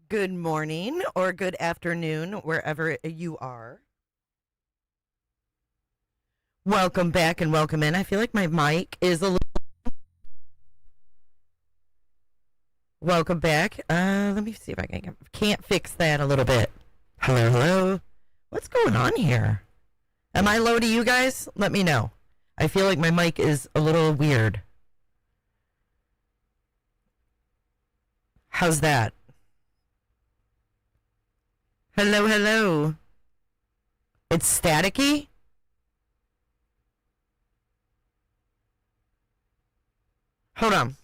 Good morning or good afternoon, wherever you are. Welcome back and welcome in. I feel like my mic is a little. Welcome back. Let me see if I can't fix that a little bit. Hello, hello. What's going on here? Am I low to you guys? Let me know. I feel like my mic is a little weird. How's that? Hello, hello. It's staticky? Hold on.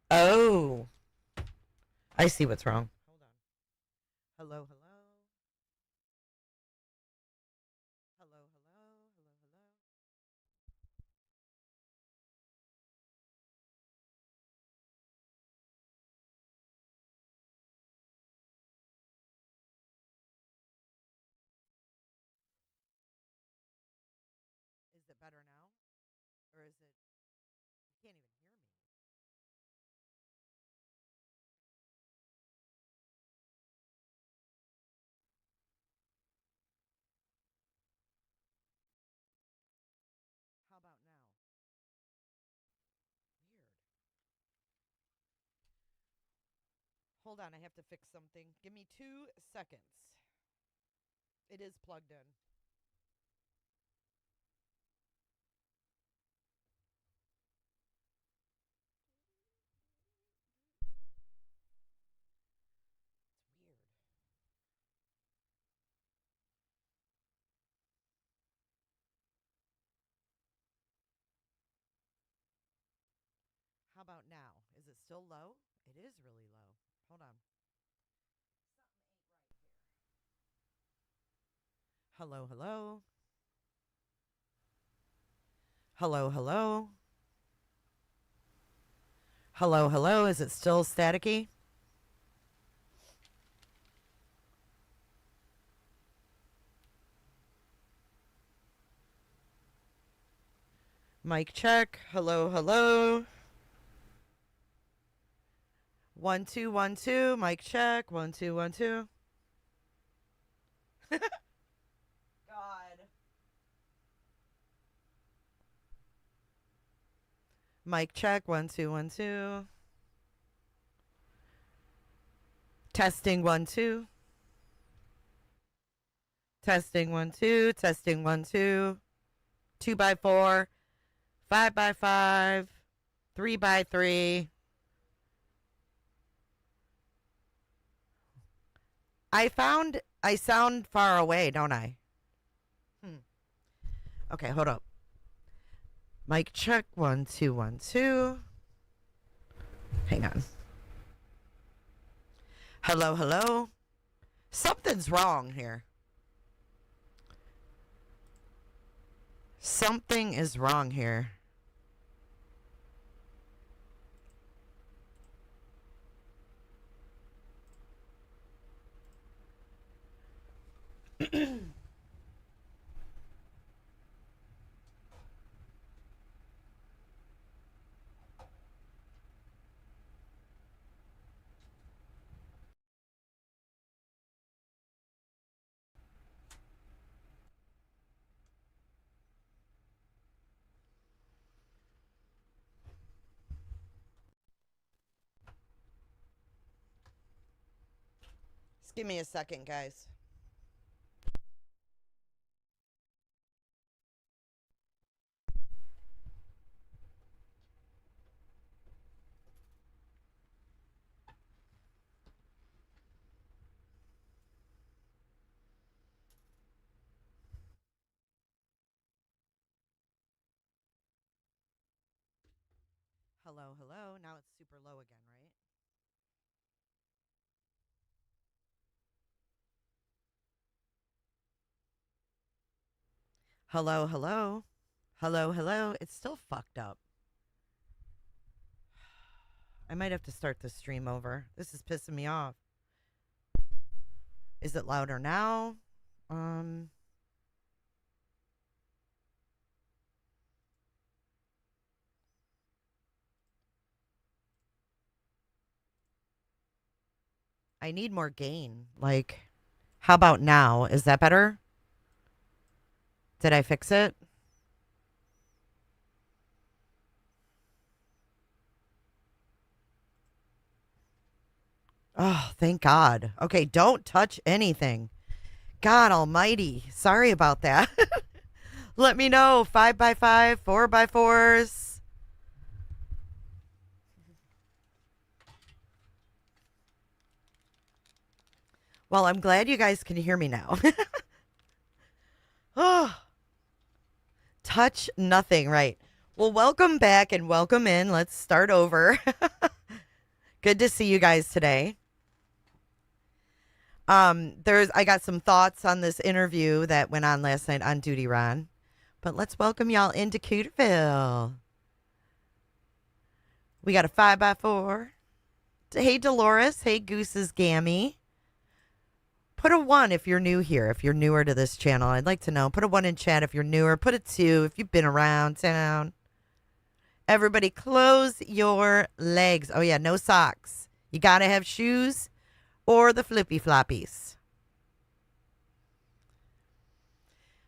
Oh. I see what's wrong. Hold on. Hello, hello. Hello, hello. Hello, hello. Is it better now? Or is it you can't even hear me? How about now? Weird. Hold on, I have to fix something. Give me 2 seconds. It is plugged in. It's weird. How about now? Is it still low? It is really low. Hold on. Hello, hello. Hello, hello. Hello, hello. Is it still staticky? Mic check. Hello, hello. 1 2 1 2. Mic check. 1 2 1 2. God. Mic check. 1 2 1 2. Testing 1 2. Testing 1 2. Testing 1 2. 2 by 4. 5 by 5. 3 by 3. I sound far away, don't I? Okay, hold up. Mic check. 1 2 1 2. Hang on. Hello, hello. Something's wrong here. Something is wrong here. Give me a second, guys. Hello, hello. Now it's super low again, right? Hello, hello. Hello, hello. It's still fucked up. I might have to start the stream over. This is pissing me off. Is it louder now? Um I need more gain. Like, how about now? Is that better? Did I fix it? Oh, thank God. Okay, don't touch anything. God almighty. Sorry about that. Let me know. 5x5, 4x4s. Well, I'm glad you guys can hear me now. Oh, touch nothing, right? Well, welcome back and welcome in. Let's start over. Good to see you guys today. I got some thoughts on this interview that went on last night on Duty Ron. But let's welcome y'all into Cooterville. We got a 5x4. Hey, Dolores. Hey, Goose's Gammy. Put a 1 if you're new here, if you're newer to this channel. I'd like to know. Put a 1 in chat if you're newer. Put a 2 if you've been around town. Everybody close your legs. Oh, yeah, no socks. You got to have shoes or the flippy floppies.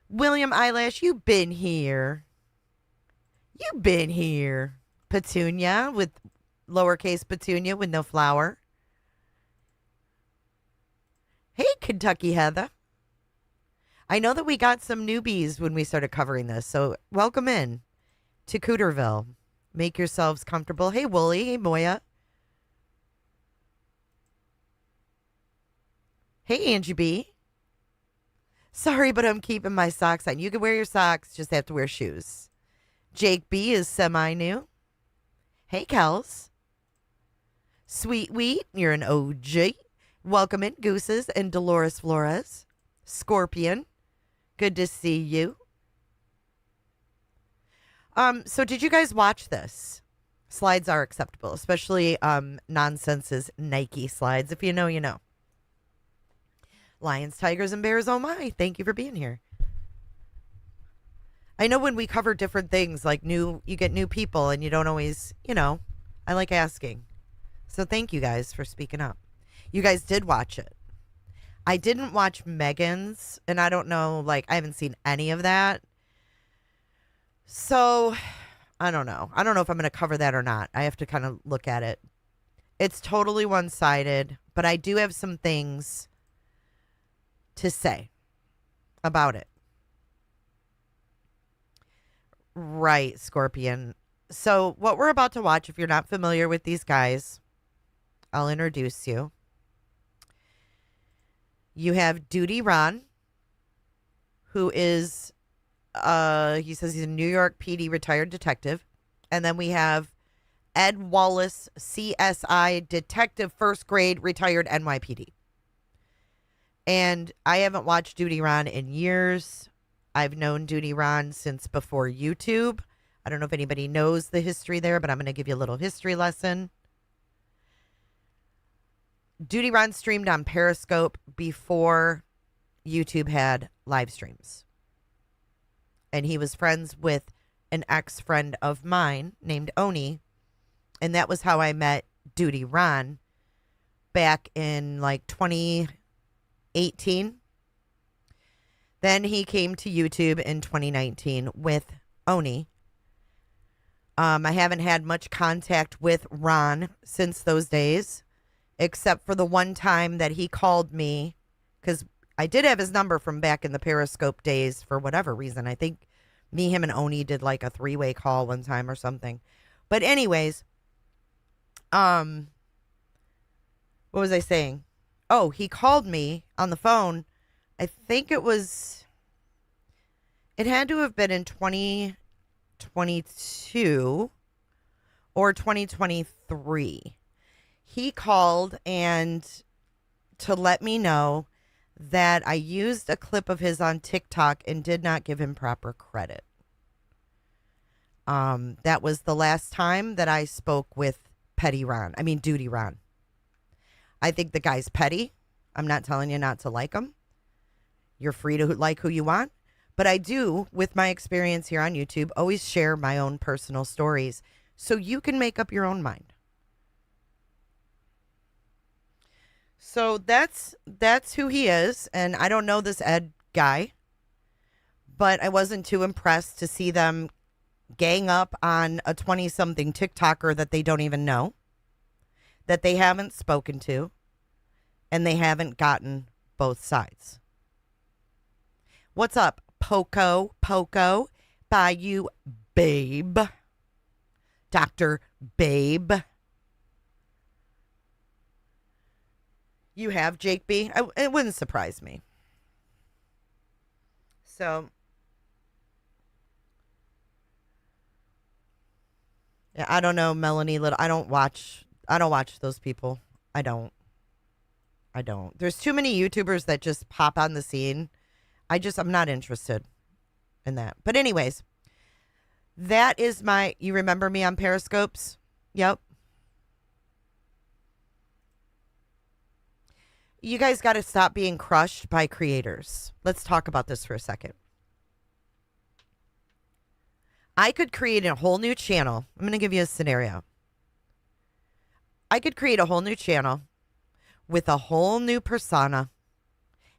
William Eyelash, you've been here. You've been here. Petunia with lowercase Petunia with no flower. Hey, Kentucky Heather. I know that we got some newbies when we started covering this, so welcome in to Cooterville. Make yourselves comfortable. Hey, Wooly. Hey, Moya. Hey, Angie B. Sorry, but I'm keeping my socks on. You can wear your socks, just have to wear shoes. Jake B is semi-new. Hey, Kels. Sweet Wheat, you're an OG. Welcome in, Gooses and Dolores Flores. Scorpion, good to see you. So did you guys watch this? Slides are acceptable, especially Nonsense's Nike slides. If you know, you know. Lions, Tigers, and Bears, oh my. Thank you for being here. I know when we cover different things, like you get new people and you don't always, I like asking. So thank you guys for speaking up. You guys did watch it. I didn't watch Megan's, and I don't know, I haven't seen any of that. So, I don't know. I don't know if I'm going to cover that or not. I have to kind of look at it. It's totally one-sided, but I do have some things to say about it. Right, Scorpion. So, what we're about to watch, if you're not familiar with these guys, I'll introduce you. You have Duty Ron, who is, he says he's a New York PD retired detective. And then we have Ed Wallace, CSI detective, first grade, retired NYPD. And I haven't watched Duty Ron in years. I've known Duty Ron since before YouTube. I don't know if anybody knows the history there, but I'm going to give you a little history lesson. Duty Ron streamed on Periscope before YouTube had live streams. And he was friends with an ex-friend of mine named Oni. And that was how I met Duty Ron back in 2018. Then he came to YouTube in 2019 with Oni. I haven't had much contact with Ron since those days except for the one time that he called me, because I did have his number from back in the Periscope days for whatever reason. I think me, him, and Oni did like a 3-way call one time or something. But anyways, what was I saying? Oh, he called me on the phone. I think it had to have been in 2022 or 2023. He called and to let me know that I used a clip of his on TikTok and did not give him proper credit. That was the last time that I spoke with Duty Ron. I think the guy's petty. I'm not telling you not to like him. You're free to like who you want. But I do, with my experience here on YouTube, always share my own personal stories so you can make up your own mind. So that's who he is. And I don't know this Ed guy, but I wasn't too impressed to see them gang up on a 20-something TikToker that they don't even know, that they haven't spoken to, and they haven't gotten both sides. What's up, Poco, Bayou Babe, Dr. Babe? You have Jake B? It wouldn't surprise me. So, yeah, I don't know, Melanie Little. I don't watch those people. I don't. There's too many YouTubers that just pop on the scene. I'm not interested in that. But anyways, that is you remember me on Periscopes? Yep. You guys got to stop being crushed by creators. Let's talk about this for a second. I could create a whole new channel. I'm going to give you a scenario. I could create a whole new channel with a whole new persona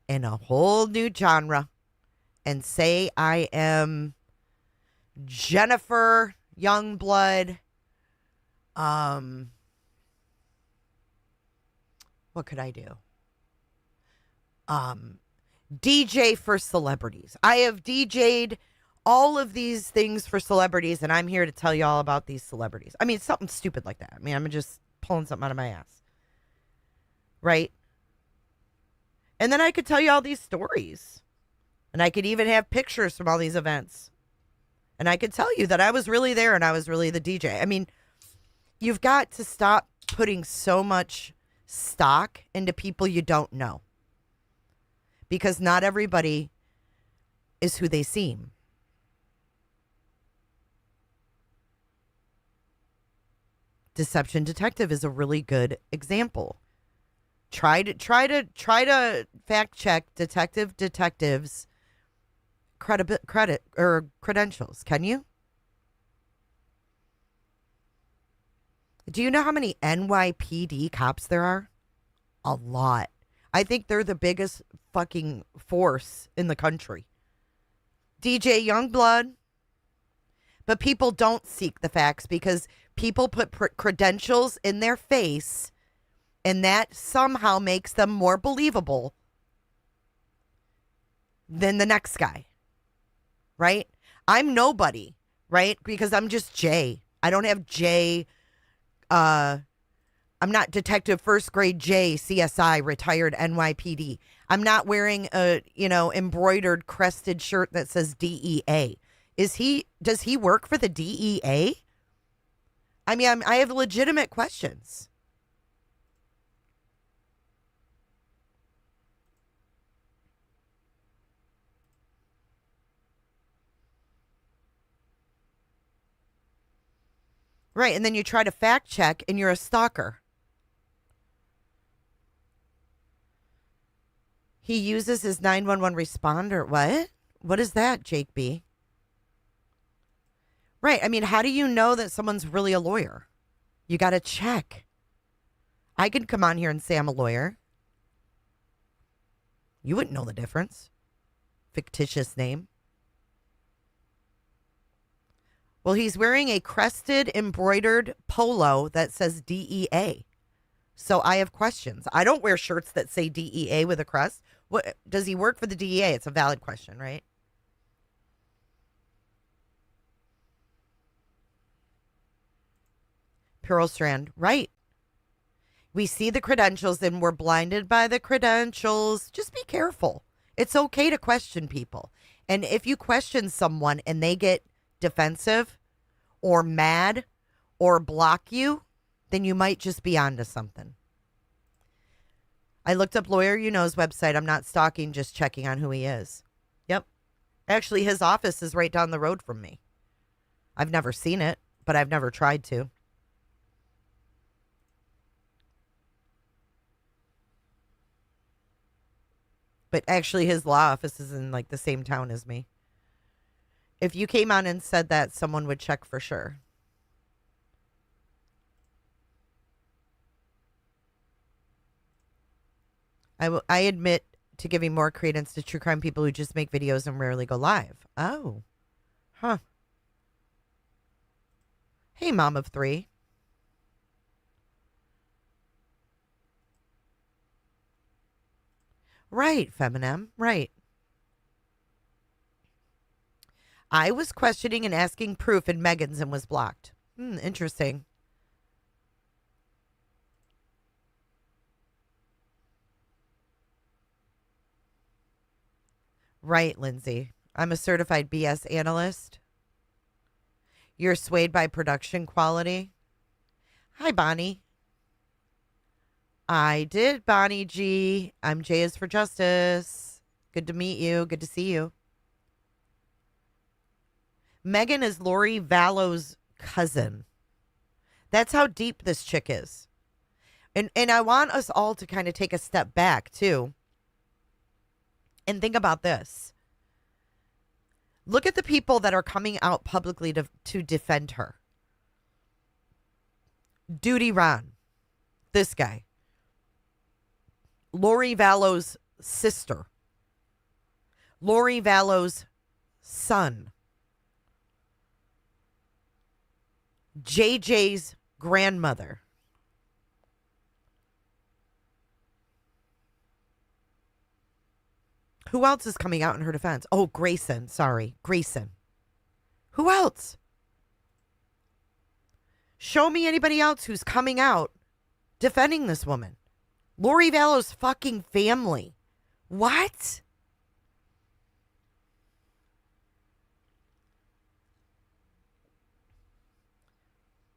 and a whole new genre and say I am Jennifer Youngblood. What could I do? DJ for celebrities. I have DJ'd all of these things for celebrities, and I'm here to tell you all about these celebrities. I mean, something stupid like that. I mean, I'm just pulling something out of my ass. Right? And then I could tell you all these stories. And I could even have pictures from all these events. And I could tell you that I was really there and I was really the DJ. I mean, you've got to stop putting so much stock into people you don't know. Because not everybody is who they seem. Deception Detective is a really good example. Try to fact check detectives credit or credentials. Can you? Do you know how many NYPD cops there are? A lot. I think they're the biggest fucking force in the country. DJ Youngblood. But people don't seek the facts because people put credentials in their face, and that somehow makes them more believable than the next guy. Right? I'm nobody, right? Because I'm just Jay. I don't have Jay. I'm not Detective First Grade J, CSI, retired NYPD. I'm not wearing a, embroidered crested shirt that says DEA. Does he work for the DEA? I mean, I have legitimate questions. Right, and then you try to fact check and you're a stalker. He uses his 911 responder. What? What is that, Jake B? Right. I mean, how do you know that someone's really a lawyer? You got to check. I can come on here and say I'm a lawyer. You wouldn't know the difference. Fictitious name. Well, he's wearing a crested embroidered polo that says DEA. So I have questions. I don't wear shirts that say DEA with a crest. What does he work for the DEA? It's a valid question, right? Pearl Strand, right. We see the credentials and we're blinded by the credentials. Just be careful. It's okay to question people. And if you question someone and they get defensive or mad or block you, then you might just be onto something. I looked up Lawyer You Know's website. I'm not stalking, just checking on who he is. Yep. Actually, his office is right down the road from me. I've never seen it, but I've never tried to. But actually, his law office is in like the same town as me. If you came on and said that, someone would check for sure. I admit to giving more credence to true crime people who just make videos and rarely go live. Oh. Huh. Hey, mom of three. Right, Feminem. Right. I was questioning and asking proof in Megan's and was blocked. Interesting. Right, Lindsay. I'm a certified BS analyst. You're swayed by production quality. Hi, Bonnie. I did, Bonnie G. I'm J is for Justice. Good to meet you. Good to see you. Megan is Lori Vallow's cousin. That's how deep this chick is. And I want us all to kind of take a step back, too. And think about this. Look at the people that are coming out publicly to defend her. Duty Ron. This guy. Lori Vallow's sister. Lori Vallow's son. JJ's grandmother. Who else is coming out in her defense? Oh, Grayson. Sorry. Grayson. Who else? Show me anybody else who's coming out defending this woman. Lori Vallow's fucking family. What?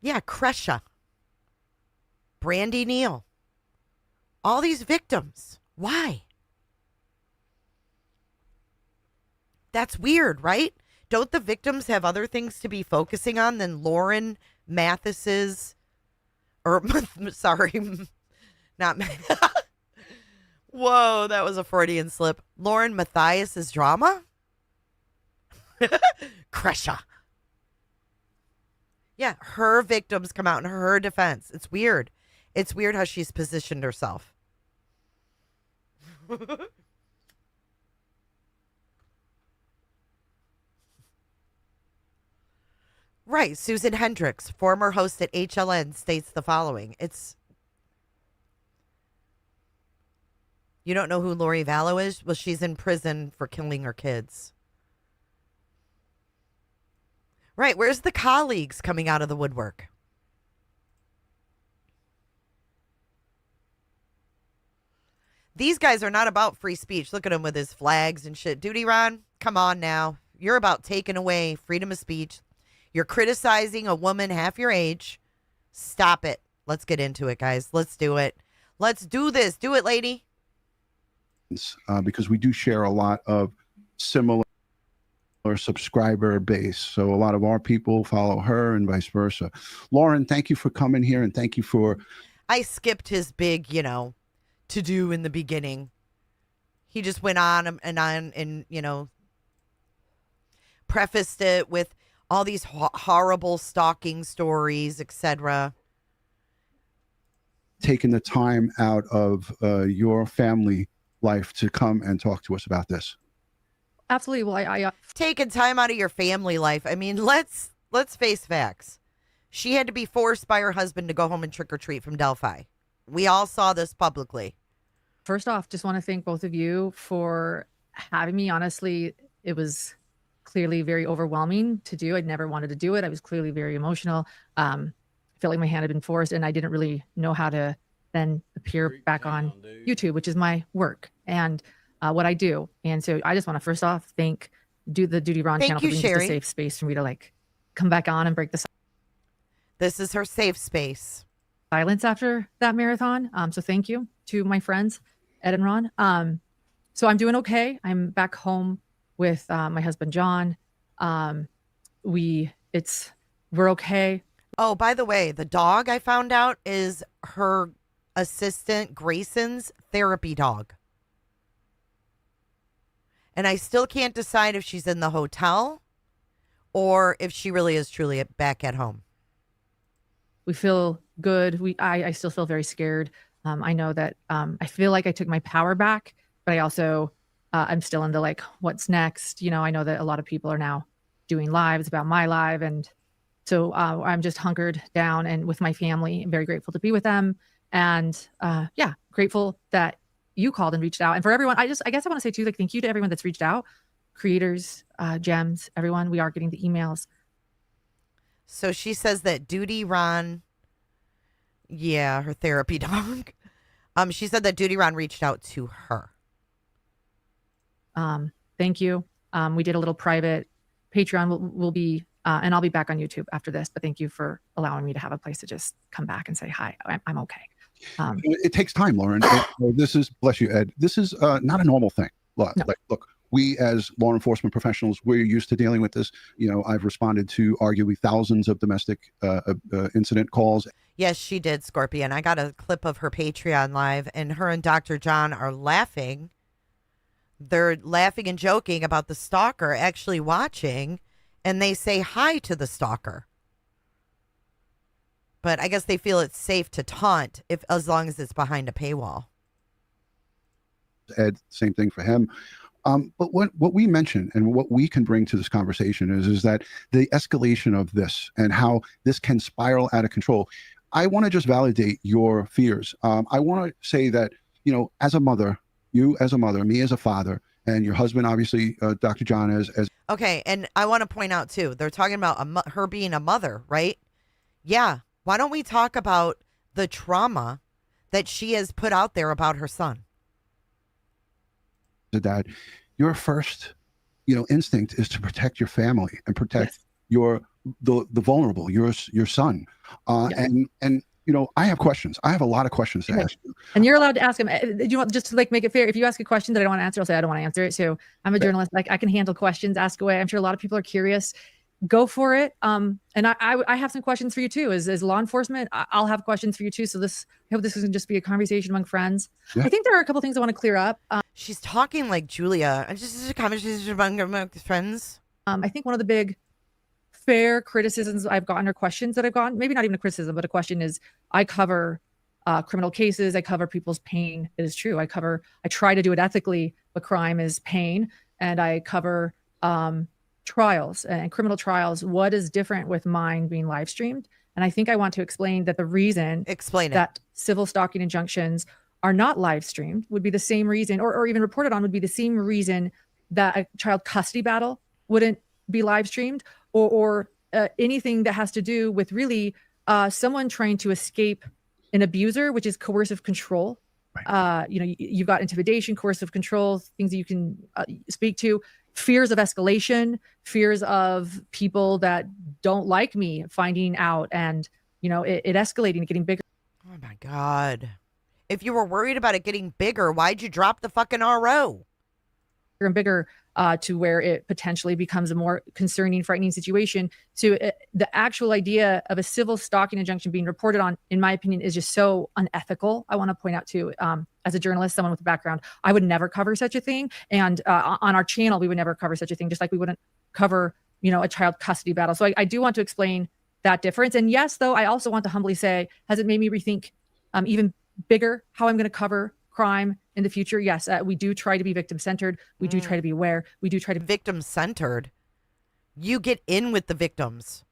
Yeah, Kresha. Brandy Neal. All these victims. Why? That's weird, right? Don't the victims have other things to be focusing on than Lauren Mathis's, or sorry, not Whoa, that was a Freudian slip. Lauren Mathias's drama? Kresha. Yeah, her victims come out in her defense. It's weird. It's weird how she's positioned herself. Right. Susan Hendricks, former host at HLN, states the following. You don't know who Lori Vallow is? Well, she's in prison for killing her kids. Right. Where's the colleagues coming out of the woodwork? These guys are not about free speech. Look at him with his flags and shit. Duty Ron, come on now. You're about taking away freedom of speech. You're criticizing a woman half your age. Stop it. Let's get into it, guys. Let's do it. Let's do this. Do it, lady. Because we do share a lot of similar subscriber base. So a lot of our people follow her and vice versa. Lauren, thank you for coming here and thank you for... I skipped his big, to do in the beginning. He just went on and prefaced it with all these horrible stalking stories, etc. Taking the time out of your family life to come and talk to us about this. Absolutely. Well, I taking time out of your family life. I mean, let's face facts. She had to be forced by her husband to go home and trick or treat from Delphi. We all saw this publicly. First off, just want to thank both of you for having me. Honestly, it was clearly very overwhelming to do. I'd never wanted to do it. I was clearly very emotional. Felt like my hand had been forced, and I didn't really know how to then appear back on YouTube, which is my work and what I do. And so I just want to first off thank the Duty Ron Thank channel for you, being just Sherry. a safe space for me to like come back on and break the This is her safe space. silence after that marathon. So thank you to my friends, Ed and Ron. So I'm doing okay. I'm back home with my husband, John. We're okay. Oh, by the way, the dog I found out is her assistant Grayson's therapy dog. And I still can't decide if she's in the hotel or if she really is truly back at home. We feel good. I still feel very scared. I know that I feel like I took my power back, but I also I'm still in the like, what's next? You know, I know that a lot of people are now doing lives about my life, and so I'm just hunkered down and with my family. I'm very grateful to be with them, and yeah, grateful that you called and reached out. And for everyone, I guess I want to say too, like, thank you to everyone that's reached out, creators, gems, everyone. We are getting the emails. So she says that Duty Ron, yeah, her therapy dog. She said that Duty Ron reached out to her. Thank you. We did a little private Patreon. Will be, and I'll be back on YouTube after this. But thank you for allowing me to have a place to just come back and say hi. I'm okay. It takes time, Lauren. This is, bless you, Ed. This is not a normal thing. Look, No. look, we as law enforcement professionals, we're used to dealing with this. You know, I've responded to arguably thousands of domestic incident calls. Yes, she did, Scorpion. I got a clip of her Patreon live, and her and Dr. John are laughing. They're laughing and joking about the stalker actually watching, and they say hi to the stalker. But I guess they feel it's safe to taunt as long as it's behind a paywall. Ed, same thing for him. But what we mentioned and what we can bring to this conversation is that the escalation of this and how this can spiral out of control. I want to just validate your fears. I want to say that, you know, as a mother, you as a mother, me as a father, and your husband, obviously, Dr. John, as Okay, and I want to point out too, they're talking about her being a mother, right? Yeah. Why don't we talk about the trauma that she has put out there about her son? a dad, your first, you know, instinct is to protect your family and protect the vulnerable, your son. And you know, I have questions. I have a lot of questions to ask you. And you're allowed to ask them. Do you want just to like make it fair? If you ask a question that I don't want to answer, I'll say I don't want to answer it. So I'm a journalist. Like, I can handle questions. Ask away. I'm sure a lot of people are curious. Go for it. And I have some questions for you too. As law enforcement, I'll have questions for you too. So I hope this isn't just be a conversation among friends. Yeah. I think there are a couple things I want to clear up. She's talking like Julia. Just a conversation among friends. I think one of the big fair criticisms I've gotten, or questions that I've gotten, maybe not even a criticism, but a question, is I cover criminal cases. I cover people's pain. It is true. I try to do it ethically, but crime is pain. And I cover trials and criminal trials. What is different with mine being live streamed? And I think I want to explain that the reason that civil stalking injunctions are not live streamed would be the same reason, or even reported on, would be the same reason that a child custody battle wouldn't be live streamed, or anything that has to do with really someone trying to escape an abuser, which is coercive control. Right. You know, you've got intimidation, coercive control, things that you can speak to, fears of escalation, fears of people that don't like me finding out, and, you know, it escalating, getting bigger. Oh my God. If you were worried about it getting bigger, why'd you drop the fucking RO? And bigger to where it potentially becomes a more concerning, frightening situation. So the actual idea of a civil stalking injunction being reported on, in my opinion, is just so unethical. I want to point out too, as a journalist, someone with a background, I would never cover such a thing. And on our channel, we would never cover such a thing, just like we wouldn't cover, you know, a child custody battle. So I do want to explain that difference. And yes, though, I also want to humbly say, has it made me rethink even bigger how I'm going to cover crime in the future? Yes, we do try to be victim-centered. We do try to be aware. We do try to victim-centered. You get in with the victims.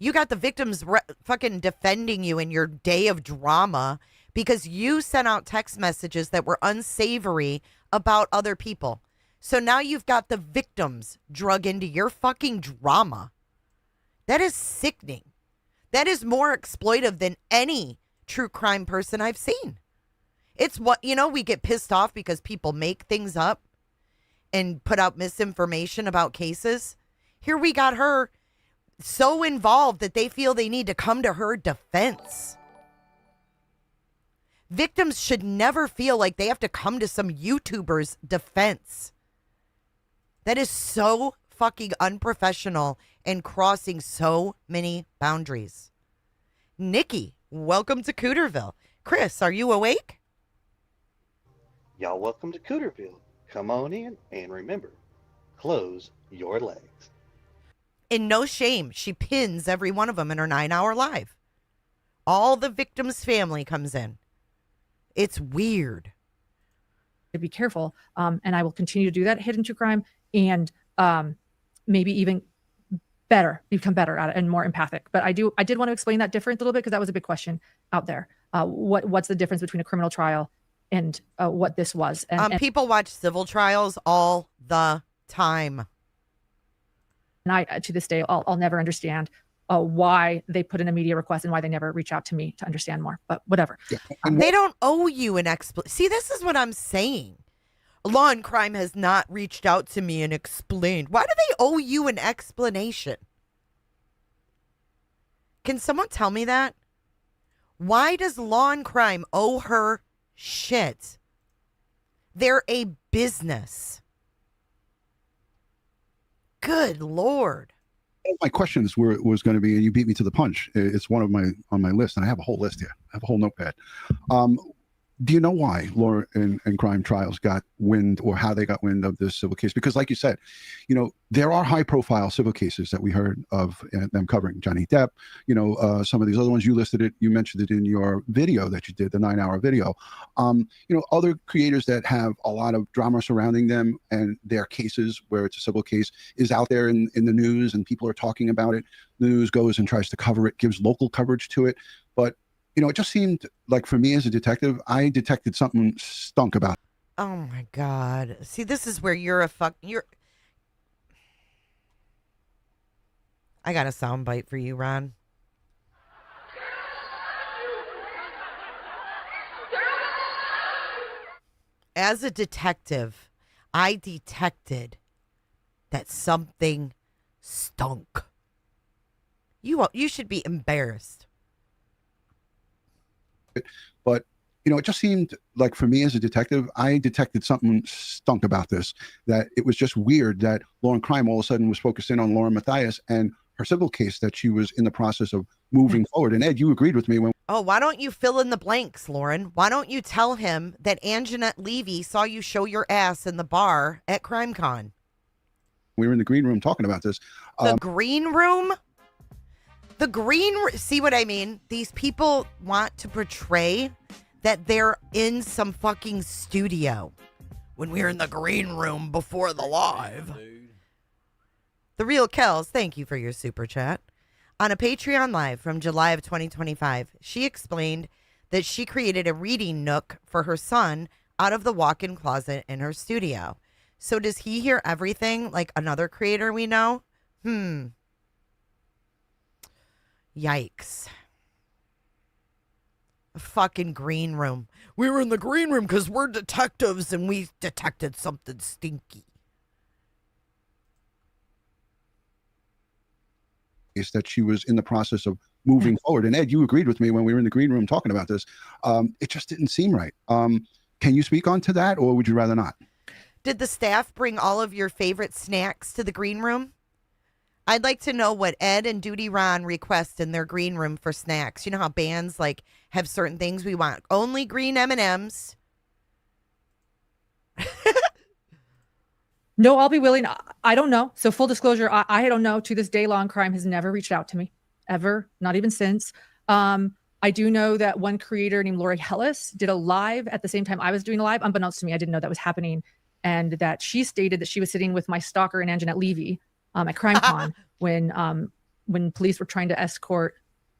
You got the victims fucking defending you in your day of drama, because you sent out text messages that were unsavory about other people. So now you've got the victims drug into your fucking drama. That is sickening. That is more exploitive than any true crime person I've seen. It's what, we get pissed off because people make things up and put out misinformation about cases. Here we got her so involved that they feel they need to come to her defense. Victims should never feel like they have to come to some YouTuber's defense. That is so fucking unprofessional and crossing so many boundaries. Nikki, welcome to Cooterville. Chris, are you awake? Y'all welcome to Cooterville. Come on in and remember, close your legs. In no shame, she pins every one of them in her 9-hour live. All the victim's family comes in. It's weird. To be careful, and I will continue to do that, hidden true crime, and maybe even become better at it and more empathic. But I did want to explain that difference a little bit because that was a big question out there. What's the difference between a criminal trial and what this was? And people watch civil trials all the time. And I, to this day, I'll never understand why they put in a media request and why they never reach out to me to understand more. But whatever. Yeah. They don't owe you an explanation. See, this is what I'm saying. Law and Crime has not reached out to me and explained. Why do they owe you an explanation? Can someone tell me that? Why does Law and Crime owe her shit? They're a business. Good Lord. My questions was going to be, and you beat me to the punch. It's one of on my list, and I have a whole list here. I have a whole notepad. Do you know why law and crime trials got wind, or how they got wind of this civil case? Because like you said, there are high profile civil cases that we heard of them covering. Johnny Depp, some of these other ones you listed it, you mentioned it in your video that you did, the 9-hour video. Other creators that have a lot of drama surrounding them and their cases where it's a civil case is out there in the news and people are talking about it. The news goes and tries to cover it, gives local coverage to it. But it just seemed like, for me as a detective, I detected something stunk about it. Oh my God. See, this is where I got a sound bite for you, Ron. As a detective, I detected that something stunk. You should be embarrassed. But it just seemed like, for me as a detective, I detected something stunk about this, that it was just weird that Law and Crime all of a sudden was focusing on Lauren Matthias and her civil case that she was in the process of moving forward. And Ed, you agreed with me when... Oh, why don't you fill in the blanks, Lauren? Why don't you tell him that Anjanette Levy saw you show your ass in the bar at CrimeCon? We were in the green room talking about this. The green room? See what I mean? These people want to portray that they're in some fucking studio when we're in the green room before the live. The Real Kells, thank you for your super chat. On a Patreon live from July of 2025, she explained that she created a reading nook for her son out of the walk-in closet in her studio. So does he hear everything like another creator we know? Yikes. A fucking green room. We were in the green room because we're detectives and we detected something stinky. Is that she was in the process of moving forward. And Ed, you agreed with me when we were in the green room talking about this. It just didn't seem right. Can you speak on to that, or would you rather not? Did the staff bring all of your favorite snacks to the green room? I'd like to know what Ed and Duty Ron request in their green room for snacks. You know how bands have certain things we want. Only green M&Ms. No, I'll be willing. I don't know. So full disclosure, I don't know. To this day, Law and Crime has never reached out to me, ever, not even since. I do know that one creator named Lori Hellis did a live at the same time I was doing a live. Unbeknownst to me, I didn't know that was happening. And that she stated that she was sitting with my stalker and Anjanette Levy at CrimeCon when police were trying to escort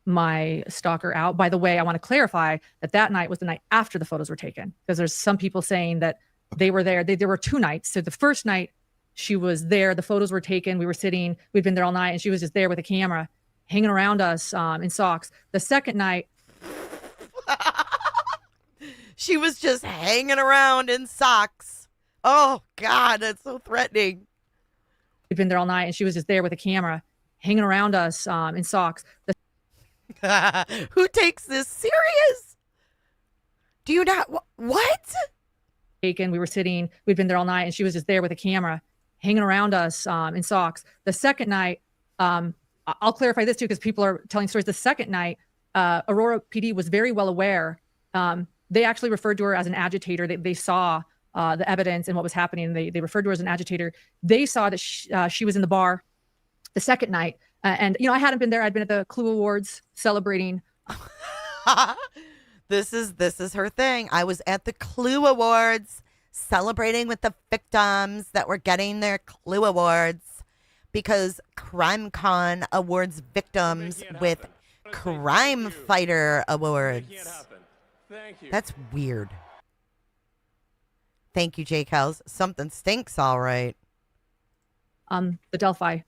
my stalker out. By the way, I want to clarify that that night was the night after the photos were taken, because there's some people saying that they were there. There were 2 nights. So the first night she was there, the photos were taken. We were sitting, we'd been there all night, and she was just there with a camera hanging around us in socks. The second night, She was just hanging around in socks. Oh, God, that's so threatening. we'd been there all night, and she was just there with a camera hanging around us in socks. The Who takes this serious? Do you not? What? taken, we were sitting, we'd been there all night, and she was just there with a camera hanging around us in socks. The second night, I'll clarify this too, because people are telling stories. The second night, Aurora PD was very well aware. They actually referred to her as an agitator. They saw the evidence and what was happening, and they referred to her as an agitator. They saw that she was in the bar the second night. And, I hadn't been there. I'd been at the Clue Awards celebrating. This is her thing. I was at the Clue Awards celebrating with the victims that were getting their Clue Awards, because CrimeCon awards victims with Crime Fighter Awards. Thank you. That's weird. Thank you, Jake House. Something stinks, all right. The Delphi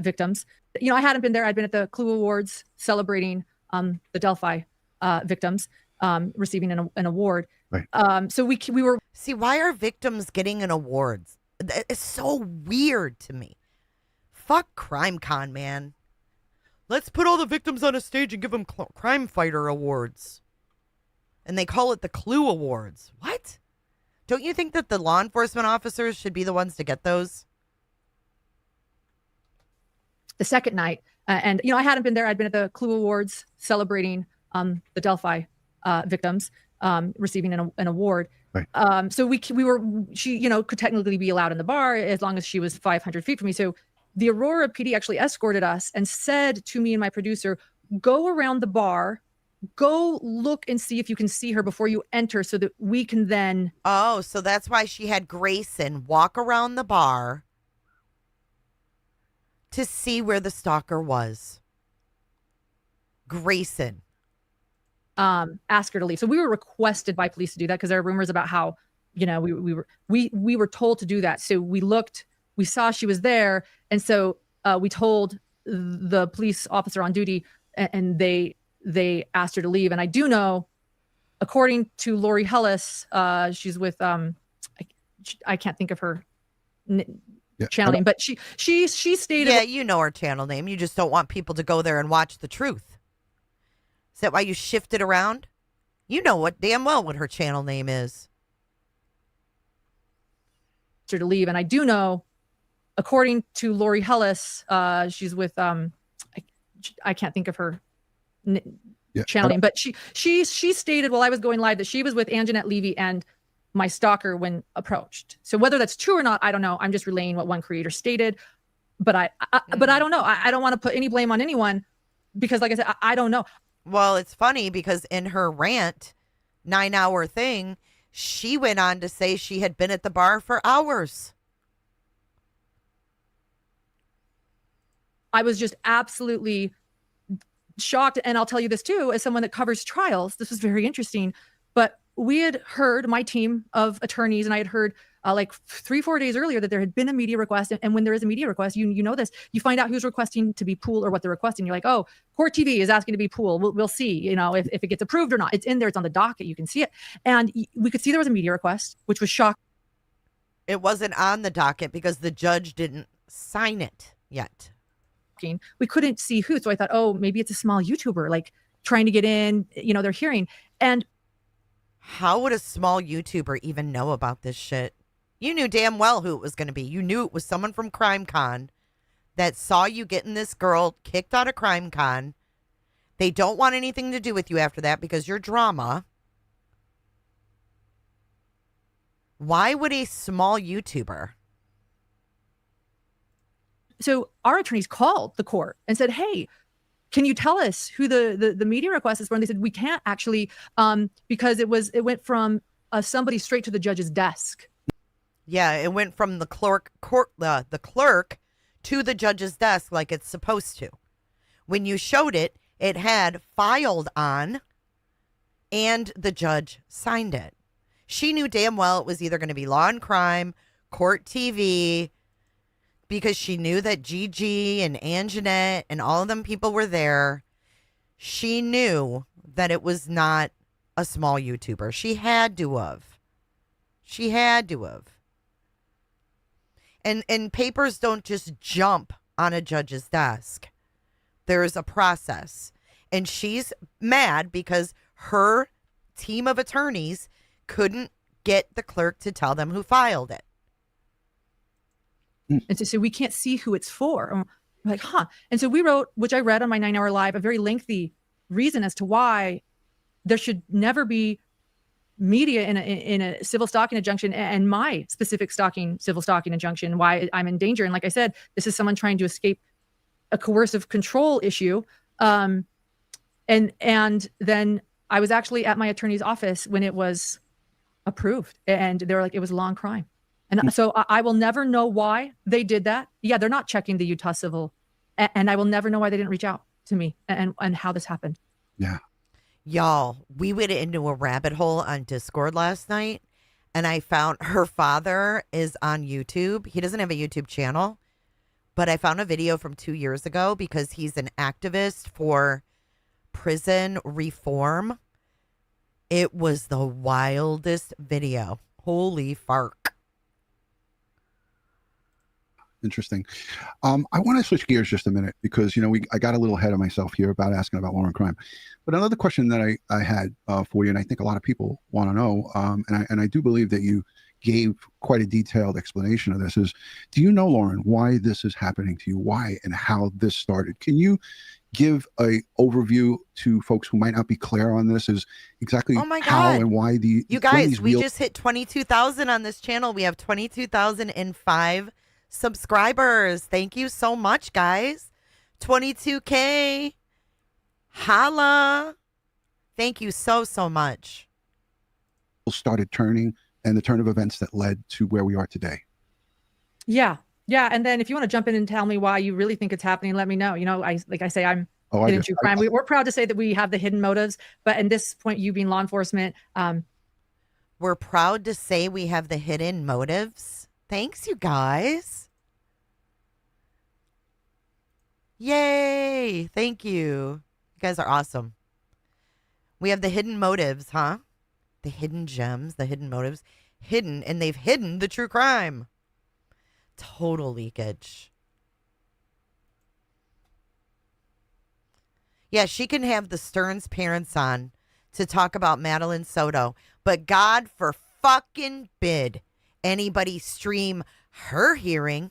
victims. I hadn't been there. I'd been at the Clue Awards celebrating the Delphi victims receiving an award. Right. So we were. See, why are victims getting an awards? It's so weird to me. Fuck CrimeCon, man. Let's put all the victims on a stage and give them Crime Fighter Awards. And they call it the Clue Awards. What? Don't you think that the law enforcement officers should be the ones to get those? The second night, and I hadn't been there. I'd been at the Clue Awards celebrating the Delphi victims receiving an award. Right. So we were, she could technically be allowed in the bar as long as she was 500 feet from me. So the Aurora PD actually escorted us and said to me and my producer, "Go around the bar, go look and see if you can see her before you enter, so that we can then." Oh, so that's why she had Grayson walk around the bar to see where the stalker was. Grayson. Ask her to leave. So we were requested by police to do that, because there are rumors about how, we were told to do that. So we looked, we saw she was there, and so we told the police officer on duty, and they asked her to leave. And I do know, according to Lori Hellis, she's with I can't think of her channel name, but she stated. Yeah, you know her channel name. You just don't want people to go there and watch the truth. Is that why you shift it around? You know damn well what her channel name is. Her to leave. And I do know, according to Lori Hellis, she's with I can't think of her channel name, but she stated while I was going live that she was with Anjanette Levy and my stalker when approached. So whether that's true or not, I don't know. I'm just relaying what one creator stated, but I don't know. I don't want to put any blame on anyone, because like I said, I don't know. Well, it's funny because in her rant, 9-hour thing, she went on to say she had been at the bar for hours. I was just absolutely shocked. And I'll tell you this too, as someone that covers trials, this was very interesting. But we had heard, my team of attorneys and I had heard like 3-4 days earlier that there had been a media request. And when there is a media request, you know this, you find out who's requesting to be pool or what they're requesting. You're like, oh, Court TV is asking to be pool. We'll see, if it gets approved or not. It's in there. It's on the docket. You can see it. And we could see there was a media request, which was shocking. It wasn't on the docket because the judge didn't sign it yet. We couldn't see who. So I thought, oh, maybe it's a small YouTuber, like trying to get in, their hearing. And how would a small YouTuber even know about this shit? You knew damn well who it was going to be. You knew it was someone from CrimeCon that saw you getting this girl kicked out of CrimeCon. They don't want anything to do with you after that because you're drama. Why would a small YouTuber? So our attorneys called the court and said, hey, can you tell us who the media request is for? And they said, we can't actually, because it went from somebody straight to the judge's desk. Yeah, it went from the clerk to the judge's desk like it's supposed to. When you showed it, it had filed on, and the judge signed it. She knew damn well it was either going to be Law and Crime, Court TV, because she knew that Gigi and Anjanette and all of them people were there. She knew that it was not a small YouTuber. She had to have. She had to have. And papers don't just jump on a judge's desk. There's a process. And she's mad because her team of attorneys couldn't get the clerk to tell them who filed it. And to say, we can't see who it's for. I'm like, huh. And so we wrote, which I read on my 9-hour live, a very lengthy reason as to why there should never be media in a civil stalking injunction, and my specific civil stalking injunction, why I'm in danger. And like I said, this is someone trying to escape a coercive control issue. And then I was actually at my attorney's office when it was approved, and they were like, it was law and crime. And so I will never know why they did that. Yeah, they're not checking the Utah civil, and I will never know why they didn't reach out to me and how this happened. Yeah. Y'all, we went into a rabbit hole on Discord last night, and I found her father is on YouTube. He doesn't have a YouTube channel, but I found a video from 2 years ago because he's an activist for prison reform. It was the wildest video. Holy fark. Interesting. I want to switch gears just a minute because, I got a little ahead of myself here about asking about law and crime. But another question that I had for you, and I think a lot of people want to know, and I do believe that you gave quite a detailed explanation of this, is, do you know, Lauren, why this is happening to you? Why and how this started? Can you give a overview to folks who might not be clear on this, is exactly how and why you guys, we just hit 22,000 on this channel. We have 22,005 subscribers. Thank you so much, guys. 22K. Holla. Thank you so much. Started turning, and the turn of events that led to where we are today. Yeah. And then if you want to jump in and tell me why you really think it's happening, let me know. I'm hidden true crime. We're proud to say that we have the hidden motives, but at this point, you being law enforcement, we're proud to say we have the hidden motives. Thanks, you guys. Yay. Thank you. You guys are awesome. We have the hidden motives, huh? The hidden gems, the hidden motives. Hidden, and they've hidden the true crime. Total leakage. Yeah, she can have the Stearns parents on to talk about Madeline Soto, but God for fucking bid anybody stream her hearing.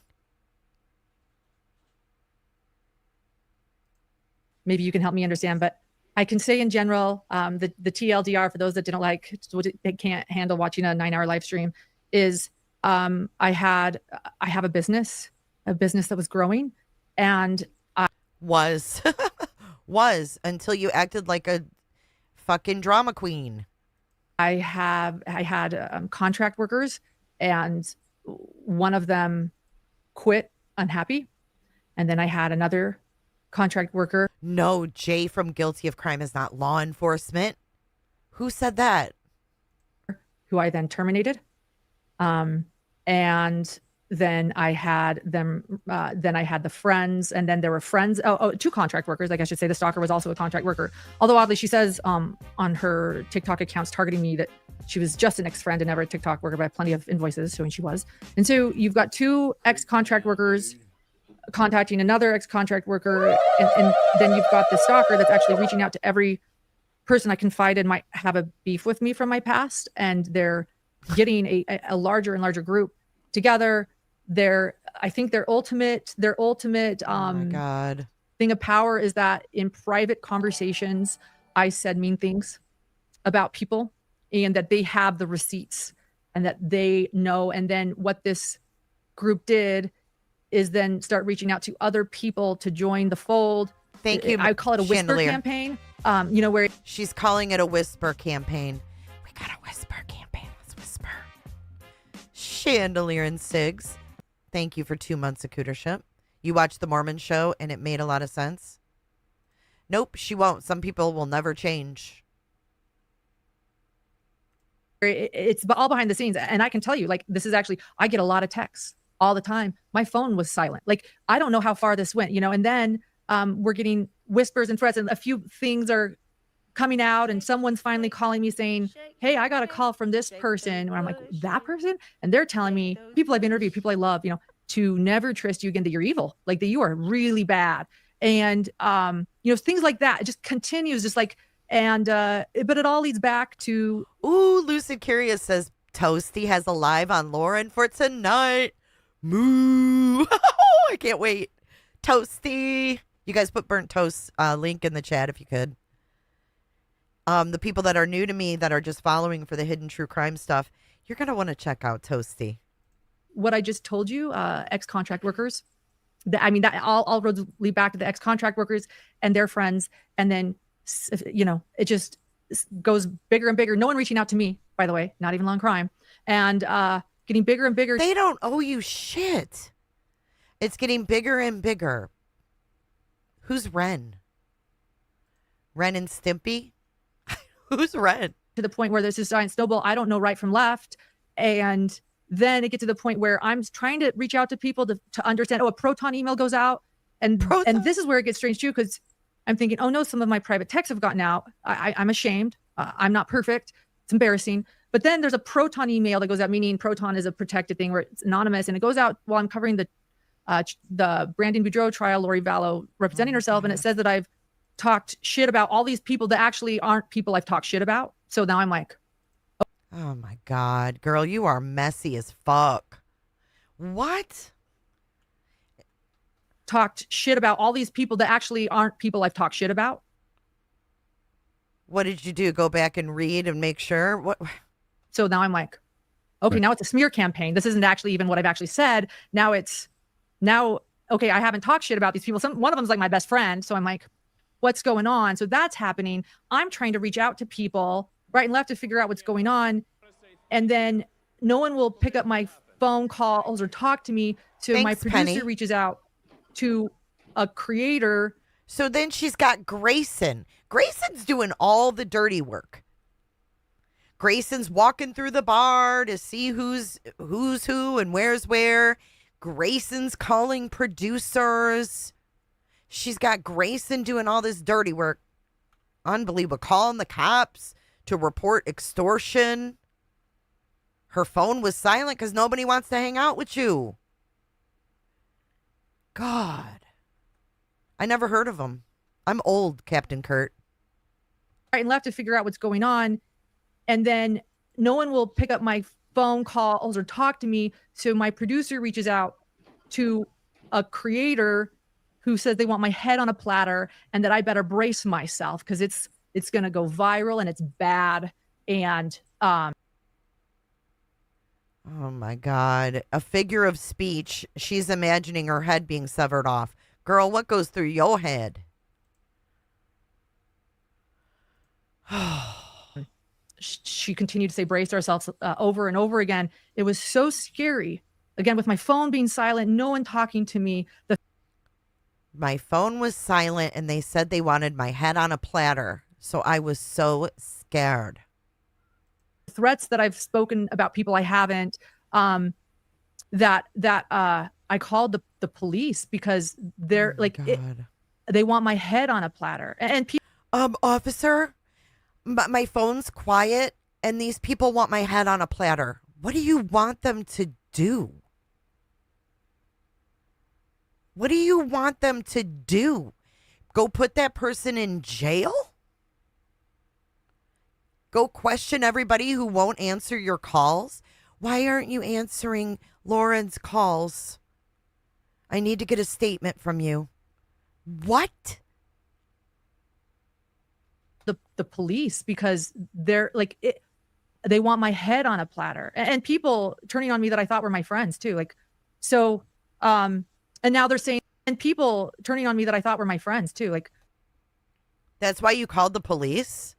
Maybe you can help me understand, but I can say in general, the TLDR, for those that they can't handle watching a 9-hour live stream, is I have a business that was growing, and was until you acted like a fucking drama queen. I had contract workers, and one of them quit unhappy, and then I had another contract worker. No, Jay from Guilty of Crime is not law enforcement. Who said that? Who I then terminated. And then I had them, then I had the friends, and then there were friends. Two contract workers. Like I should say, the stalker was also a contract worker. Although oddly, she says on her TikTok accounts targeting me that she was just an ex-friend and never a TikTok worker, but I have plenty of invoices showing she was. And so you've got two ex-contract workers contacting another ex-contract worker, and then you've got the stalker that's actually reaching out to every person I confided might have a beef with me from my past, and they're getting a larger and larger group together. I think their ultimate Oh my God. thing of power is that in private conversations I said mean things about people, and that they have the receipts and that they know. And then what this group did is then start reaching out to other people to join the fold. Thank you. I call it a whisper campaign. Where she's calling it a whisper campaign. We got a whisper campaign. Let's whisper. Chandelier and Sigs. Thank you for 2 months of cootership. You watched the Mormon show and it made a lot of sense. Nope, she won't. Some people will never change. It's all behind the scenes. And I can tell you, like, this is actually, I get a lot of texts all the time. My phone was silent. Like, I don't know how far this went, and then we're getting whispers and threats, and a few things are coming out, and someone's finally calling me saying, hey, I got a call from this person. And I'm like, that person? And they're telling me, people I've interviewed, people I love, to never trust you again, that you're evil, like that you are really bad. And, things like that. It just continues, just like, and, but it all leads back to. Ooh, Lucid Curious says Toasty has a live on Lauren for tonight. Moo. I can't wait. Toasty. You guys put Burnt Toast link in the chat if you could. The people that are new to me that are just following for the hidden true crime stuff, you're going to want to check out Toasty. What I just told you, ex-contract workers, that all roads lead back to the ex-contract workers and their friends. And then, it just goes bigger and bigger. No one reaching out to me, by the way, not even Law and Crime, and getting bigger and bigger. They don't owe you shit. It's getting bigger and bigger. Who's Ren? Ren and Stimpy? Who's Ren? To the point where there's this giant snowball. I don't know right from left. And then it gets to the point where I'm trying to reach out to people to understand. Oh, a Proton email goes out. And this is where it gets strange too, because I'm thinking, oh no, some of my private texts have gotten out. I'm ashamed. I'm not perfect. It's embarrassing. But then there's a Proton email that goes out, meaning Proton is a protected thing where it's anonymous, and it goes out while I'm covering the Brandon Boudreaux trial, Lori Vallow representing herself, and it says that I've talked shit about all these people that actually aren't people I've talked shit about. So now I'm like, oh my God, girl, you are messy as fuck. What? Talked shit about all these people that actually aren't people I've talked shit about. What did you do? Go back and read and make sure? What? So now I'm like, okay, now it's a smear campaign. This isn't actually even what I've actually said. Okay, I haven't talked shit about these people. One of them's like my best friend. So I'm like, what's going on? So that's happening. I'm trying to reach out to people right and left to figure out what's going on. And then no one will pick up my phone calls or talk to me. So Thanks, my producer Penny. reaches out to a creator. So then she's got Grayson. Grayson's doing all the dirty work. Grayson's walking through the bar to see who's who and where's where. Grayson's calling producers. She's got Grayson doing all this dirty work. Unbelievable. Calling the cops to report extortion. Her phone was silent because nobody wants to hang out with you. God. I never heard of him. I'm old, Captain Kurt. Right and left to figure out what's going on. And then no one will pick up my phone calls or talk to me. So my producer reaches out to a creator who says they want my head on a platter and that I better brace myself because it's going to go viral and it's bad. And oh my God. A figure of speech. She's imagining her head being severed off. Girl, what goes through your head? She continued to say, brace ourselves over and over again. It was so scary. Again, with my phone being silent, no one talking to me. My phone was silent and they said they wanted my head on a platter. So I was so scared. Threats that I've spoken about people I haven't, that I called the police because they're they want my head on a platter. And people, officer, my phone's quiet and these people want my head on a platter. What do you want them to do? What do you want them to do? Go put that person in jail? Go question everybody who won't answer your calls? Why aren't you answering Lauren's calls? I need to get a statement from you. What? the police because they're like they want my head on a platter, and people turning on me that I thought were my friends too. Like, so, and now they're saying, and people turning on me that I thought were my friends too. Like, that's why you called the police?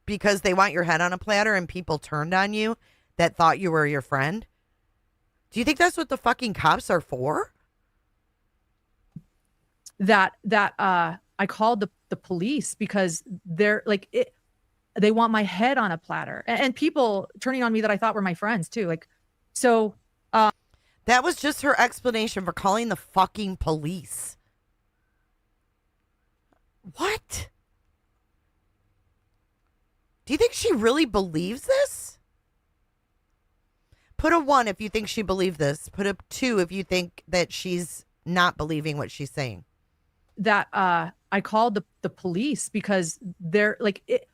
Because they want your head on a platter and people turned on you that thought you were your friend? Do you think that's what the fucking cops are for? I called the police because they're like they want my head on a platter, and people turning on me that I thought were my friends too. Like, so That was just her explanation for calling the fucking police. What? Do you think she really believes this? Put a 1 if you think she believed this. Put a 2 if you think that she's not believing what she's saying. that I called the police because they're like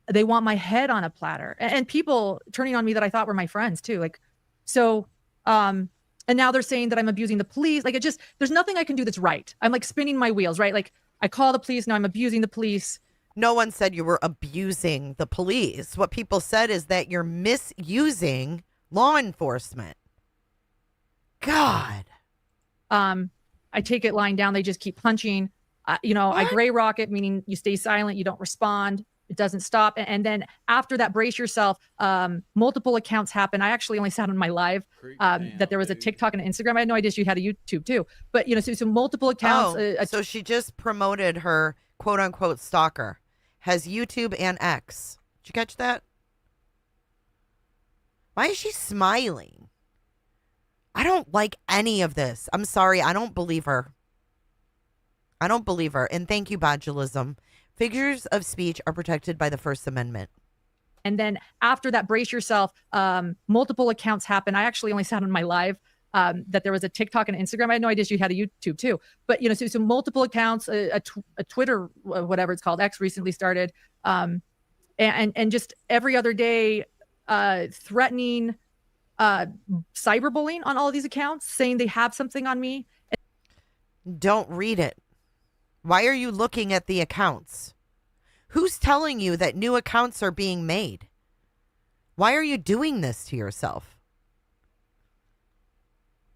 they want my head on a platter, and people turning on me that I thought were my friends too. Like, so and now they're saying that I'm abusing the police. Like, there's nothing I can do that's right. I'm like spinning my wheels, right? Like, I call the police, now I'm abusing the police. No one said you were abusing the police. What people said is that you're misusing law enforcement. God. I take it lying down, they just keep punching. I gray rocket, meaning you stay silent, you don't respond, it doesn't stop. And then after that, brace yourself. Multiple accounts happen. I actually only saw on my live that there was a TikTok and an Instagram. I had no idea she had a YouTube too. But so multiple accounts. So she just promoted her quote unquote stalker. Has YouTube and X. Did you catch that? Why is she smiling? I don't like any of this. I'm sorry. I don't believe her. I don't believe her. And thank you, botulism. Figures of speech are protected by the First Amendment. And then after that, brace yourself. Multiple accounts happen. I actually only saw on my live that there was a TikTok and Instagram. I had no idea she had a YouTube too. But so multiple accounts, a Twitter, whatever it's called, X recently started, and just every other day, threatening, cyberbullying on all of these accounts, saying they have something on me. Don't read it. Why are you looking at the accounts? Who's telling you that new accounts are being made? Why are you doing this to yourself?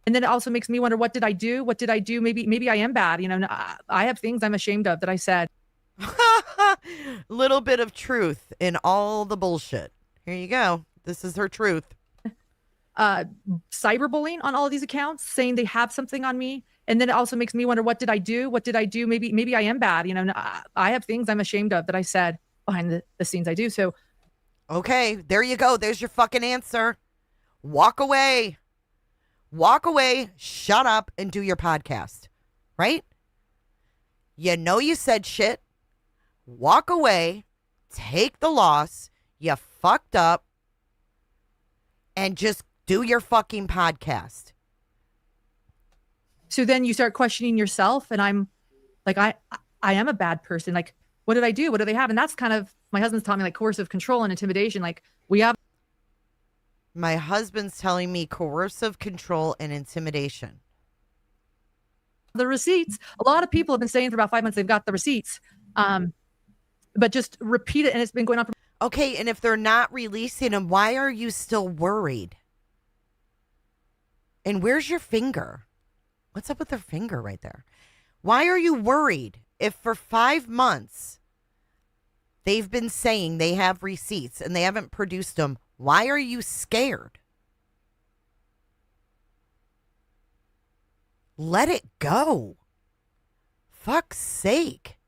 And then it also makes me wonder, what did I do? What did I do? Maybe I am bad. I have things I'm ashamed of that I said. Little bit of truth in all the bullshit. Here you go. This is her truth. Cyberbullying on all of these accounts, saying they have something on me. And then it also makes me wonder, what did I do? What did I do? Maybe I am bad. I have things I'm ashamed of that I said behind the scenes I do. So, okay, there you go. There's your fucking answer. Walk away. Walk away, shut up, and do your podcast. Right? You know you said shit. Walk away. Take the loss. You fucked up. And just do your fucking podcast. So then you start questioning yourself, and I'm like, I am a bad person. Like, what did I do? What do they have? And that's kind of, my husband's telling me, like, coercive control and intimidation. Like, we have. My husband's telling me coercive control and intimidation. The receipts. A lot of people have been saying for about 5 months they've got the receipts. But just repeat it, and it's been going on for. Okay, and if they're not releasing them, why are you still worried? And where's your finger? What's up with her finger right there? Why are you worried if for 5 months they've been saying they have receipts and they haven't produced them? Why are you scared? Let it go. Fuck's sake.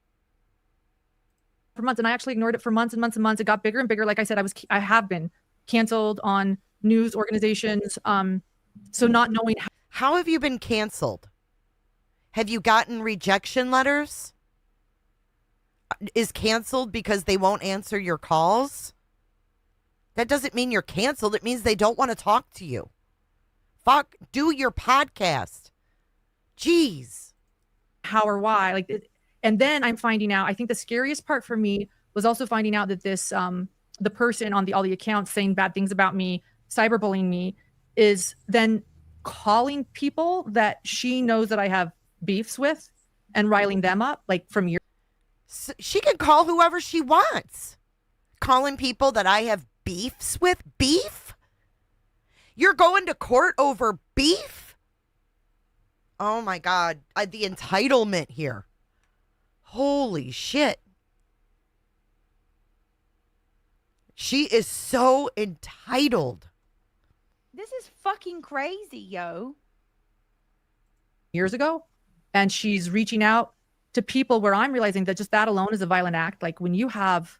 For months, and I actually ignored it for months and months and months. It got bigger and bigger. Like I said, I have been canceled on news organizations. So not knowing how have you been canceled? Have you gotten rejection letters? Is canceled because they won't answer your calls? That doesn't mean you're canceled. It means they don't want to talk to you. Fuck, do your podcast. Jeez. How or why. And then I'm finding out, I think the scariest part for me was also finding out that this, the person on all the accounts saying bad things about me, cyberbullying me, is then calling people that she knows that I have beefs with and riling them up, like from years. So she can call whoever she wants. Calling people that I have beefs with? Beef? You're going to court over beef? Oh my God. The entitlement here. Holy shit. She is so entitled. This is fucking crazy, yo. Years ago. And she's reaching out to people where I'm realizing that just that alone is a violent act. Like when you have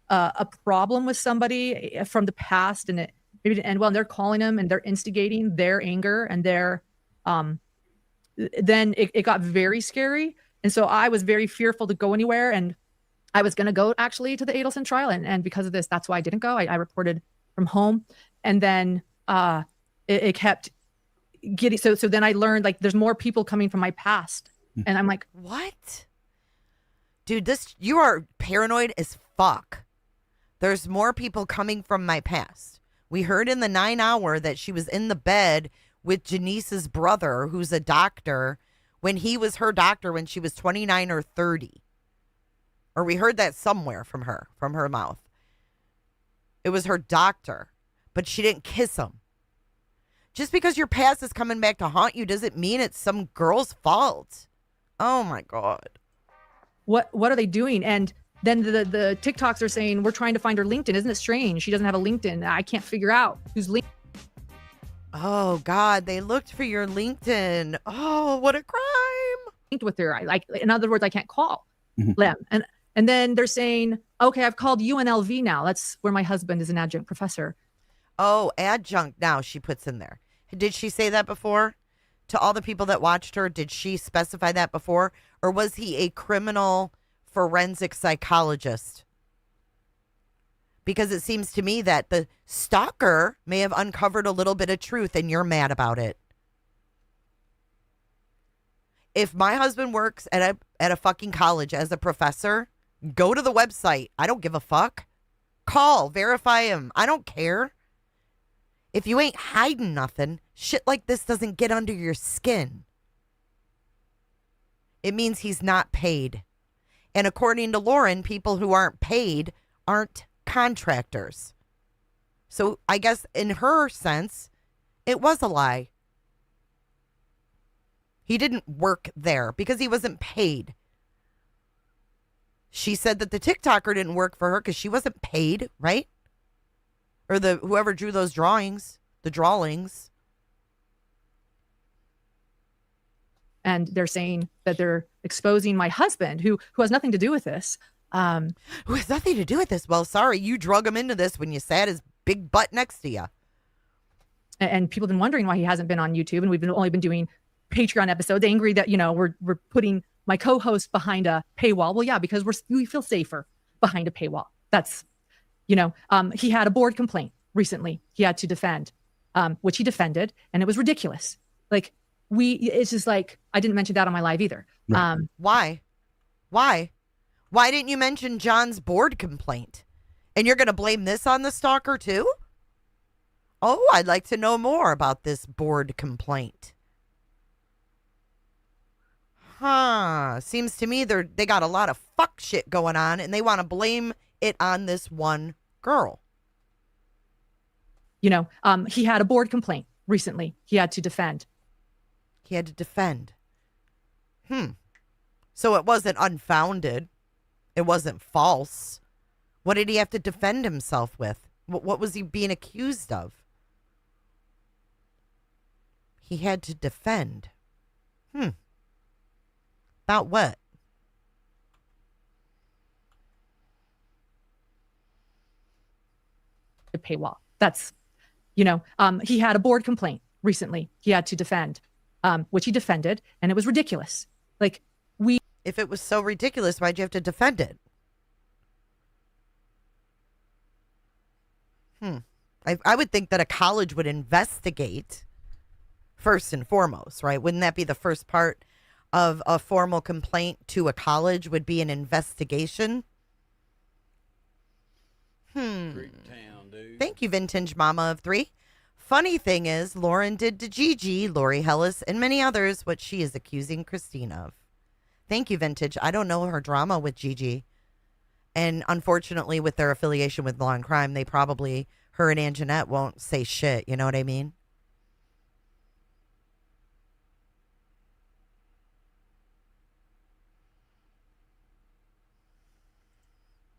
a problem with somebody from the past and it maybe didn't end well, and they're calling them and they're instigating their anger and their then it got very scary. And so I was very fearful to go anywhere. And I was going to go actually to the Adelson trial. And because of this, that's why I didn't go. I reported from home. And then it kept getting, so then I learned like there's more people coming from my past. And I'm like, what? Dude, you are paranoid as fuck. There's more people coming from my past. We heard in the 9 hour that she was in the bed with Janice's brother, who's a doctor, when he was her doctor when she was 29 or 30. Or we heard that somewhere from her mouth. It was her doctor, but she didn't kiss him. Just because your past is coming back to haunt you doesn't mean it's some girl's fault. Oh my God. what are they doing? And then the TikToks are saying, we're trying to find her LinkedIn. Isn't it strange? She doesn't have a LinkedIn. I can't figure out who's linked Oh God, they looked for your LinkedIn. Oh, what a crime. with her. Like, in other words, I can't call them. And then they're saying, okay, I've called UNLV now. That's where my husband is an adjunct professor. Oh, adjunct now she puts in there. Did she say that before? To all the people that watched her, did she specify that before? Or was he a criminal forensic psychologist? Because it seems to me that the stalker may have uncovered a little bit of truth and you're mad about it. If my husband works at a fucking college as a professor, go to the website. I don't give a fuck. Call, verify him. I don't care. If you ain't hiding nothing, shit like this doesn't get under your skin. It means he's not paid. And according to Lauren, people who aren't paid aren't contractors. So I guess in her sense, it was a lie. He didn't work there because he wasn't paid. She said that the TikToker didn't work for her because she wasn't paid, right? Or whoever drew those drawings, the drawings. And they're saying that they're exposing my husband, who has nothing to do with this. Who has nothing to do with this? Well, sorry, you drug him into this when you sat his big butt next to you. And people have been wondering why he hasn't been on YouTube, and we've only been doing Patreon episodes, angry that, we're putting my co-host behind a paywall. Well, yeah, because we feel safer behind a paywall. That's, he had a board complaint recently he had to defend, which he defended, and it was ridiculous. Like, it's just like, I didn't mention that on my live either. Right. Why? Why didn't you mention John's board complaint? And you're going to blame this on the stalker too? Oh, I'd like to know more about this board complaint. Huh. Seems to me they got a lot of fuck shit going on and they want to blame it on this one girl. He had a board complaint recently he had to defend. He had to defend. So it wasn't unfounded. It wasn't false. What did he have to defend himself with? What was he being accused of? He had to defend. About what? The paywall. That's, he had a board complaint recently he had to defend, which he defended, and it was ridiculous. Like, If it was so ridiculous, why'd you have to defend it? I would think that a college would investigate first and foremost, right? Wouldn't that be the first part of a formal complaint to a college would be an investigation? Thank you, Vintage Mama of 3. Funny thing is, Lauren did to Gigi, Lori Hellis, and many others what she is accusing Christine of. Thank you, Vintage. I don't know her drama with Gigi. And unfortunately, with their affiliation with Law and Crime, they probably, her and Anjanette won't say shit. You know what I mean?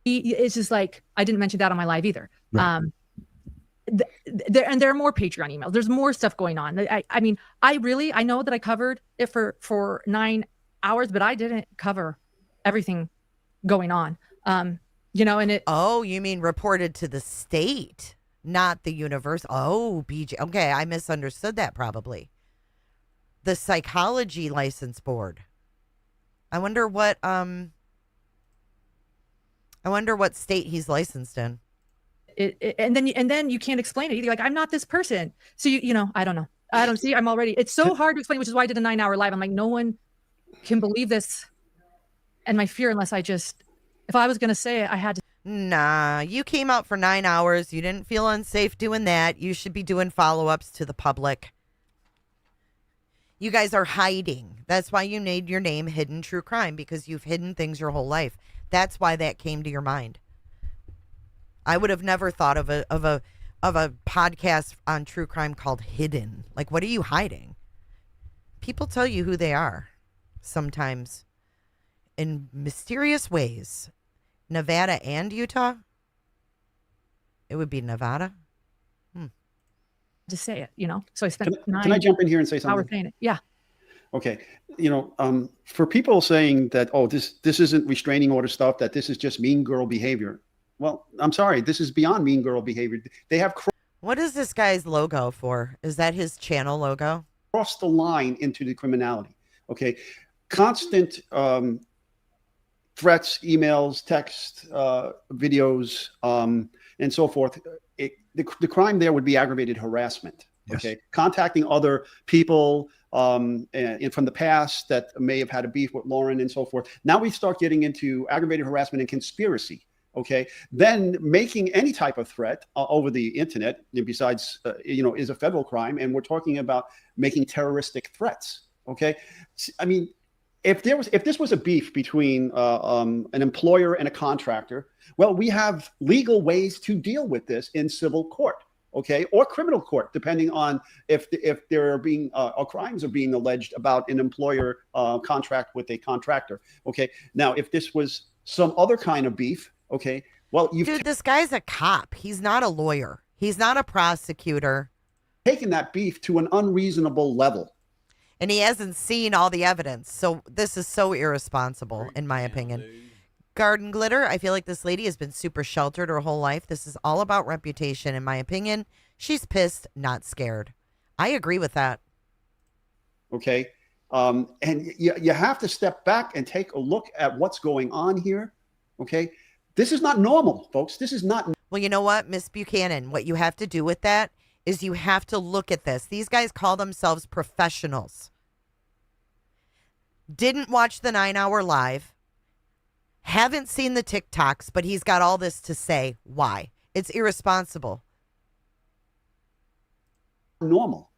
it's just like, I didn't mention that on my live either. Right. There are more Patreon emails. There's more stuff going on. I mean, I know that I covered it for 9 hours, but I didn't cover everything going on. You know, and it. Oh, you mean reported to the state, not the university. Oh, BJ. Okay, I misunderstood that probably. The psychology license board. I wonder what state he's licensed in. And then you can't explain it either. Like, I'm not this person. So you know, I don't know. I don't see. I'm already. It's so hard to explain, which is why I did a 9-hour live. I'm like, no one can believe this, and my fear, unless if I was gonna say it, I had to. Nah, you came out for 9 hours. You didn't feel unsafe doing that. You should be doing follow-ups to the public. You guys are hiding. That's why you made your name Hidden True Crime, because you've hidden things your whole life. That's why that came to your mind. I would have never thought of a podcast on true crime called Hidden. Like, what are you hiding? People tell you who they are sometimes in mysterious ways. Nevada and Utah? It would be Nevada. To say it, you know. So I spent Can I jump in here and say something? hours saying it. Yeah. Okay. You know, for people saying that, oh, this isn't restraining order stuff, that this is just mean girl behavior. Well, I'm sorry. This is beyond mean girl behavior. They have What is this guy's logo for? Is that his channel logo? crossed the line into the criminality. Okay. Constant threats, emails, text, videos, and so forth. The crime there would be aggravated harassment. Yes. Okay, contacting other people and from the past that may have had a beef with Lauren and so forth. Now we start getting into aggravated harassment and conspiracy. Okay, then making any type of threat over the internet, besides is a federal crime, and we're talking about making terroristic threats. Okay, I mean, if this was a beef between an employer and a contractor, well, we have legal ways to deal with this in civil court, okay, or criminal court, depending on if there are being crimes are being alleged about an employer contract with a contractor. Okay, now if this was some other kind of beef, okay, well, Dude, this guy's a cop. He's not a lawyer. He's not a prosecutor. taken that beef to an unreasonable level. And he hasn't seen all the evidence. So this is so irresponsible, in my opinion. Garden Glitter, I feel like this lady has been super sheltered her whole life. This is all about reputation, in my opinion. She's pissed, not scared. I agree with that. Okay. And you have to step back and take a look at what's going on here. Okay. This is not normal, folks. This is not. Well, you know what, Miss Buchanan, what you have to do with that is you have to look at this. These guys call themselves professionals. Didn't watch the 9-hour live. Haven't seen the TikToks, but he's got all this to say. Why? It's irresponsible. Normal.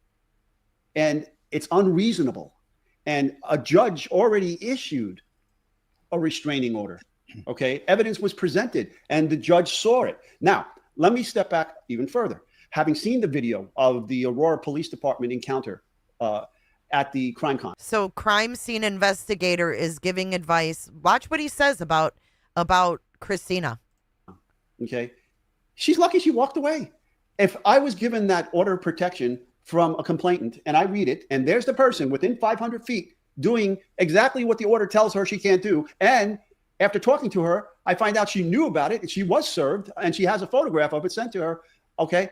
And it's unreasonable. And a judge already issued a restraining order. Okay. Evidence was presented and the judge saw it. Now, let me step back even further. Having seen the video of the Aurora Police Department encounter at the crime con. So crime scene investigator is giving advice. Watch what he says about Christina. Okay. She's lucky she walked away. If I was given that order of protection from a complainant and I read it, and there's the person within 500 feet doing exactly what the order tells her she can't do, and after talking to her, I find out she knew about it and she was served and she has a photograph of it sent to her. Okay.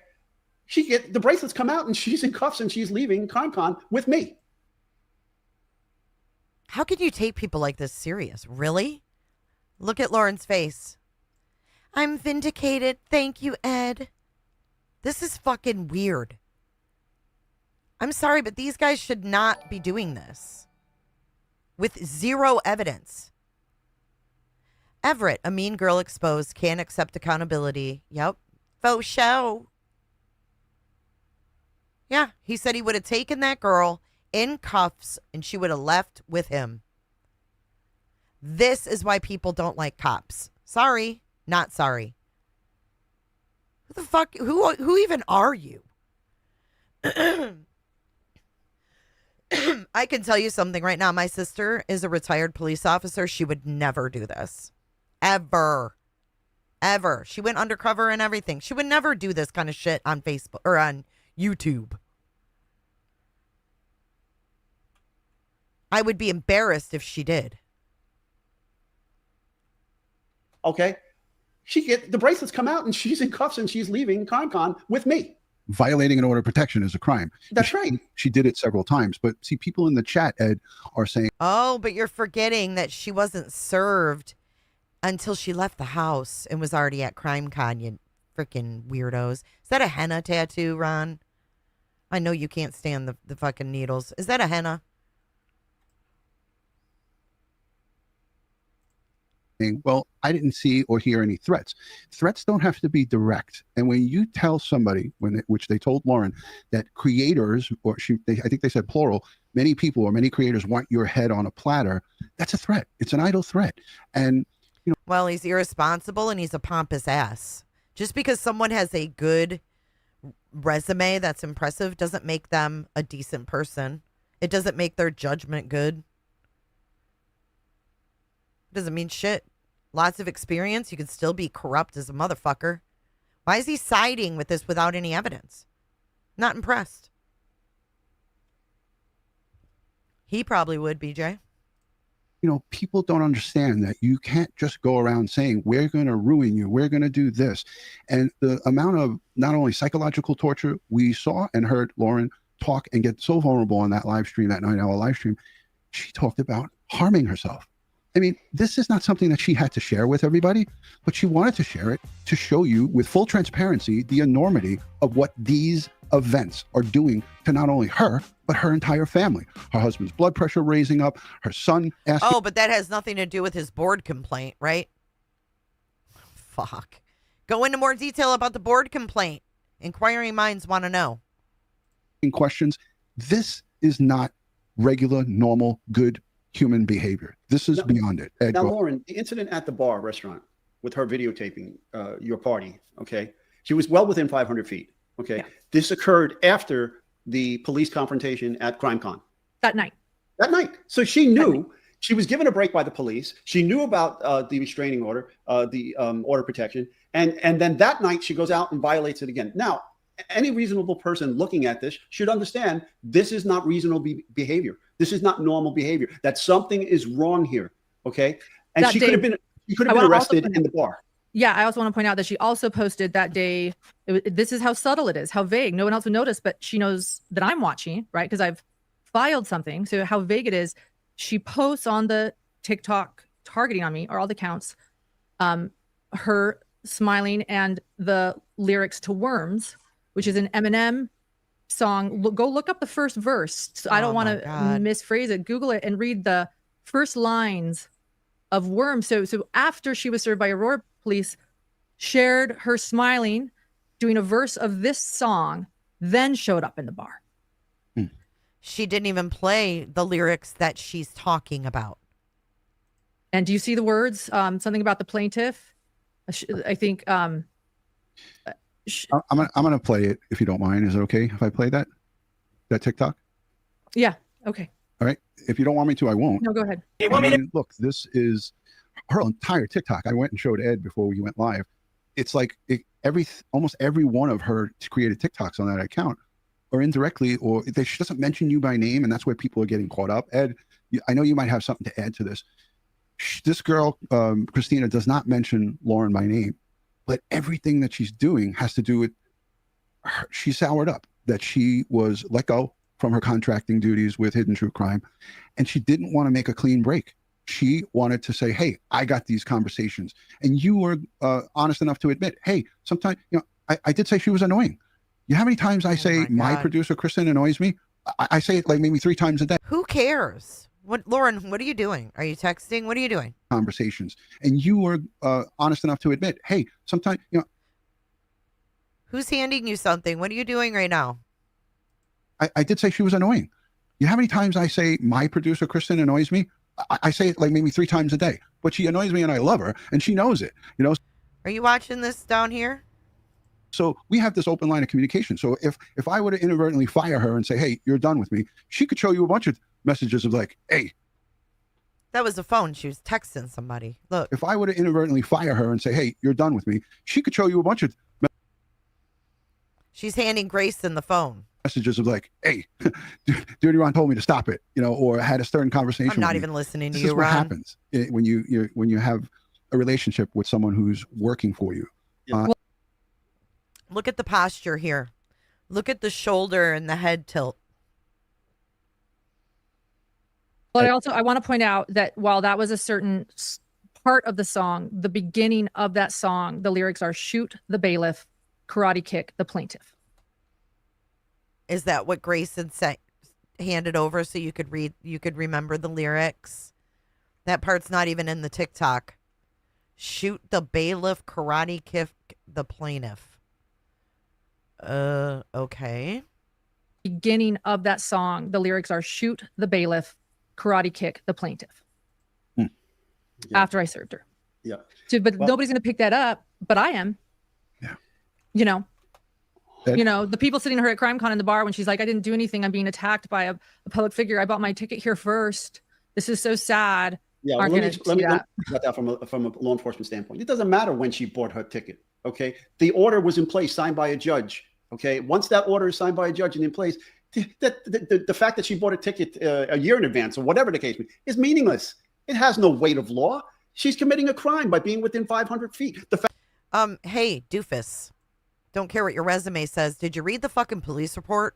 The bracelets come out and she's in cuffs and she's leaving CrimeCon with me. How can you take people like this serious? Really? Look at Lauren's face. I'm vindicated. Thank you, Ed. This is fucking weird. I'm sorry, but these guys should not be doing this. With zero evidence. Everett, a mean girl exposed, can't accept accountability. Yep. Faux show. Yeah, he said he would have taken that girl in cuffs and she would have left with him. This is why people don't like cops. Sorry, not sorry. Who the fuck, who even are you? I can tell you something right now. My sister is a retired police officer. She would never do this. Ever. Ever. She went undercover and everything. She would never do this kind of shit on Facebook or on YouTube. I would be embarrassed if she did. Okay. The bracelets come out and she's in cuffs and she's leaving CrimeCon with me. Violating an order of protection is a crime. That's right. She did it several times. But see, people in the chat, Ed, are saying, Oh, but you're forgetting that she wasn't served until she left the house and was already at CrimeCon, you freaking weirdos. Is that a henna tattoo, Ron? I know you can't stand the fucking needles. Is that a henna? well, I didn't see or hear any threats. Threats don't have to be direct. And when you tell somebody, which they told Lauren, that creators, I think they said plural, many people or many creators want your head on a platter, that's a threat. It's an idle threat. And, well, he's irresponsible and he's a pompous ass. Just because someone has a good resume that's impressive doesn't make them a decent person. It doesn't make their judgment good. Doesn't mean shit. Lots of experience. You could still be corrupt as a motherfucker. Why is he siding with this without any evidence? Not impressed. He probably would, BJ. People don't understand that you can't just go around saying, we're going to ruin you, we're going to do this. And the amount of not only psychological torture we saw and heard Lauren talk and get so vulnerable on that live stream, that 9-hour live stream, she talked about harming herself. I mean, this is not something that she had to share with everybody, but she wanted to share it to show you with full transparency the enormity of what these events are doing to not only her, but her entire family. Her husband's blood pressure raising up, her son asking. Oh, but that has nothing to do with his board complaint, right? Fuck. Go into more detail about the board complaint. Inquiring minds want to know. Questions. This is not regular, normal, good human behavior. This is beyond it. Ed, now, Lauren, the incident at the bar restaurant with her videotaping your party, okay? She was well within 500 feet, okay? Yeah. This occurred after the police confrontation at CrimeCon. That night. So she knew she was given a break by the police. She knew about the restraining order, the order of protection. And then that night she goes out and violates it again. Now, any reasonable person looking at this should understand this is not reasonable behavior. This is not normal behavior. That something is wrong here. Okay. And she could have been arrested in the bar. Yeah. I also want to point out that she also posted that day. This is how subtle it is, how vague. No one else would notice, but she knows that I'm watching, right? Because I've filed something. So how vague it is. She posts on the TikTok targeting on me, or all the accounts, her smiling and the lyrics to Worms, which is an Eminem song. Go look up the first verse. So I don't want to misphrase it. Google it and read the first lines of Worms. So after she was served by Aurora Police, shared her smiling, doing a verse of this song, then showed up in the bar. She didn't even play the lyrics that she's talking about. And do you see the words? Something about the plaintiff. I think. I'm gonna play it if you don't mind. Is it okay if I play that TikTok? Yeah. Okay. All right. If you don't want me to, I won't. No, go ahead. Look, this is her entire TikTok. I went and showed Ed before we went live. It's like almost every one of her created TikToks on that account, or indirectly, or she doesn't mention you by name, and that's where people are getting caught up. Ed, I know you might have something to add to this. This girl, Christina, does not mention Lauren by name. But everything that she's doing has to do with her. She soured up that she was let go from her contracting duties with Hidden True Crime, and she didn't want to make a clean break. She wanted to say, hey, I got these conversations. And you were honest enough to admit, hey, sometimes, I did say she was annoying. You know how many times I say my producer, Kristen, annoys me? I say it like maybe 3 times a day. Who cares? Lauren, what are you doing? Are you texting? What are you doing? Conversations. And you were honest enough to admit, hey, sometimes, Who's handing you something? What are you doing right now? I did say she was annoying. You know how many times I say my producer, Kristen, annoys me? I say it like maybe 3 times a day. But she annoys me and I love her, and she knows it. Are you watching this down here? So we have this open line of communication. So if I were to inadvertently fire her and say, hey, you're done with me, she could show you a bunch of messages of like, hey. That was a phone. She was texting somebody. Look. If I were to inadvertently fire her and say, hey, you're done with me, she could show you a bunch of. She's handing Grayson the phone. messages of like, hey, Dirty Ron told me to stop it, or had a certain conversation. I'm not with even me. listening to This you, is what Ron. happens when you have a relationship with someone who's working for you. Look at the posture here. Look at the shoulder and the head tilt. But I want to point out that while that was a certain part of the song, the beginning of that song, the lyrics are shoot the bailiff, karate kick the plaintiff. Is that what Grayson handed over so you could read, you could remember the lyrics? That part's not even in the TikTok. Shoot the bailiff, karate kick the plaintiff. Okay. Beginning of that song, the lyrics are shoot the bailiff, karate kick the plaintiff. Yeah. After I served her. Yeah. So, but nobody's going to pick that up, but I am. Yeah. The people sitting her at CrimeCon in the bar when she's like, I didn't do anything. I'm being attacked by a public figure. I bought my ticket here first. This is so sad. Yeah, Aren't let gonna me see that. talk about that from a law enforcement standpoint. It doesn't matter when she bought her ticket. Okay, the order was in place, signed by a judge. Okay, once that order is signed by a judge and in place, the fact that she bought a ticket a year in advance or whatever the case may be is meaningless. It has no weight of law. She's committing a crime by being within 500 feet. Hey, doofus. Don't care what your resume says. Did you read the fucking police report?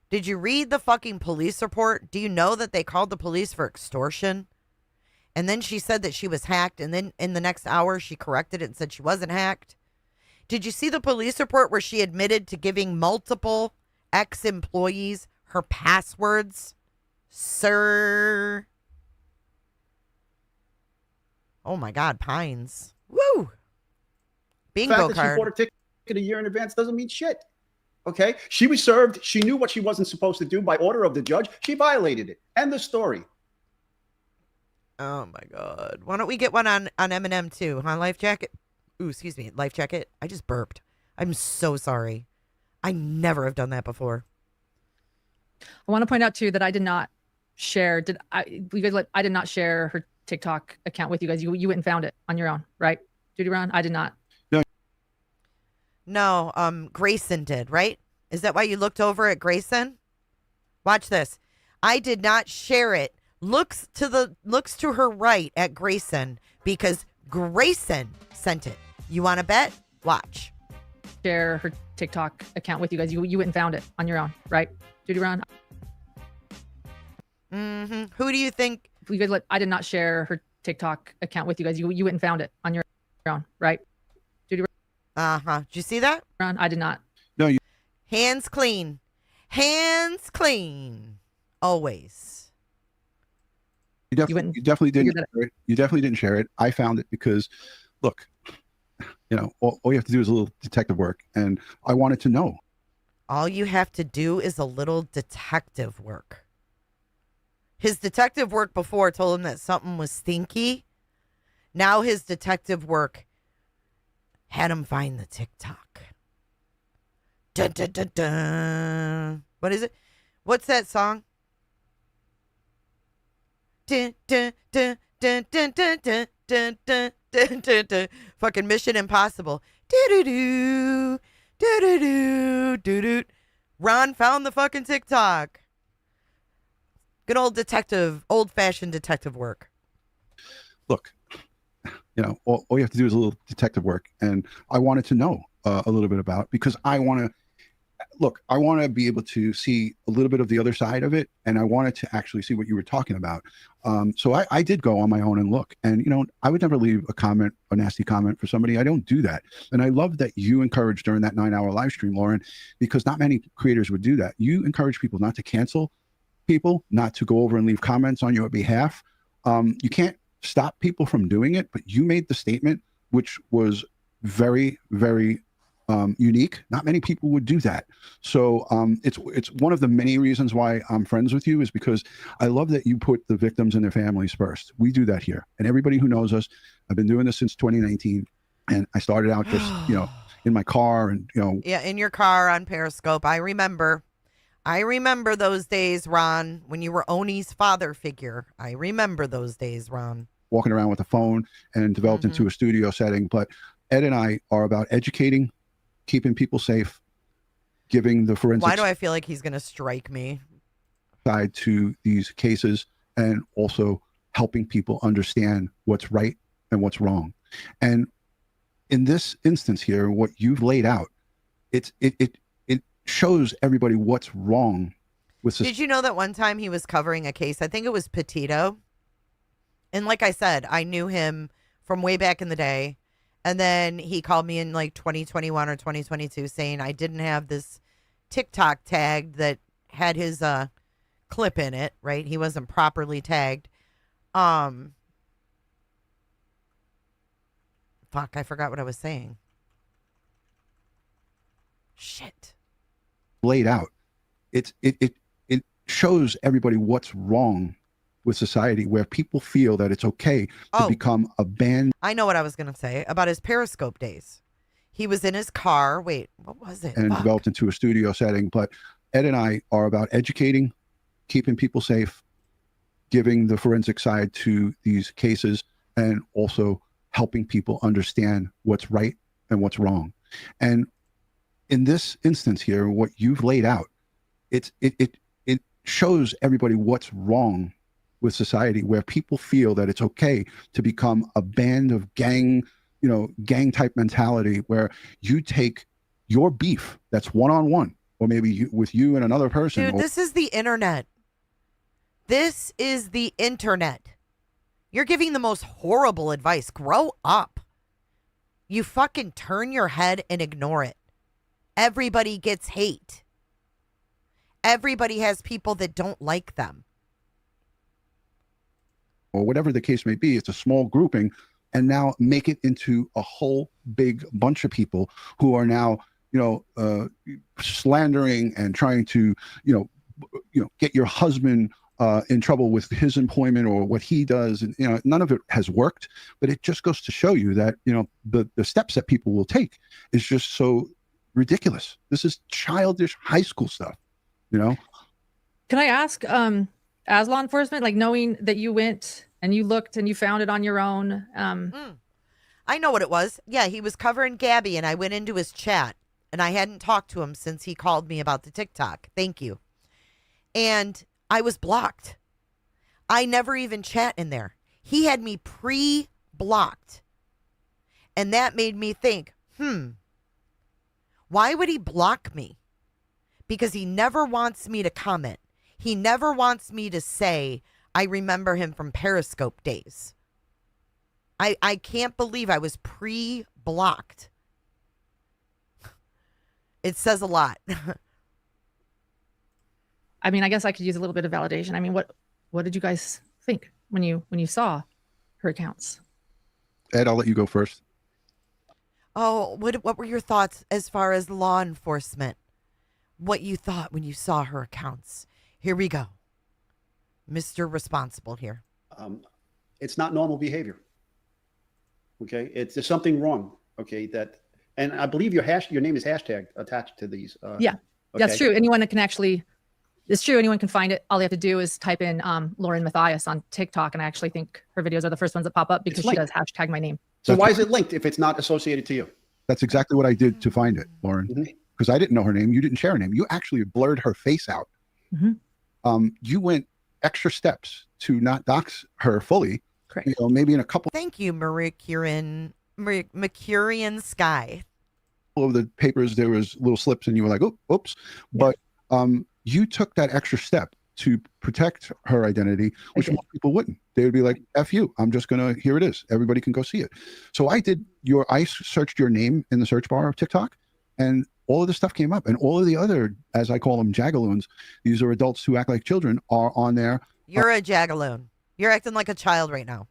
Did you read the fucking police report? Do you know that they called the police for extortion? And then she said that she was hacked, and then in the next hour she corrected it and said she wasn't hacked. Did you see the police report where she admitted to giving multiple ex-employees her passwords? Sir. Oh my God, Pines. Woo! The Bingo fact that she card. bought a ticket a year in advance doesn't mean shit. Okay, she was served. She knew what she wasn't supposed to do by order of the judge. She violated it. End the story. Oh my God. Why don't we get one on Eminem too, huh? Life jacket. Ooh, excuse me. Life jacket. I just burped. I'm so sorry. I never have done that before. I want to point out too that I did not share. I did not share her TikTok account with you guys. You went and found it on your own, right? Judy Brown? I did not. No, Grayson did, right? Is that why you looked over at Grayson? Watch this. I did not share it. Looks to her right at Grayson because Grayson sent it. You want to bet? Watch. Share her TikTok account with you guys. You went and found it on your own, right? Judy Brown? Mm-hmm. Who do you think? I did not share her TikTok account with you guys. You went and found it on your own, right? Judy Brown? Uh-huh. Did you see that? I did not. No, you. Hands clean. Hands clean. Always. You definitely didn't share it. You definitely didn't share it. I found it because, look, all you have to do is a little detective work, and I wanted to know. All you have to do is a little detective work. His detective work before told him that something was stinky. Now his detective work had him find the TikTok. Dun, dun, dun, dun. What is it? What's that song? Dun, dun, dun, dun, dun, dun, dun, dun, dun, dun, dun, dun. Fucking Mission Impossible. Do-do-do. Do-do-do. Do-do. Ron found the fucking TikTok. Good old-fashioned detective work. Look, all you have to do is a little detective work, and I wanted to know a little bit about, because I want to be able to see a little bit of the other side of it, and I wanted to actually see what you were talking about. So I did go on my own and look, and I would never leave a nasty comment for somebody. I don't do that, and I love that you encouraged during that 9-hour live stream, Lauren, because not many creators would do that. You encourage people not to cancel people, not to go over and leave comments on your behalf. You can't stop people from doing it, but you made the statement, which was very, very unique. Not many people would do that. So it's one of the many reasons why I'm friends with you, is because I love that you put the victims and their families first. We do that here, and everybody who knows us, I've been doing this since 2019, and I started out just in my car, and yeah, in your car on Periscope. I remember those days, Ron, when you were Oni's father figure. I remember those days, Ron. Walking around with a phone and developed into a studio setting. But Ed and I are about educating, keeping people safe, giving the forensic Why do I feel like he's going to strike me? side to these cases and also helping people understand what's right and what's wrong. And in this instance here, what you've laid out, it shows everybody what's wrong with this. Did you know that one time he was covering a case? I think it was Petito. And like I said, I knew him from way back in the day. And then he called me in like 2021 or 2022 saying I didn't have this TikTok tagged that had his clip in it, right? He wasn't properly tagged. Fuck, I forgot what I was saying. Shit. Laid out. It shows everybody what's wrong with society, where people feel that it's okay to become a band. I know what I was going to say about his Periscope days. He was in his car. Wait, what was it? And developed into a studio setting. But Ed and I are about educating, keeping people safe, giving the forensic side to these cases, and also helping people understand what's right and what's wrong. And in this instance here, what you've laid out, it shows everybody what's wrong with society, where people feel that it's okay to become a band of gang type mentality, where you take your beef that's one-on-one, or maybe with you and another person. Dude, this is the internet. This is the internet. You're giving the most horrible advice. Grow up. You fucking turn your head and ignore it. Everybody gets hate. Everybody has people that don't like them. Or whatever the case may be, it's a small grouping, and now make it into a whole big bunch of people who are now, slandering and trying to, get your husband in trouble with his employment or what he does. And, none of it has worked, but it just goes to show you that, the steps that people will take is just so ridiculous. This is childish high school stuff, Can I ask, as law enforcement, like knowing that you went and you looked and you found it on your own? I know what it was. Yeah, he was covering Gabby and I went into his chat and I hadn't talked to him since he called me about the TikTok. Thank you. And I was blocked. I never even chat in there. He had me pre-blocked. And that made me think, why would he block me? Because he never wants me to comment. He never wants me to say, I remember him from Periscope days. I can't believe I was pre-blocked. It says a lot. I mean, I guess I could use a little bit of validation. I mean, what did you guys think when you saw her accounts? Ed, I'll let you go first. Oh, what were your thoughts as far as law enforcement? What you thought when you saw her accounts? Here we go. Mr. Responsible here. It's not normal behavior. Okay, there's something wrong. Okay, and I believe your name is hashtag attached to these. Yeah, okay? That's true. It's true. Anyone can find it. All they have to do is type in Lauren Matthias on TikTok, and I actually think her videos are the first ones that pop up because she does hashtag my name. So why is it linked if it's not associated to you? That's exactly what I did to find it, Lauren. Because I didn't know her name. You didn't share her name. You actually blurred her face out. You went extra steps to not dox her fully. Correct. Maybe in a couple. Thank you, Mercurian Sky. All of the papers, there was little slips, and you were like, "Oh, oops!" But you took that extra step to protect her identity, which most people wouldn't. They would be like, "F you! I'm just gonna. Here it is. Everybody can go see it." So I searched your name in the search bar of TikTok, and all of this stuff came up, and all of the other, as I call them, jagaloons. These are adults who act like children, are on there. You're a jagaloon. You're acting like a child right now.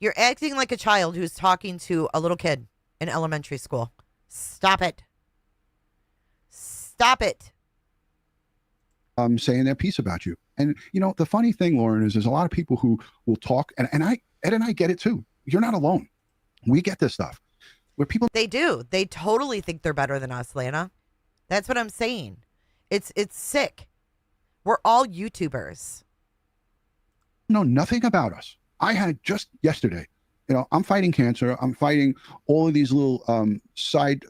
You're acting like a child who's talking to a little kid in elementary school. Stop it. Stop it. Saying their piece about you. And, the funny thing, Lauren, is there's a lot of people who will talk, and Ed and I get it too. You're not alone. We get this stuff. Where people... They do. They totally think they're better than us, Lana. That's what I'm saying. It's sick. We're all YouTubers. Know nothing about us. I had just yesterday, I'm fighting cancer. I'm fighting all of these little side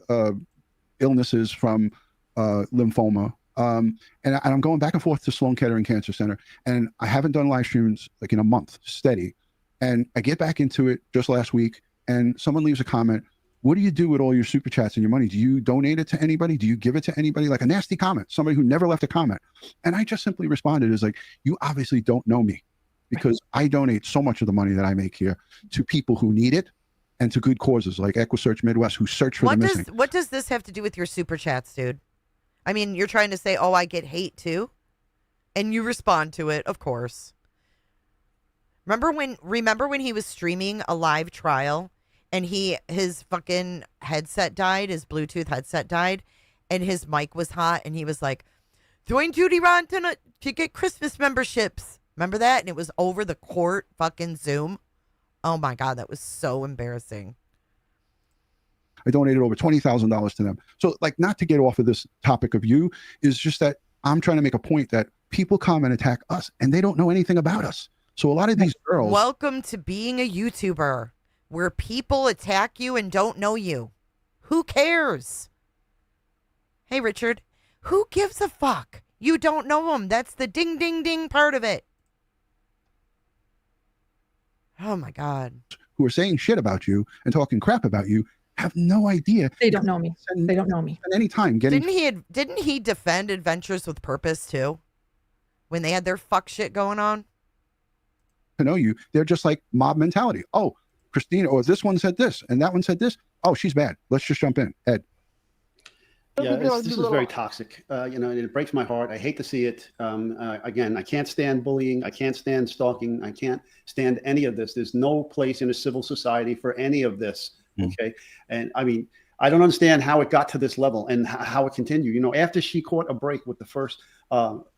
illnesses from lymphoma. And I'm going back and forth to Sloan Kettering Cancer Center, and I haven't done live streams like in a month, steady. And I get back into it just last week, and someone leaves a comment. What do you do with all your super chats and your money? Do you donate it to anybody? Do you give it to anybody? Like a nasty comment, somebody who never left a comment. And I just simply responded as like, you obviously don't know me, because I donate so much of the money that I make here to people who need it and to good causes like EquiSearch Midwest, who search for the missing. What does this have to do with your super chats, dude? I mean, you're trying to say, oh, I get hate too? And you respond to it, of course. Remember when he was streaming a live trial and his fucking headset died, his Bluetooth headset died, and his mic was hot, and he was like, join Judy Ron to get Christmas memberships. Remember that? And it was over the court fucking Zoom. Oh my God, that was so embarrassing. I donated over $20,000 to them. So, like, not to get off of this topic of you, is just that I'm trying to make a point that people come and attack us, and they don't know anything about us. So a lot of these girls. Welcome to being a YouTuber, where people attack you and don't know you. Who cares? Hey, Richard, who gives a fuck? You don't know them. That's the ding, ding, ding part of it. Oh my God. Who are saying shit about you and talking crap about you have no idea. They don't know me. They don't know me. At any time getting. Didn't he defend Adventures with Purpose too? When they had their fuck shit going on? To know you, they're just like mob mentality. Oh, Christina, or this one said this and that one said this. Oh, she's bad. Let's just jump in. Ed. Yeah, this is very toxic, and it breaks my heart. I hate to see it. Again, I can't stand bullying. I can't stand stalking. I can't stand any of this. There's no place in a civil society for any of this. Okay. And I mean, I don't understand how it got to this level and how it continued. After she caught a break with the first,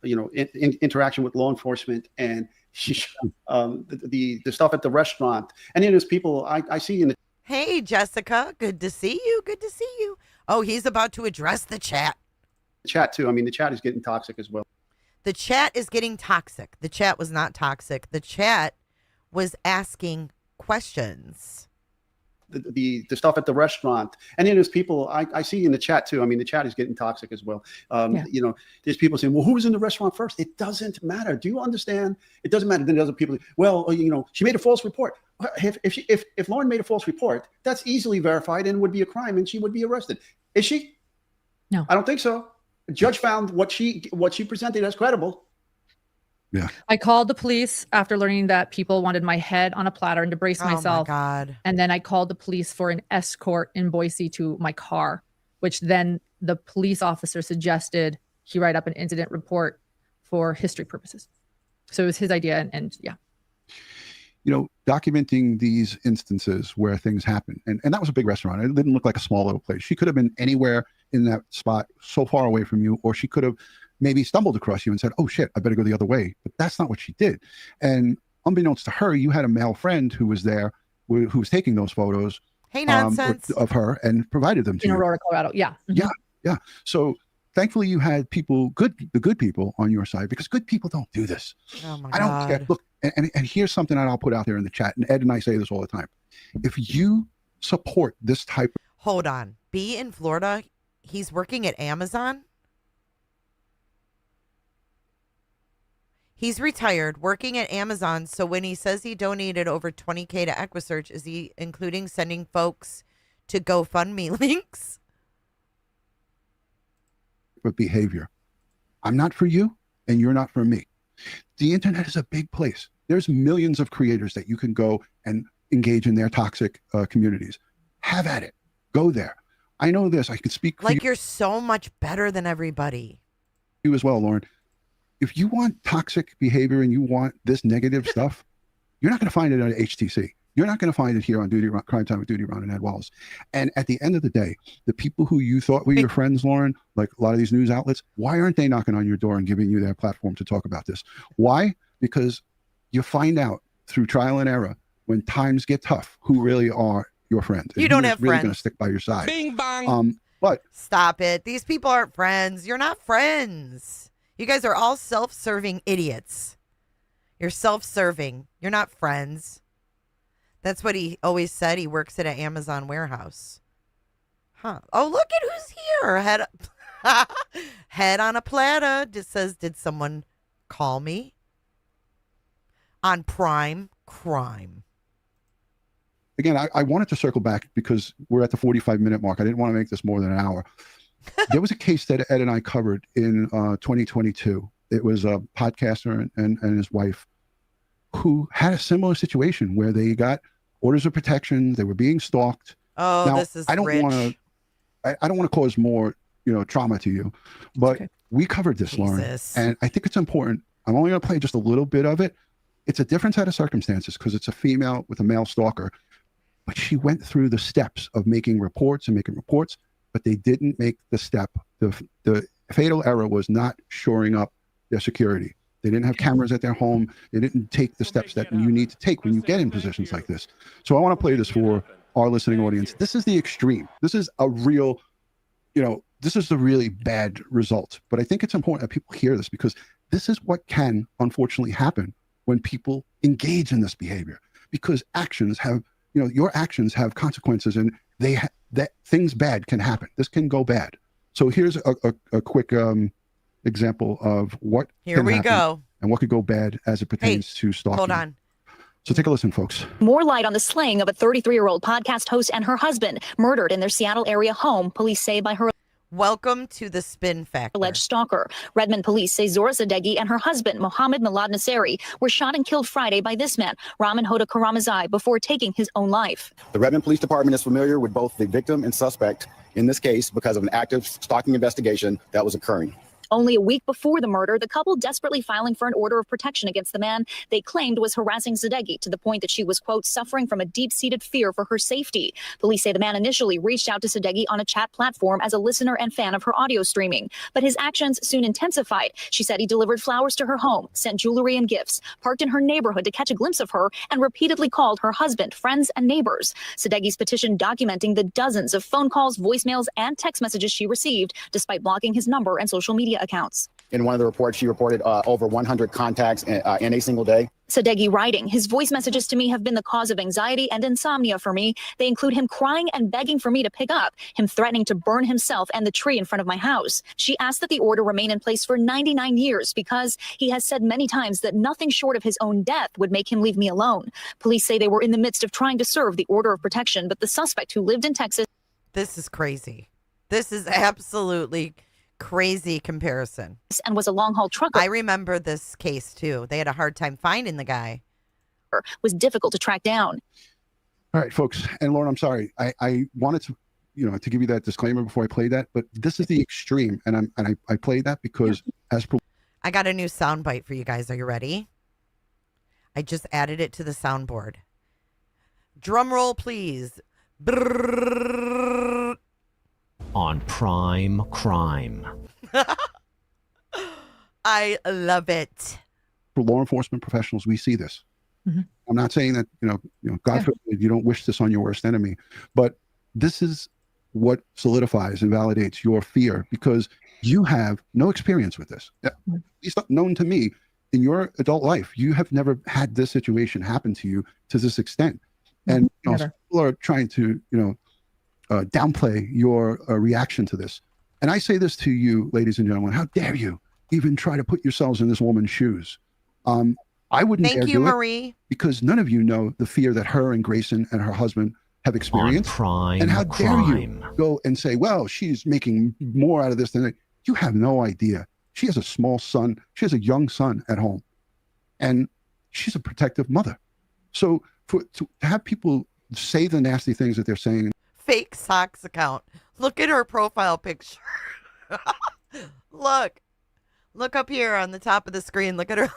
interaction with law enforcement, and she, the stuff at the restaurant, and then there's people I see in the. Hey, Jessica, good to see you. Good to see you. Oh, he's about to address the chat. Chat too. I mean, the chat is getting toxic as well. The chat is getting toxic. The chat was not toxic. The chat was asking questions. The stuff at the restaurant, and then there's people I see in the chat too. I mean, the chat is getting toxic as well. There's people saying, well, who was in the restaurant first? It doesn't matter. Do you understand? It doesn't matter. Then there's other people, well, she made a false report. If Lauren made a false report, that's easily verified and would be a crime, and she would be arrested. Is she? No, I don't think so. The judge found what she presented as credible. Yeah. I called the police after learning that people wanted my head on a platter and to brace myself. Oh my God. And then I called the police for an escort in Boise to my car, which then the police officer suggested he write up an incident report for history purposes. So it was his idea, and yeah. Documenting these instances where things happen. And that was a big restaurant. It didn't look like a small little place. She could have been anywhere in that spot so far away from you, or she could have maybe stumbled across you and said, oh shit, I better go the other way. But that's not what she did. And unbeknownst to her, you had a male friend who was there, who was taking those photos Hey, nonsense. of her and provided them to In you. Aurora, Colorado. Yeah. Yeah. Yeah. So thankfully you had people, the good people on your side, because good people don't do this. Oh my I don't God. care. Look, and here's something that I'll put out there in the chat, and Ed and I say this all the time. If you support this type of. Hold on. B in Florida, he's working at Amazon. He's retired, working at Amazon. So when he says he donated over $20K to EquiSearch, is he including sending folks to GoFundMe links? Behavior. I'm not for you, and you're not for me. The internet is a big place. There's millions of creators that you can go and engage in their toxic communities. Have at it. Go there. I know this. I can speak for Like you're so much better than everybody. you as well, Lauren. If you want toxic behavior and you want this negative stuff, you're not going to find it at HTC. You're not going to find it here on Crime Time with Duty Ron and Ed Wallace. And at the end of the day, the people who you thought were your friends, Lauren, like a lot of these news outlets, why aren't they knocking on your door and giving you their platform to talk about this? Why? Because you find out through trial and error when times get tough who really are your friends. You don't have really friends. going to stick by your side. Bing bong. But Stop it. These people aren't friends. You're not friends. You guys are all self-serving idiots. You're self-serving. You're not friends. That's what he always said. He works at an Amazon warehouse. Huh. Oh, look at who's here. Head on a platter just says, did someone call me? On Prime Crime. Again, I wanted to circle back because we're at the 45-minute mark. I didn't want to make this more than an hour. There was a case that Ed and I covered in 2022. It was a podcaster and his wife who had a similar situation where they got orders of protection. They were being stalked. Oh, Now, this is I don't rich. want to. I don't want to cause more, trauma to you, but Okay. we covered this, Lauren, Jesus. and I think it's important. I'm only going to play just a little bit of it. It's a different set of circumstances because it's a female with a male stalker, but she went through the steps of making reports, but they didn't make the step. The fatal error was not shoring up their security. They didn't have cameras at their home. They didn't take the steps that you need to take when you get in positions like this. So I want to play this for our listening audience. This is the extreme. This is a real, this is the really bad result. But I think it's important that people hear this because this is what can unfortunately happen when people engage in this behavior, because actions have, your actions have consequences, and that things bad can happen. This can go bad. So here's a quick example of what Here can we happen go. and what could go bad as it pertains to stalking. Hold on. So take a listen, folks. More light on the slaying of a 33-year-old podcast host and her husband, murdered in their Seattle area home, police say, by her Welcome to the Spin Factor. alleged stalker. Redmond police say Zora Sadeghi and her husband, Mohammed Milad Nasseri, were shot and killed Friday by this man, Raman Hoda Karamazai, before taking his own life. The Redmond Police Department is familiar with both the victim and suspect in this case because of an active stalking investigation that was occurring. Only a week before the murder, the couple desperately filing for an order of protection against the man they claimed was harassing Sadeghi to the point that she was, quote, suffering from a deep-seated fear for her safety. Police say the man initially reached out to Sadeghi on a chat platform as a listener and fan of her audio streaming, but his actions soon intensified. She said he delivered flowers to her home, sent jewelry and gifts, parked in her neighborhood to catch a glimpse of her, and repeatedly called her husband, friends, and neighbors. Sadeghi's petition documenting the dozens of phone calls, voicemails, and text messages she received, despite blocking his number and social media accounts. In one of the reports, she reported over 100 contacts in a single day. Sadeghi writing, his voice messages to me have been the cause of anxiety and insomnia for me. They include him crying and begging for me to pick up, him threatening to burn himself and the tree in front of my house. She asked that the order remain in place for 99 years because he has said many times that nothing short of his own death would make him leave me alone. Police say they were in the midst of trying to serve the order of protection, but the suspect, who lived in Texas, This is crazy. This is absolutely crazy comparison. and was a long-haul trucker, I remember this case too. They had a hard time finding the guy. was difficult to track down. All right, folks. And Lauren, I'm sorry. I wanted to, to give you that disclaimer before I play that, but this is the extreme. And I played that because as I got a new soundbite for you guys. Are you ready? I just added it to the soundboard. Drum roll, please. Brrrr. On Prime Crime. I love it. for law enforcement professionals, we see this. Mhm. I'm not saying that, God forbid you don't wish this on your worst enemy, but this is what solidifies and validates your fear because you have no experience with this. At least not known to me in your adult life. You have never had this situation happen to you to this extent. And Never. people are trying to, downplay your reaction to this. And I say this to you, ladies and gentlemen, how dare you even try to put yourselves in this woman's shoes? I wouldn't dare Thank you, do it Marie. because none of you know the fear that her and Grayson and her husband have On experienced. Prime And how dare Crime. you go and say, well, she's making more out of this than that. You have no idea. She has a small son. She has a young son at home. And she's a protective mother. So to have people say the nasty things that they're saying, Fake socks account. Look at her profile picture. Look up here on the top of the screen. Look at her.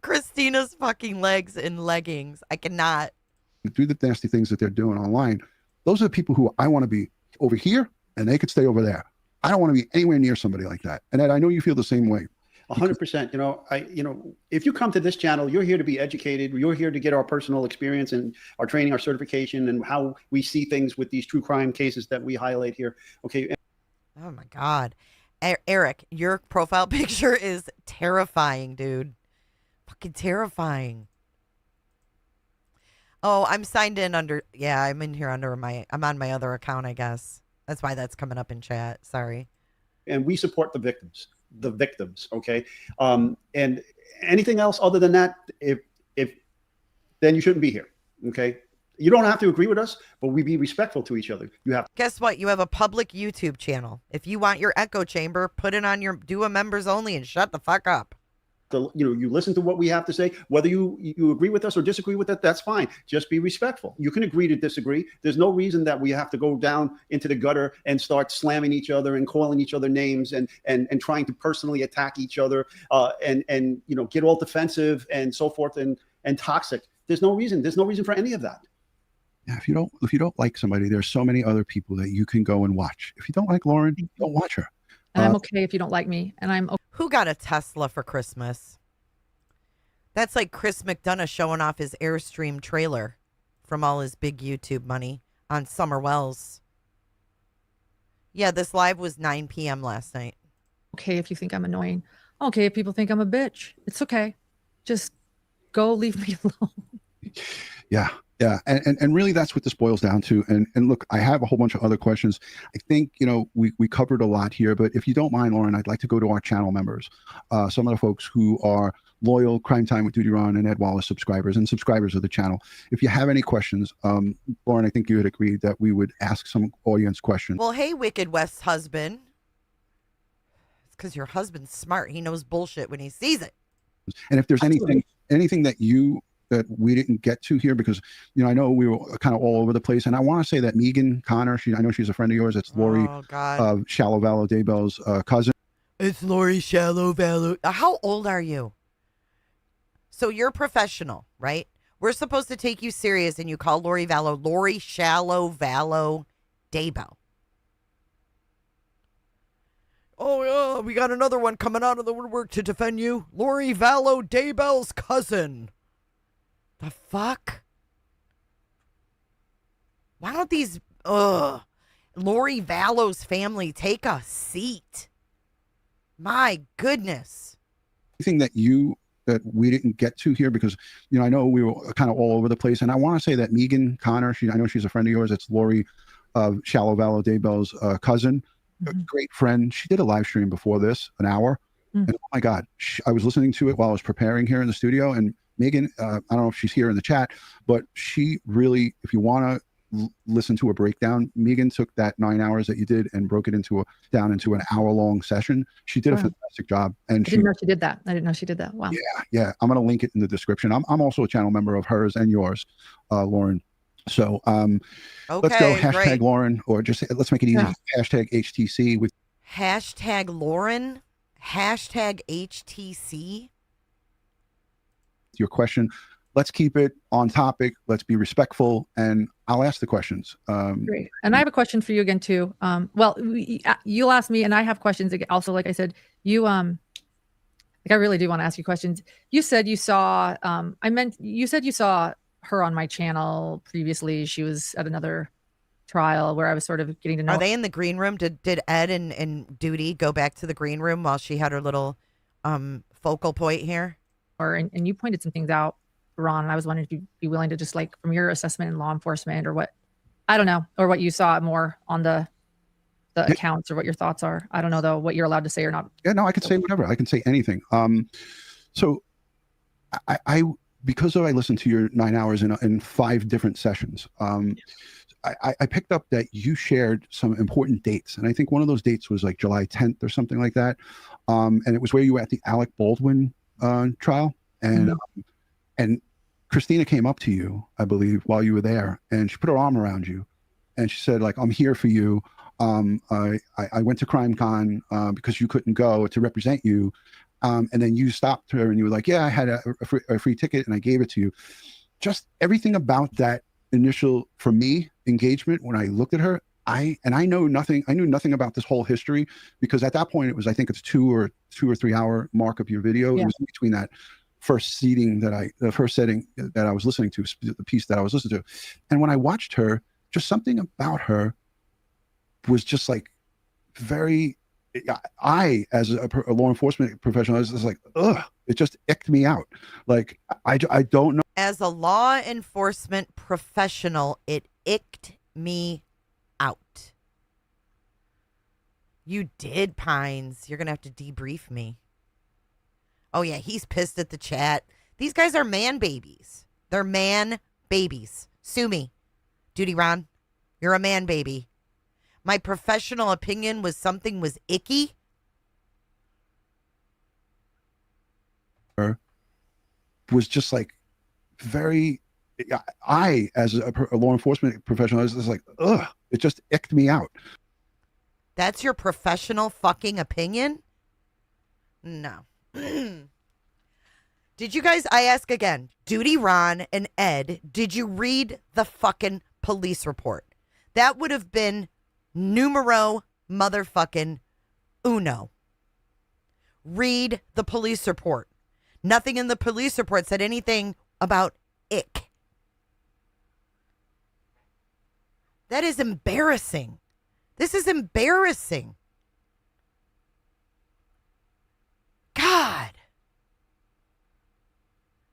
Christina's fucking legs in leggings. I cannot. do the nasty things that they're doing online, those are the people who I want to be over here and they could stay over there. I don't want to be anywhere near somebody like that. And Ed, I know you feel the same way. 100%. If you come to this channel, you're here to be educated. You're here to get our personal experience and our training, our certification, and how we see things with these true crime cases that we highlight here. Okay. Oh my God. Eric, your profile picture is terrifying, dude. Fucking terrifying. Oh, I'm signed in under, I'm in here under I'm on my other account, I guess. That's why that's coming up in chat. Sorry. And we support the victims. Okay. And anything else other than that, if then you shouldn't be here. Okay. You don't have to agree with us, but we be respectful to each other. You have. Guess what? You have a public YouTube channel. If you want your echo chamber, put it on do a members only and shut the fuck up. You listen to what we have to say, whether you agree with us or disagree with it, that's fine. Just be respectful. You can agree to disagree. There's no reason that we have to go down into the gutter and start slamming each other and calling each other names and trying to personally attack each other and get all defensive and so forth and toxic. There's no reason for any of that. Yeah, if you don't like somebody, there's so many other people that you can go and watch. If you don't like Lauren, don't watch her. And I'm okay if you don't like me. And I'm okay. Who got a Tesla for Christmas? That's like Chris McDonough showing off his Airstream trailer from all his big YouTube money on Summer Wells. Yeah, this live was 9 p.m. last night. Okay if you think I'm annoying. Okay if people think I'm a bitch. It's okay. Just go leave me alone. Yeah. Yeah. And really that's what this boils down to. And look, I have a whole bunch of other questions. I think, we covered a lot here, but if you don't mind, Lauren, I'd like to go to our channel members. Some of the folks who are loyal Crime Time with Duty Ron and Ed Wallace subscribers and subscribers of the channel. If you have any questions, Lauren, I think you had agreed that we would ask some audience questions. Well, hey, Wicked West's husband. It's because your husband's smart. He knows bullshit when he sees it. And if there's anything that we didn't get to here, because I know we were kind of all over the place, and I want to say that Megan Connor, I know she's a friend of yours. It's Lori Shallow Vallow Daybell's cousin. It's Lori Shallow Vallow. How old are you? So you're professional, right? We're supposed to take you serious, and you call Lori Shallow Vallow Daybell. Oh yeah, we got another one coming out of the woodwork to defend you. Lori Vallow Daybell's cousin. The fuck? Why don't these Lori Vallow's family take a seat? My goodness. Anything that we didn't get to here, because I know we were kind of all over the place, and I want to say that Megan Connor, I know she's a friend of yours. It's Lori Shallow Vallow Daybell's cousin, a great friend. She did a live stream before this, an hour, and oh my God, I was listening to it while I was preparing here in the studio, and Megan, I don't know if she's here in the chat, but she really, if you want to listen to a breakdown, Megan took that 9 hours that you did and broke it down into an hour-long session. She did a fantastic job. And I didn't know she did that. I didn't know she did that. Wow. Yeah. I'm going to link it in the description. I'm also a channel member of hers and yours, Lauren. So let's go hashtag great. Lauren, or just let's make it easy. Yeah. Hashtag HTC with hashtag Lauren, hashtag HTC. Your question. Let's keep it on topic. Let's be respectful, and I'll ask the questions. Great. And I have a question for you again too. You'll ask me, and I have questions also. Like I said, I really do want to ask you questions. You said you saw. You said you saw her on my channel previously. She was at another trial where I was sort of getting to know. Are they in the green room? Did Ed and Duty go back to the green room while she had her little focal point here? And you pointed some things out, Ron, and I was wondering if you'd be willing to just, like, from your assessment in law enforcement, or what, I don't know, or what you saw more on the accounts, or what your thoughts are. I don't know though what you're allowed to say or not. Yeah, no, I can say whatever. I can say anything. So I because I listened to your 9 hours in 5 different sessions. I picked up that you shared some important dates, and I think one of those dates was like July 10th or something like that. And it was where you were at the Alec Baldwin trial, and Christina came up to you, I believe, while you were there, and she put her arm around you, and she said, like, I'm here for you. I went to CrimeCon because you couldn't go, to represent you, and then you stopped her and you were like, yeah, I had a free ticket and I gave it to you. Just everything about that initial, for me, engagement, when I looked at her, I knew nothing about this whole history, because at that point it was, I think it's 2 or 3 hour mark of your video. Yeah. It was in between that first setting that I was listening to, the piece that I was listening to. And when I watched her, just something about her was just like very, I, as a law enforcement professional, I was just like, ugh, it just icked me out. Like, I don't know. As a law enforcement professional, it icked me out. You did, Pines. You're going to have to debrief me. Oh, yeah, he's pissed at the chat. These guys are man babies. They're man babies. Sue me. Duty Ron, you're a man baby. My professional opinion was something was icky. Was just like very, I, as a law enforcement professional, I was just like, ugh, it just icked me out. That's your professional fucking opinion? No. Did you guys, I ask again, Duty Ron and Ed, did you read the fucking police report? That would have been numero motherfucking uno. Read the police report. Nothing in the police report said anything about ick. That is embarrassing. This is embarrassing. God.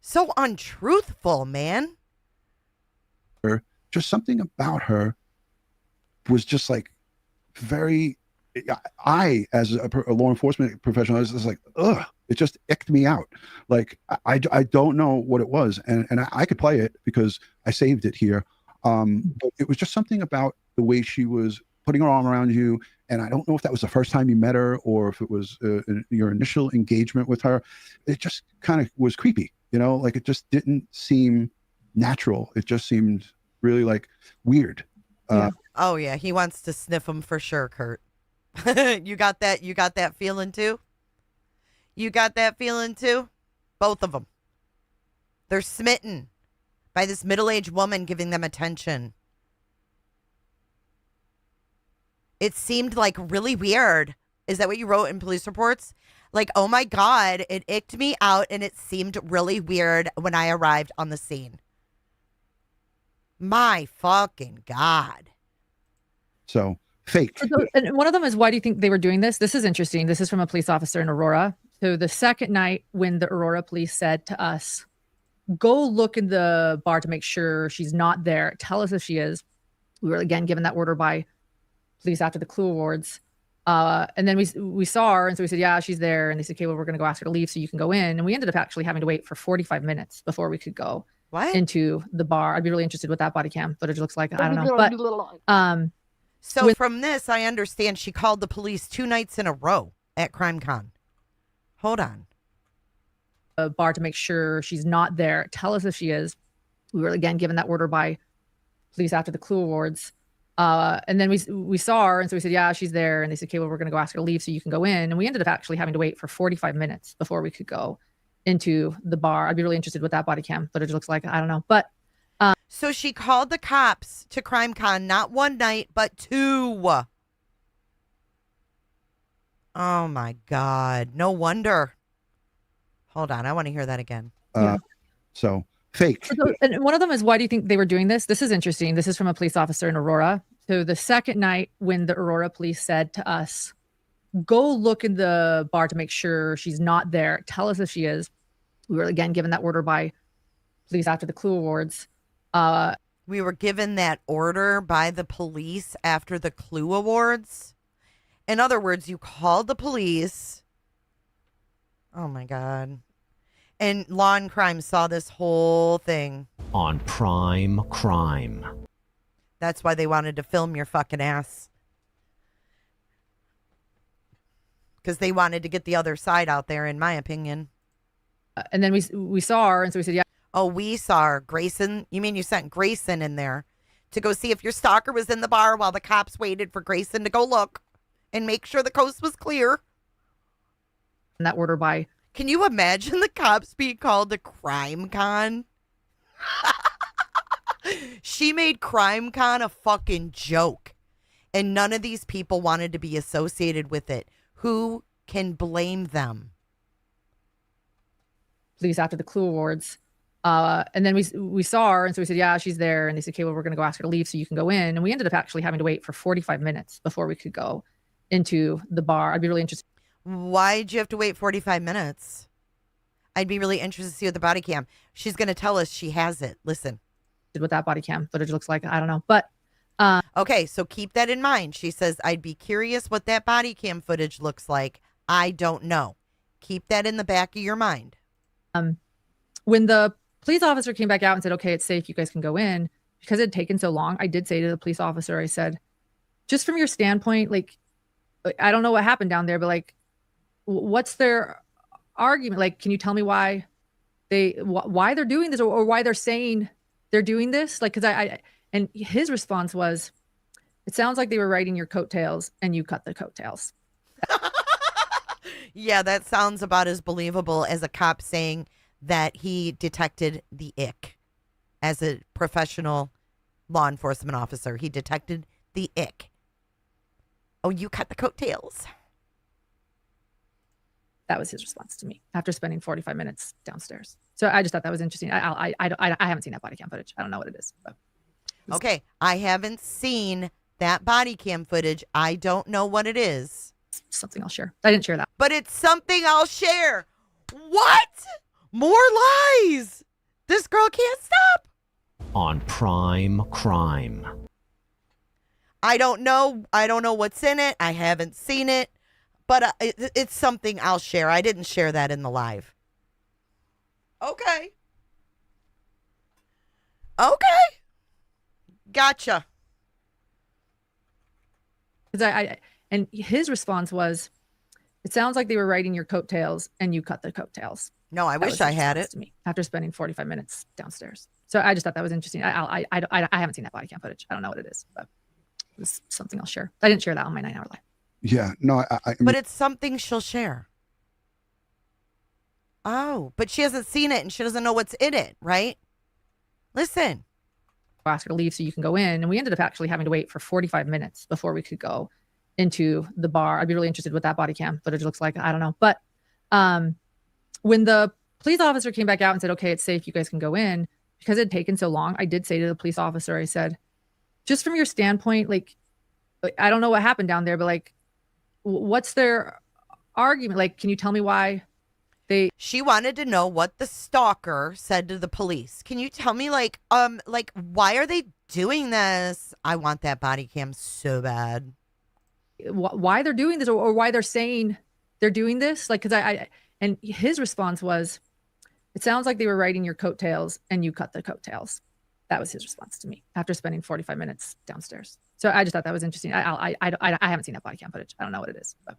So untruthful, man. Just something about her was just like very, I, as a law enforcement professional, I was just like, ugh, it just icked me out. Like, I don't know what it was. And I could play it because I saved it here. But it was just something about the way she was putting her arm around you. And I don't know if that was the first time you met her or if it was your initial engagement with her. It just kind of was creepy, you know, like it just didn't seem natural. It just seemed really like weird. Yeah. Oh yeah, he wants to sniff him for sure, Kurt. You got that? You got that feeling too? You got that feeling too? Both of them. They're smitten by this middle-aged woman giving them attention. It seemed like really weird. Is that what you wrote in police reports? Like, oh my God, it icked me out and it seemed really weird when I arrived on the scene. My fucking God. So fake. And one of them is, why do you think they were doing this? This is interesting. This is from a police officer in Aurora. So the second night when the Aurora police said to us, go look in the bar to make sure she's not there. Tell us if she is. We were again given that order by police after the Clue Awards. And then we saw her, and so we said, yeah, she's there. And they said, okay, well, we're going to go ask her to leave so you can go in. And we ended up actually having to wait for 45 minutes before we could go into the bar. I'd be really interested what that body cam footage looks like. I don't know. But so from this, I understand she called the police 2 nights in a row at CrimeCon. Hold on. A bar to make sure she's not there. Tell us if she is. We were again given that order by police after the Clue Awards. And then we saw her, and so we said, yeah, she's there. And they said, okay, well, we're going to go ask her to leave so you can go in. And we ended up actually having to wait for 45 minutes before we could go into the bar. I'd be really interested what that body cam footage looks like. I don't know. But so she called the cops to CrimeCon, not 1 night, but 2. Oh my God. No wonder. Hold on. I want to hear that again. So fake. And one of them is, why do you think they were doing this? This is interesting. This is from a police officer in Aurora. So the second night when the Aurora police said to us, go look in the bar to make sure she's not there. Tell us if she is. We were again given that order by police after the Clue Awards. We were given that order by the police after the Clue Awards. In other words, you called the police. Oh my God. And Law and Crime saw this whole thing. On Prime Crime. That's why they wanted to film your fucking ass. Because they wanted to get the other side out there, in my opinion. And then we saw her, and so we said, yeah. Oh, we saw her. Grayson? You mean you sent Grayson in there to go see if your stalker was in the bar while the cops waited for Grayson to go look and make sure the coast was clear? And that order by... Can you imagine the cops being called to CrimeCon? She made CrimeCon a fucking joke. And none of these people wanted to be associated with it. Who can blame them? Police after the Clue Awards. And then we saw her, and so we said, yeah, she's there. And they said, okay, well, we're going to go ask her to leave so you can go in. And we ended up actually having to wait for 45 minutes before we could go into the bar. I'd be really interested. Why'd you have to wait 45 minutes? I'd be really interested to see what the body cam. She's going to tell us she has it. Listen. What that body cam footage looks like. I don't know. But Okay, so keep that in mind. She says, I'd be curious what that body cam footage looks like. I don't know. Keep that in the back of your mind. When the police officer came back out and said, okay, it's safe, you guys can go in, because it had taken so long, I did say to the police officer, I said, just from your standpoint, like, I don't know what happened down there, but like, what's their argument? Like, can you tell me why they're doing this, or why they're saying they're doing this? Like, because and his response was, it sounds like they were riding your coattails and you cut the coattails. Yeah, that sounds about as believable as a cop saying that he detected the ick. As a professional law enforcement officer, he detected the ick. Oh, you cut the coattails. That was his response to me after spending 45 minutes downstairs. So I just thought that was interesting. I haven't seen that body cam footage. I don't know what it is. But Okay, I haven't seen that body cam footage. I don't know what it is. Something I'll share. I didn't share that. But it's something I'll share. What? More lies. This girl can't stop. On Prime Crime. I don't know. I don't know what's in it. I haven't seen it. But it's something I'll share. I didn't share that in the live. Okay. Okay. Gotcha. Because and his response was, it sounds like they were riding your coattails and you cut the coattails. No, I wish I had it. To me after spending 45 minutes downstairs. So I just thought that was interesting. I haven't seen that body cam footage. I don't know what it is, but it's something I'll share. I didn't share that on my 9-hour live. Yeah, no, I mean, but it's something she'll share. Oh, but she hasn't seen it and she doesn't know what's in it, right? Listen. I'll ask her to leave so you can go in. And we ended up actually having to wait for 45 minutes before we could go into the bar. I'd be really interested what that body cam footage looks like. I don't know. But when the police officer came back out and said, okay, it's safe, you guys can go in, because it had taken so long, I did say to the police officer, I said, just from your standpoint, like, I don't know what happened down there, but like, what's their argument? Like, can you tell me why she wanted to know what the stalker said to the police. Can you tell me, like, why are they doing this? I want that body cam so bad. Why they're doing this, or why they're saying they're doing this? Like, because and his response was, it sounds like they were riding your coattails and you cut the coattails. That was his response to me after spending 45 minutes downstairs. So I just thought that was interesting. I haven't seen that body cam footage. I don't know what it is, but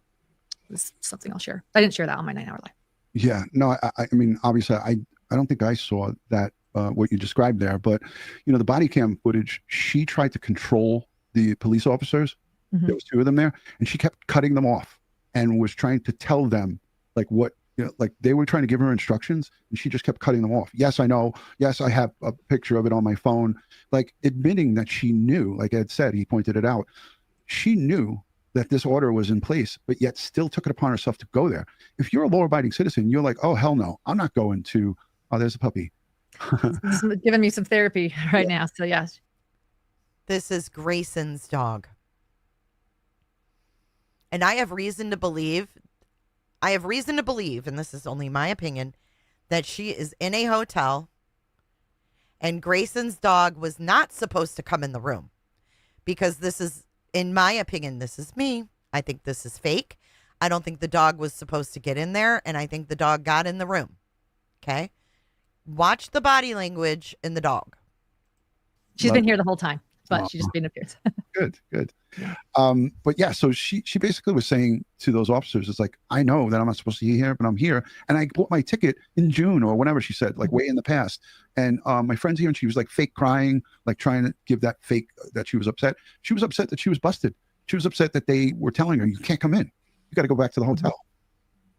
it's something I'll share. I didn't share that on my 9-hour live. Yeah, no, I mean, obviously, I don't think I saw that, what you described there, but, you know, the body cam footage, she tried to control the police officers. Mm-hmm. There was 2 of them there, and she kept cutting them off and was trying to tell them, like, what, you know, like they were trying to give her instructions, and she just kept cutting them off. Yes, I know. Yes, I have a picture of it on my phone, like admitting that she knew, like Ed said, he pointed it out. She knew that this order was in place, but yet still took it upon herself to go there. If you're a law-abiding citizen, you're like, oh, hell no, I'm not going to, oh, there's a puppy. This is giving me some therapy right now. So yes. This is Grayson's dog. And I have reason to believe, and this is only my opinion, that she is in a hotel and Grayson's dog was not supposed to come in the room, because this is, in my opinion, this is me. I think this is fake. I don't think the dog was supposed to get in there, and I think the dog got in the room. Okay? Watch the body language in the dog. She's been here the whole time, but she just made an appearance. Good. But yeah, so she basically was saying to those officers, it's like, I know that I'm not supposed to be here, but I'm here. And I bought my ticket in June or whenever, she said, like way in the past. And my friend's here, and she was like fake crying, like trying to give that fake that she was upset. She was upset that she was busted. She was upset that they were telling her, you can't come in. You got to go back to the hotel.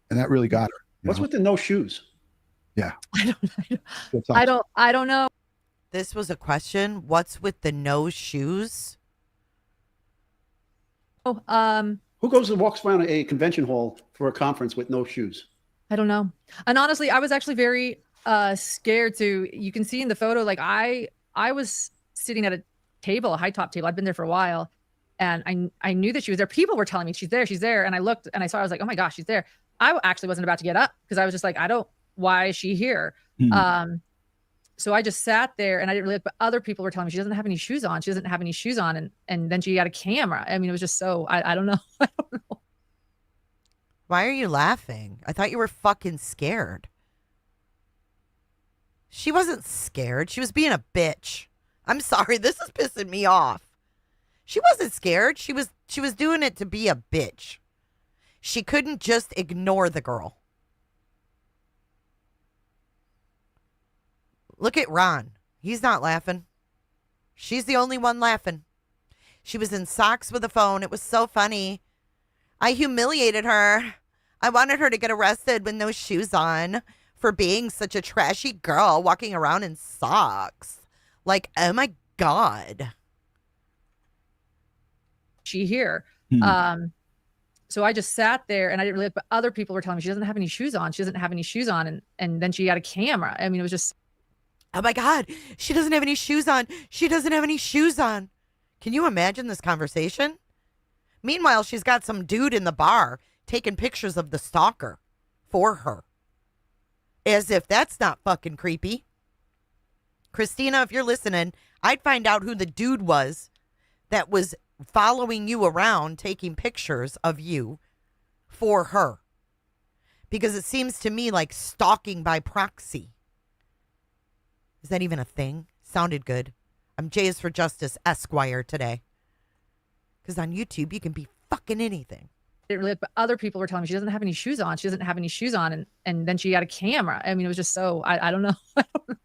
And that really got her. What's with the no shoes? Yeah. I don't know. This was a question. What's with the no shoes? Who goes and walks around a convention hall for a conference with no shoes? I don't know. And honestly, I was actually very scared to, you can see in the photo, like I was sitting at a table, a high top table. I'd been there for a while, and I knew that she was there. People were telling me she's there. And I looked and I saw, I was like, oh my gosh, she's there. I actually wasn't about to get up because I was just like, why is she here? So I just sat there and I didn't really, but other people were telling me she doesn't have any shoes on. She doesn't have any shoes on. And then she got a camera. I mean, it was just so, I don't know. I don't know. Why are you laughing? I thought you were fucking scared. She wasn't scared. She was being a bitch. I'm sorry. This is pissing me off. She wasn't scared. She was doing it to be a bitch. She couldn't just ignore the girl. Look at Ron. He's not laughing. She's the only one laughing. She was in socks with a phone. It was so funny. I humiliated her. I wanted her to get arrested with no shoes on for being such a trashy girl walking around in socks. Like, oh my God. She here. So I just sat there and I didn't really, but other people were telling me she doesn't have any shoes on. She doesn't have any shoes on. And then she got a camera. I mean, it was just, oh my God, she doesn't have any shoes on. She doesn't have any shoes on. Can you imagine this conversation? Meanwhile, she's got some dude in the bar taking pictures of the stalker for her. As if that's not fucking creepy. Christina, if you're listening, I'd find out who the dude was that was following you around taking pictures of you for her. Because it seems to me like stalking by proxy. Is that even a thing? Sounded good. I'm Jay's for Justice Esquire today. Because on YouTube, you can be fucking anything. didn't really, but other people were telling me she doesn't have any shoes on. She doesn't have any shoes on. And then she got a camera. I mean, it was just so, I don't know. I don't know.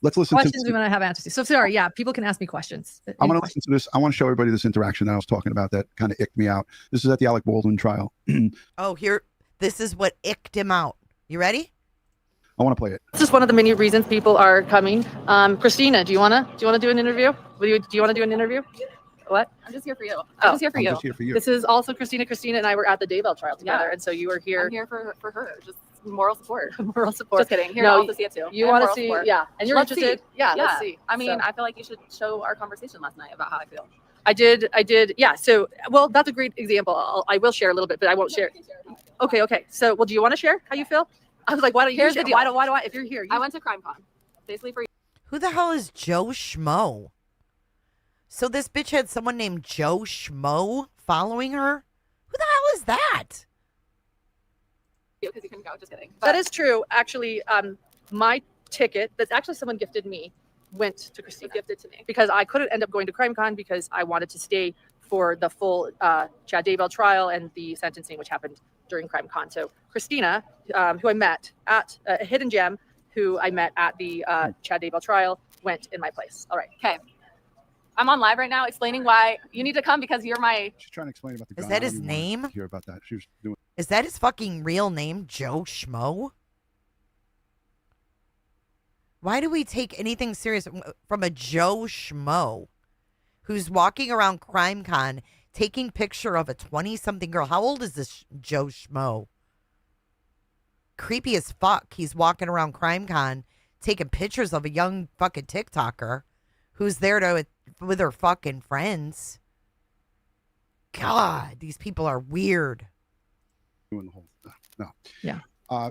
Let's listen Questions to we want to have answers to. So sorry. Yeah. People can ask me questions. I want to listen to this. I want to show everybody this interaction that I was talking about that kind of icked me out. This is at the Alec Baldwin trial. Oh, here. This is what icked him out. You ready? I want to play it. This is one of the many reasons people are coming. Christina, do you wanna do an interview? Do you want to do an interview? What? I'm just here for you. I'm just here for you. Just here for you. This is also Christina. Christina and I were at the Daybell trial together, and so you were here. I'm here for her. Just moral support. Moral support. Just kidding. Here No, to see it too. You And want to moral see? support. Yeah, and you're Let's interested? see. Yeah, let's see. I mean, So- I feel like you should show our conversation last night about how I feel. I did. Yeah. So, well, that's a great example. I will share a little bit, but I won't share. Okay. So, well, do you want to share how you feel? I was like, why don't you? Here's the deal. Why do I? If you're here, I went to CrimeCon, basically for Who the hell is Joe Schmo? So this bitch had someone named Joe Schmo following her? Who the hell is that? you because you couldn't go. Just kidding. That is true. Actually, my ticket that actually someone gifted me went to Christina. gifted to me. Because I couldn't end up going to CrimeCon because I wanted to stay for the full Chad Daybell trial and the sentencing, which happened during CrimeCon. So Christina, who I met at a hidden gem, who I met at the Chad Daybell trial, went in my place. All right. Okay. I'm on live right now explaining why you need to come because you're my. She's trying to explain about the Is gun. that I don't his even wanna name? Hear about that. She was doing. Is that his fucking real name, Joe Schmo? Why do we take anything serious from a Joe Schmo who's walking around CrimeCon taking picture of a 20-something girl? How old is this Joe Schmo? Creepy as fuck. He's walking around CrimeCon taking pictures of a young fucking TikToker who's there to with her fucking friends. God, these people are weird. Doing the whole no. Yeah.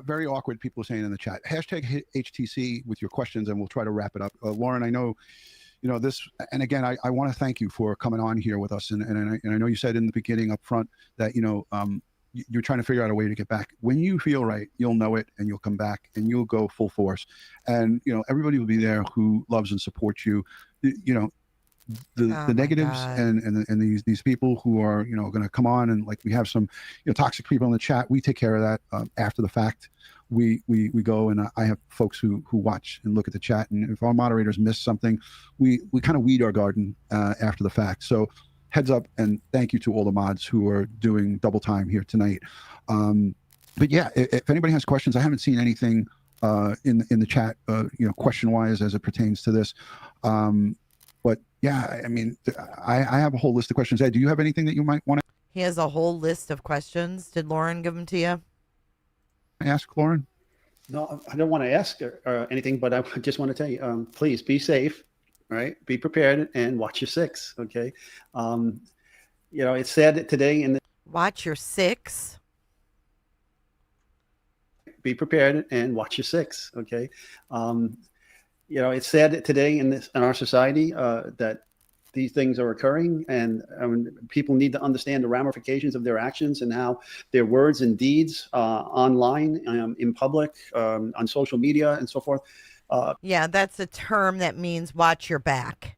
Very awkward. People are saying in the chat. Hashtag HTC with your questions, and we'll try to wrap it up. Lauren, I know, this, and again, I want to thank you for coming on here with us. And I know you said in the beginning up front that you're trying to figure out a way to get back. When you feel right, you'll know it, and you'll come back, and you'll go full force. And everybody will be there who loves and supports you. The negatives and these people who are going to come on, and like we have some toxic people in the chat. We take care of that after the fact. We go, and I have folks who watch and look at the chat, and if our moderators miss something, we kind of weed our garden after the fact. So heads up, and thank you to all the mods who are doing double time here tonight. But yeah, if anybody has questions, I haven't seen anything in the chat question wise as it pertains to this. But yeah, I mean, I have a whole list of questions. Ed, do you have anything that you might want to He has a whole list of questions. Did Lauren give them to you? ask, Lauren? No, I don't want to ask anything, but I just want to tell you, please be safe, right? Be prepared and watch your six, okay? It's said today in the Watch your six. be prepared and watch your six, okay? You know, it's sad today in our society that these things are occurring, and people need to understand the ramifications of their actions and how their words and deeds online, in public, on social media, and so forth. Yeah, that's a term that means watch your back.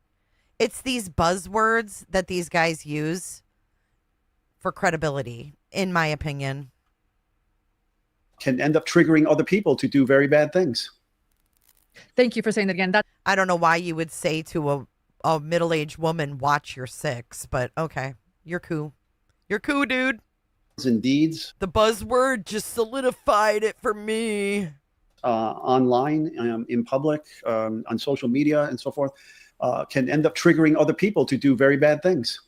It's these buzzwords that these guys use for credibility, in my opinion. Can end up triggering other people to do very bad things. Thank you for saying that again. I don't know why you would say to a middle-aged woman, watch your six, but okay. You're cool. You're cool, dude. And deeds. The buzzword just solidified it for me. Online, in public, on social media, and so forth, can end up triggering other people to do very bad things.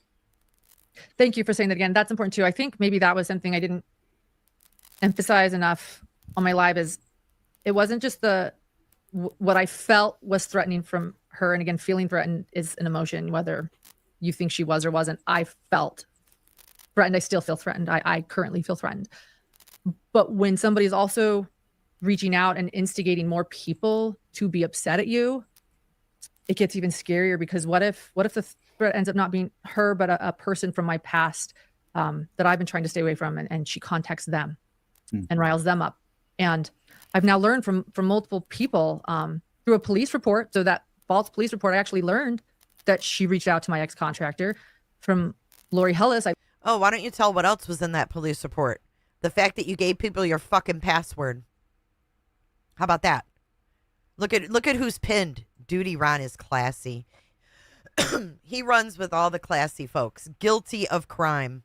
Thank you for saying that again. That's important too. I think maybe that was something I didn't emphasize enough on my live, is it wasn't just what I felt was threatening from her. And again, feeling threatened is an emotion, whether you think she was or wasn't. I felt threatened. I still feel threatened. I currently feel threatened. But when somebody's also reaching out and instigating more people to be upset at you, it gets even scarier, because what if the threat ends up not being her, but a person from my past that I've been trying to stay away from, and she contacts them and riles them up. And I've now learned from multiple people through a police report. So that false police report, I actually learned that she reached out to my ex-contractor from Lori Hellis. Oh, why don't you tell what else was in that police report? The fact that you gave people your fucking password. How about that? Look at who's pinned. Duty Ron is classy. He runs with all the classy folks. Guilty of crime.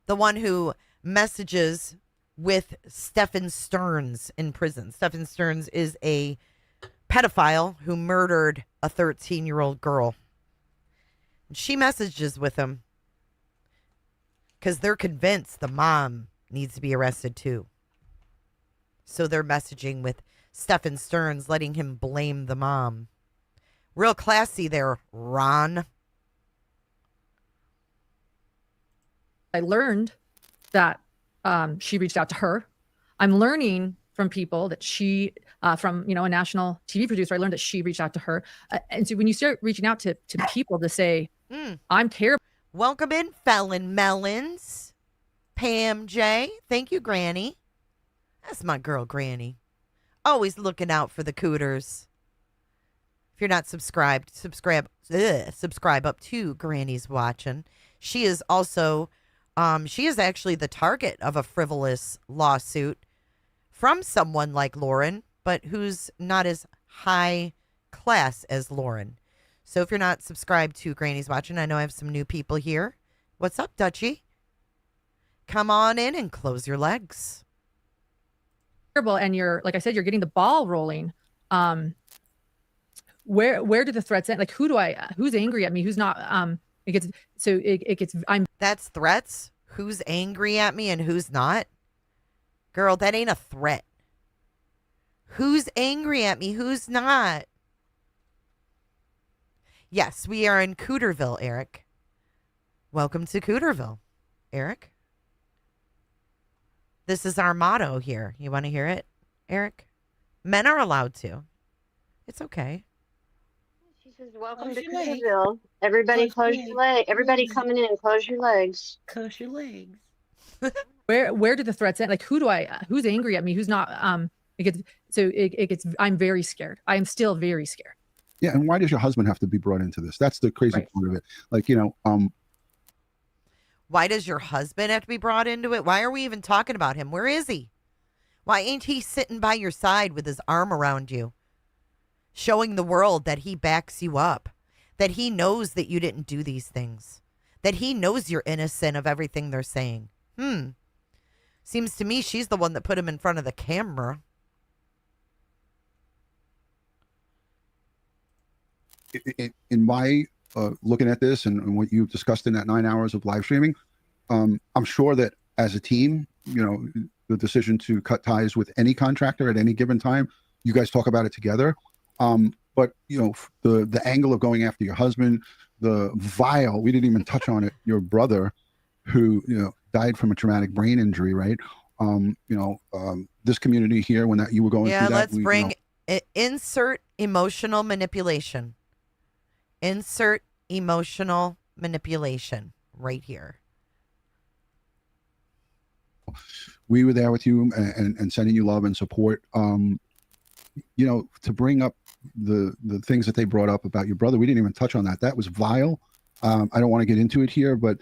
The one who messages with Stephen Stearns in prison. Stephen Stearns is a pedophile who murdered a 13-year-old girl. She messages with him because they're convinced the mom needs to be arrested too. So they're messaging with Stephen Stearns, letting him blame the mom. Real classy there, Ron. I learned that she reached out to her. I'm learning from people that she, from a national TV producer, I learned that she reached out to her. And so when you start reaching out to people to say, I'm terrible. Welcome in, Felon Melons. Pam J. Thank you, Granny. That's my girl, Granny. Always looking out for the cooters. If you're not subscribed, subscribe up to Granny's Watching. She is also, she is actually the target of a frivolous lawsuit from someone like Lauren, but who's not as high class as Lauren. So if you're not subscribed to Granny's Watching, I know I have some new people here. What's up, Dutchie? Come on in and close your legs. And you're, like I said, you're getting the ball rolling. Where do the threats end? Like, who's angry at me? Who's not? That's threats? Who's angry at me and who's not? Girl, that ain't a threat. Who's angry at me? Who's not? Yes, we are in Cooterville, Eric. Welcome to Cooterville, Eric. This is our motto here. You want to hear it, Eric? Men are allowed to. It's okay. She says, welcome to Cooterville. Everybody close your legs. Everybody coming in, close your legs. Close your legs. Where do the threats end? Like, who's angry at me? Who's not? I'm very scared. I am still very scared. Yeah. And why does your husband have to be brought into this? That's the crazy part of it. Like, why does your husband have to be brought into it? Why are we even talking about him? Where is he? Why ain't he sitting by your side with his arm around you, showing the world that he backs you up, that he knows that you didn't do these things, that he knows you're innocent of everything they're saying? Seems to me she's the one that put him in front of the camera. In my looking at this and what you've discussed in that 9 hours of live streaming, I'm sure that as a team, the decision to cut ties with any contractor at any given time, you guys talk about it together. But the angle of going after your husband, the vile, we didn't even touch on it, your brother who died from a traumatic brain injury, right? This community here, when you were going through that, let's bring insert emotional manipulation. Insert emotional manipulation right here. We were there with you and sending you love and support. You know, to bring up the things that they brought up about your brother, we didn't even touch on that. That was vile. I don't want to get into it here, but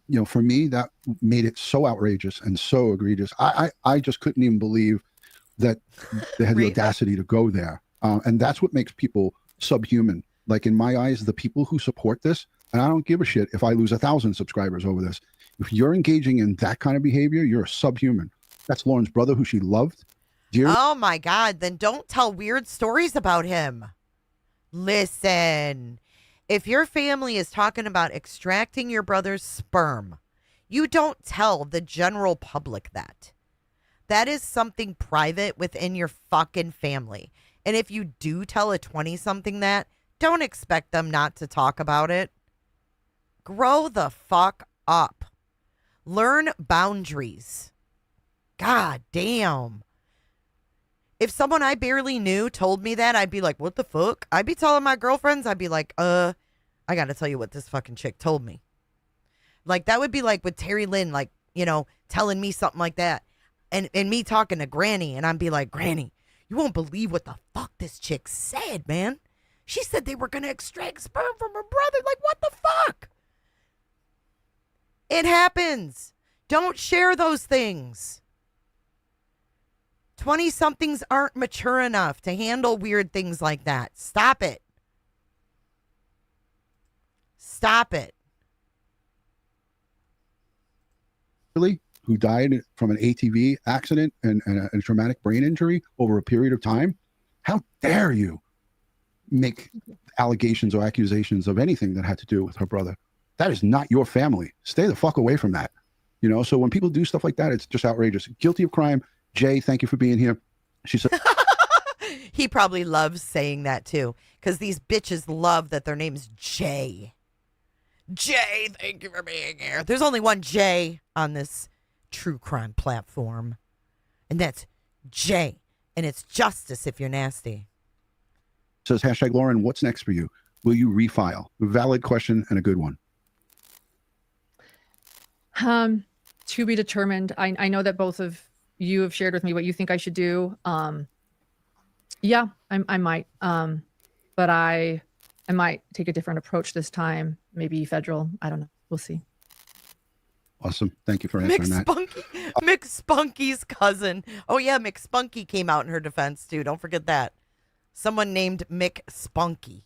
you know, for me, that made it so outrageous and so egregious. I just couldn't even believe that they had the audacity to go there. And that's what makes people subhuman. Like in my eyes, the people who support this, and I don't give a shit if I lose 1,000 subscribers over this. If you're engaging in that kind of behavior, you're a subhuman. That's Lauren's brother, who she loved. Oh my God, then don't tell weird stories about him. Listen, if your family is talking about extracting your brother's sperm, you don't tell the general public that. That is something private within your fucking family. And if you do tell a 20-something that, don't expect them not to talk about it. Grow the fuck up. Learn boundaries. God damn. If someone I barely knew told me that, I'd be like, what the fuck? I'd be telling my girlfriends, I'd be like, I gotta tell you what this fucking chick told me. Like, that would be like with Terry Lynn, like, you know, telling me something like that. And me talking to Granny, and I'd be like, Granny, you won't believe what the fuck this chick said, man. She said they were gonna extract sperm from her brother. Like, what the fuck? It happens. Don't share those things. 20-somethings aren't mature enough to handle weird things like that. Stop it. Stop it. Who died from an ATV accident and a traumatic brain injury over a period of time. How dare you make allegations or accusations of anything that had to do with her brother? That is not your family. Stay the fuck away from that. You know, so when people do stuff like that, it's just outrageous. Guilty of crime. Jay, thank you for being here. She said he probably loves saying that too, because these bitches love that their name's Jay. Jay, thank you for being here. There's only one Jay on this true crime platform, and that's Jay. And it's justice if you're nasty. Says hashtag Lauren, what's next for you? Will you refile? A valid question and a good one. To be determined. I know that both of you have shared with me what you think I should do. Yeah, I might. But I might take a different approach this time. Maybe federal. I don't know. We'll see. Awesome. Thank you for answering that. Mick Spunky's cousin. Oh yeah, Mick Spunky came out in her defense too. Don't forget that. Someone named Mick Spunky.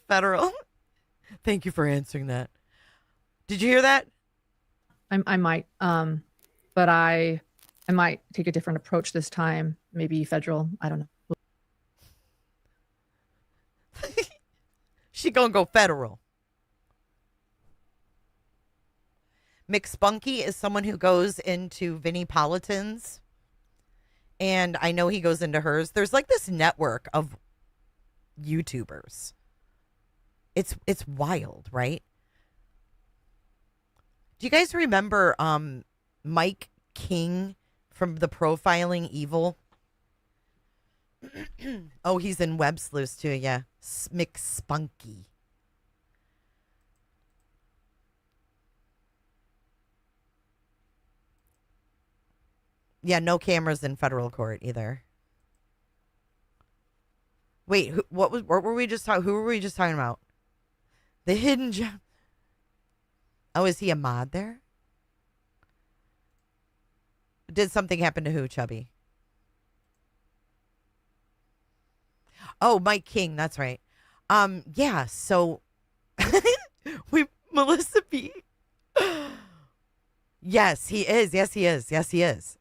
Federal. Thank you for answering that. Did you hear that? I might. But I might take a different approach this time. Maybe federal. I don't know. She gonna go federal. Mick Spunky is someone who goes into Vinnie Politan's, and I know he goes into hers. There's like this network of YouTubers. It's wild, right? Do you guys remember Mike King from the Profiling Evil? Oh, he's in Web Sleuths too, yeah. Mick Spunky. Yeah, no cameras in federal court either. Wait, what were we just talking? Who were we just talking about? The hidden gem. Oh, is he a mod there? Did something happen to who, Chubby? Oh, Mike King, that's right. Yeah, so Melissa B. Yes, he is. Yes, he is. Yes, he is.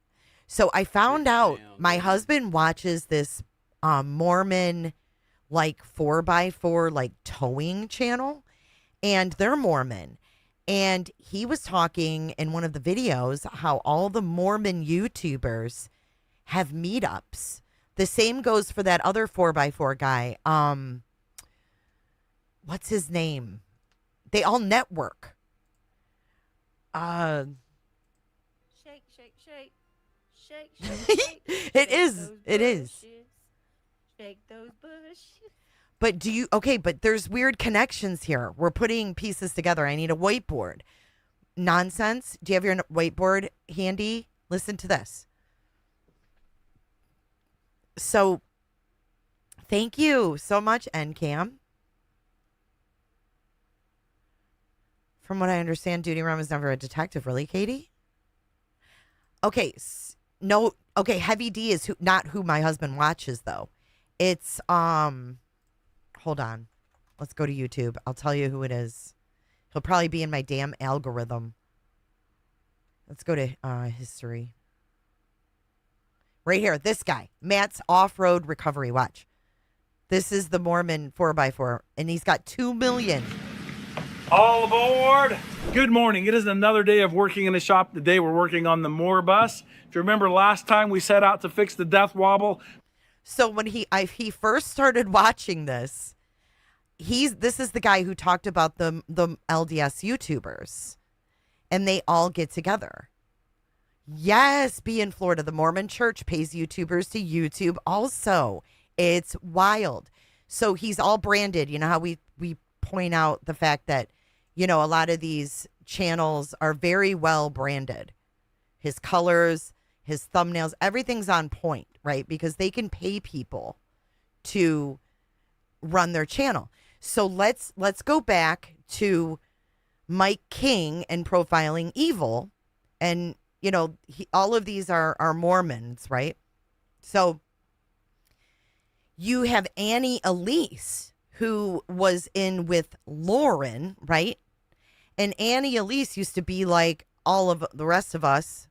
So I found out my husband watches this Mormon like 4x4 like towing channel, and they're Mormon. And he was talking in one of the videos how all the Mormon YouTubers have meetups. The same goes for that other 4x4 guy. What's his name? They all network. Shake, shake, shake. Shake, shake, shake. It is. It is. Shake those bushes. But but there's weird connections here. We're putting pieces together. I need a whiteboard. Nonsense. Do you have your whiteboard handy? Listen to this. So, thank you so much, NCAM. From what I understand, Duty Rum is never a detective, really, Katie? Okay, no. Okay, Heavy D is not who my husband watches, though. It's hold on. Let's go to YouTube. I'll tell you who it is. He'll probably be in my damn algorithm. Let's go to history. Right here, this guy. Matt's Off-Road Recovery. Watch. This is the Mormon 4x4, and he's got 2 million. All aboard! Good morning. It is another day of working in the shop. Today we're working on the Moore bus. If you remember last time we set out to fix the death wobble. So when he first started watching this, this is the guy who talked about the LDS YouTubers, and they all get together. Yes, be in Florida. The Mormon Church pays YouTubers to YouTube also. It's wild. So he's all branded. You know how we point out the fact that, a lot of these channels are very well branded. His colors, his thumbnails, everything's on point, right? Because they can pay people to run their channel. So let's go back to Mike King and Profiling Evil. And, all of these are Mormons, right? So you have Annie Elise, who was in with Lauren, right? And Annie Elise used to be like all of the rest of us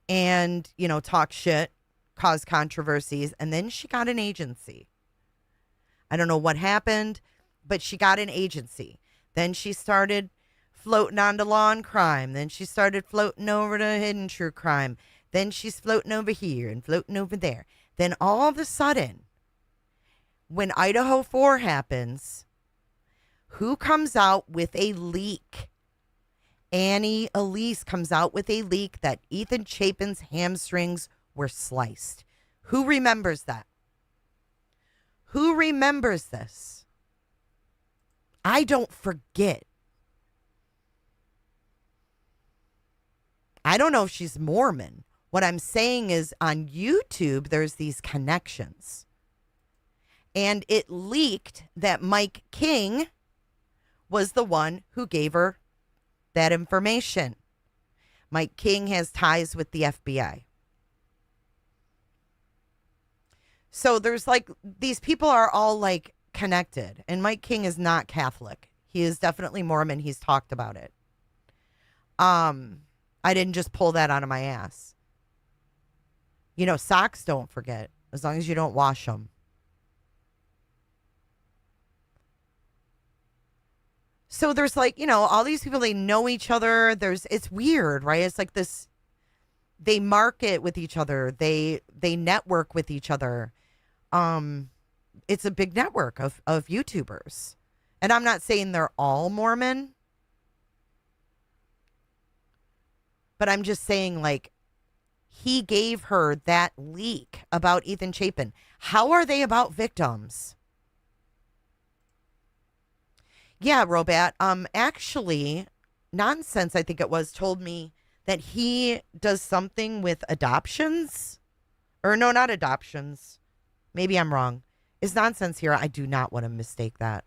and, talk shit, cause controversies. And then she got an agency. I don't know what happened, but she got an agency. Then she started floating onto Law and Crime. Then she started floating over to Hidden True Crime. Then she's floating over here and floating over there. Then all of a sudden, when Idaho 4 happens, who comes out with a leak? Annie Elise comes out with a leak that Ethan Chapin's hamstrings were sliced. Who remembers that? Who remembers this? I don't forget. I don't know if she's Mormon. What I'm saying is on YouTube, there's these connections. And it leaked that Mike King was the one who gave her that information. Mike King has ties with the FBI. So there's these people are all connected. And Mike King is not Catholic. He is definitely Mormon. He's talked about it. I didn't just pull that out of my ass. Socks don't forget, as long as you don't wash them. So there's all these people, they know each other. It's weird, right? It's like this, they market with each other. They network with each other. It's a big network of YouTubers. And I'm not saying they're all Mormon, but I'm just saying he gave her that leak about Ethan Chapin. How are they about victims? Yeah, Robat. Actually, Nonsense, I think it was, told me that he does something with adoptions. Or no, not adoptions. Maybe I'm wrong. Is Nonsense here? I do not want to mistake that.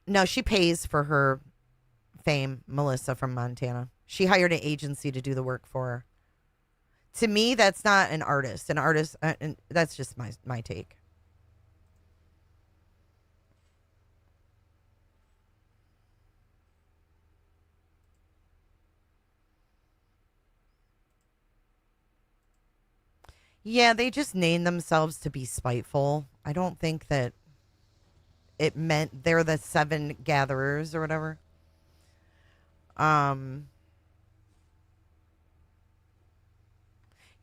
No, she pays for her fame, Melissa from Montana. She hired an agency to do the work for her. To me, that's not an artist. An artist, and that's just my take. Yeah, they just named themselves to be spiteful. I don't think that it meant they're the 7 gatherers or whatever.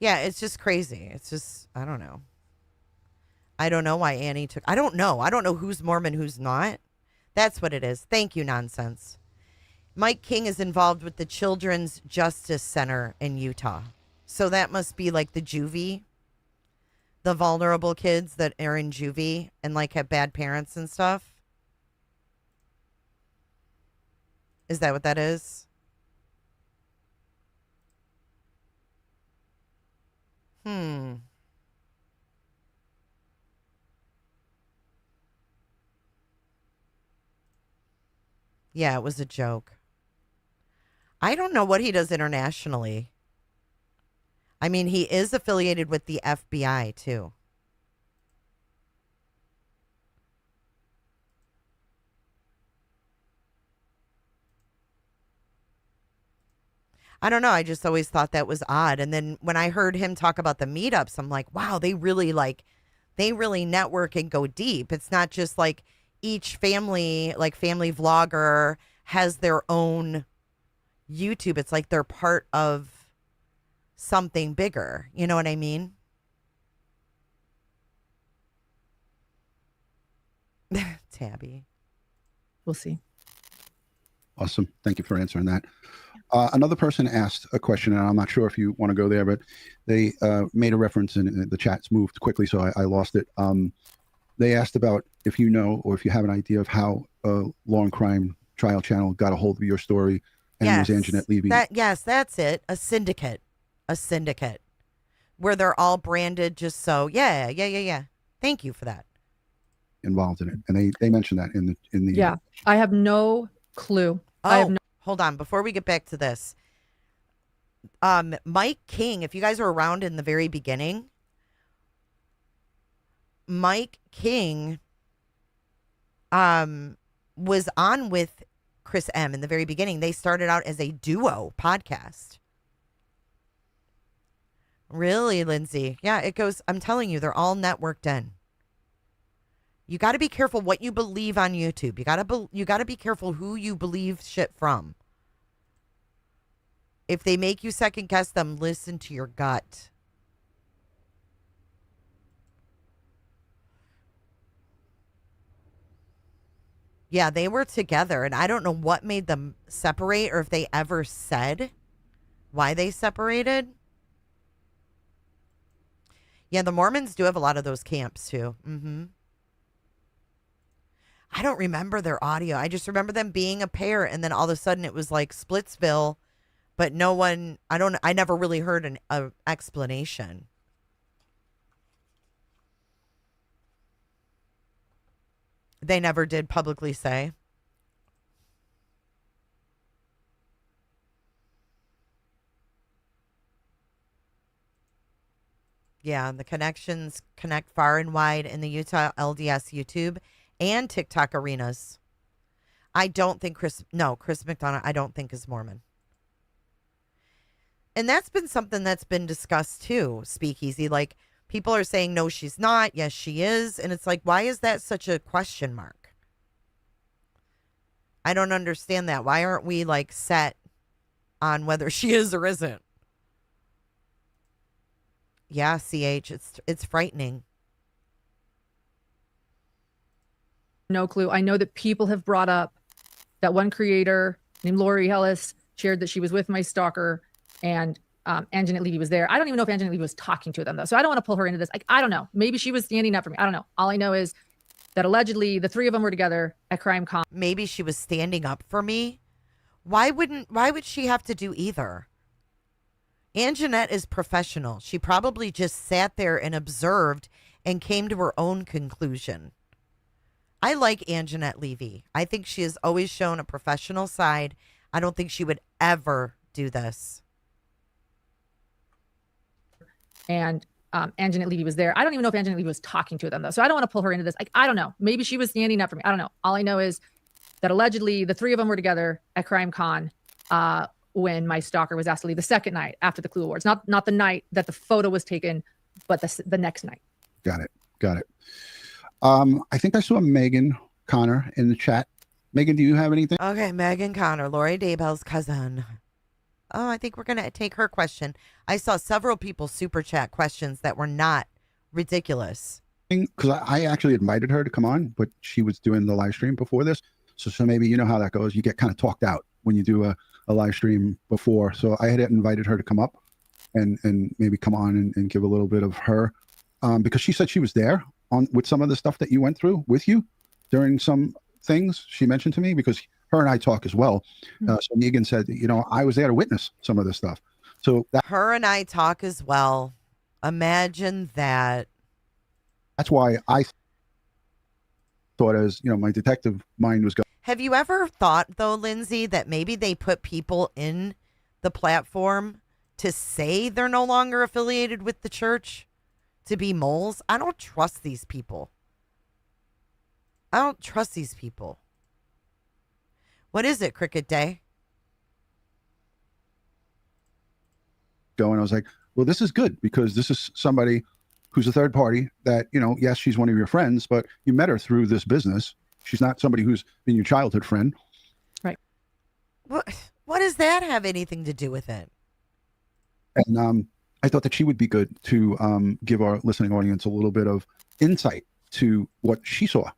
Yeah, it's just crazy. It's just, I don't know. I don't know why Annie took, I don't know. I don't know who's Mormon, who's not. That's what it is. Thank you, Nonsense. Mike King is involved with the Children's Justice Center in Utah. So that must be like the juvie, the vulnerable kids that are in juvie and like have bad parents and stuff. Is that what that is? Yeah, it was a joke. I don't know what he does internationally. I mean, he is affiliated with the FBI, too. I don't know. I just always thought that was odd. And then when I heard him talk about the meetups, I'm like, wow, they really network and go deep. It's not just like each family, like family vlogger has their own YouTube. It's like they're part of something bigger. You know what I mean? Tabby. We'll see. Awesome. Thank you for answering that. Another person asked a question, and I'm not sure if you want to go there, but they made a reference, and the chat's moved quickly, so I lost it. They asked about if you know or if you have an idea of how Law and Crime Trial Channel got a hold of your story and was Anjanette Levy. Yes, that's it. A syndicate. Where they're all branded just so. Yeah. Thank you for that. Involved in it, and they mentioned that in the. Yeah, I have no clue. Hold on. Before we get back to this, Mike King, if you guys were around in the very beginning, Mike King was on with Chris M in the very beginning. They started out as a duo podcast. Really, Lindsay? Yeah, it goes. I'm telling you, they're all networked in. You got to be careful what you believe on YouTube. You got to be careful who you believe shit from. If they make you second guess them, listen to your gut. Yeah, they were together, and I don't know what made them separate or if they ever said why they separated. Yeah, the Mormons do have a lot of those camps too. I don't remember their audio. I just remember them being a pair, and then all of a sudden it was like Splitsville, but no one, I never really heard an explanation. They never did publicly say. Yeah, the connections connect far and wide in the Utah LDS YouTube and TikTok arenas. I don't think Chris McDonough, I don't think is Mormon. And that's been something that's been discussed too, Speakeasy. Like, people are saying, no, she's not. Yes, she is. And it's like, why is that such a question mark? I don't understand that. Why aren't we like set on whether she is or isn't? Yeah, CH, it's frightening. No clue. I know that people have brought up that one creator named Lori Ellis shared that she was with my stalker, and Anjanette Levy was there. I don't even know if Anjanette Levy was talking to them, though. So I don't want to pull her into this. I don't know. Maybe she was standing up for me. I don't know. All I know is that allegedly the three of them were together at CrimeCon. Maybe she was standing up for me. Why would she have to do either? Anjanette is professional. She probably just sat there and observed and came to her own conclusion. I like Anjanette Levy. I think she has always shown a professional side. I don't think she would ever do this. And Anjanette Levy was there. I don't even know if Anjanette Levy was talking to them, though. So I don't want to pull her into this. I don't know. Maybe she was standing up for me. I don't know. All I know is that allegedly the three of them were together at CrimeCon when my stalker was asked to leave the second night after the Clue Awards. Not the night that the photo was taken, but the next night. Got it. I think I saw Megan Connor in the chat. Megan, do you have anything? Okay, Megan Connor, Lori Daybell's cousin. Oh, I think we're going to take her question. I saw several people super chat questions that were not ridiculous. Because I actually invited her to come on, but she was doing the live stream before this. So maybe you know how that goes. You get kind of talked out. when you do a live stream before. So I had invited her to come up and maybe come on and give a little bit of her, because she said she was there on with some of the stuff that you went through with you during some things she mentioned to me, because her and I talk as well. So Megan said, you know, I was there to witness some of this stuff. So Her and I talk as well. Imagine that. that's why I thought, as you know, my detective mind was going. Have you ever thought, though, Lindsay, that maybe they put people in the platform to say they're no longer affiliated with the church to be moles? I don't trust these people. I don't trust these people. What is it, Cricket Day? Going, I was like, well, this is good, because this is somebody who's a third party that, you know, yes, she's one of your friends, but you met her through this business. She's not somebody who's been your childhood friend. Right. What does that have anything to do with it? And I thought that she would be good to give our listening audience a little bit of insight to what she saw.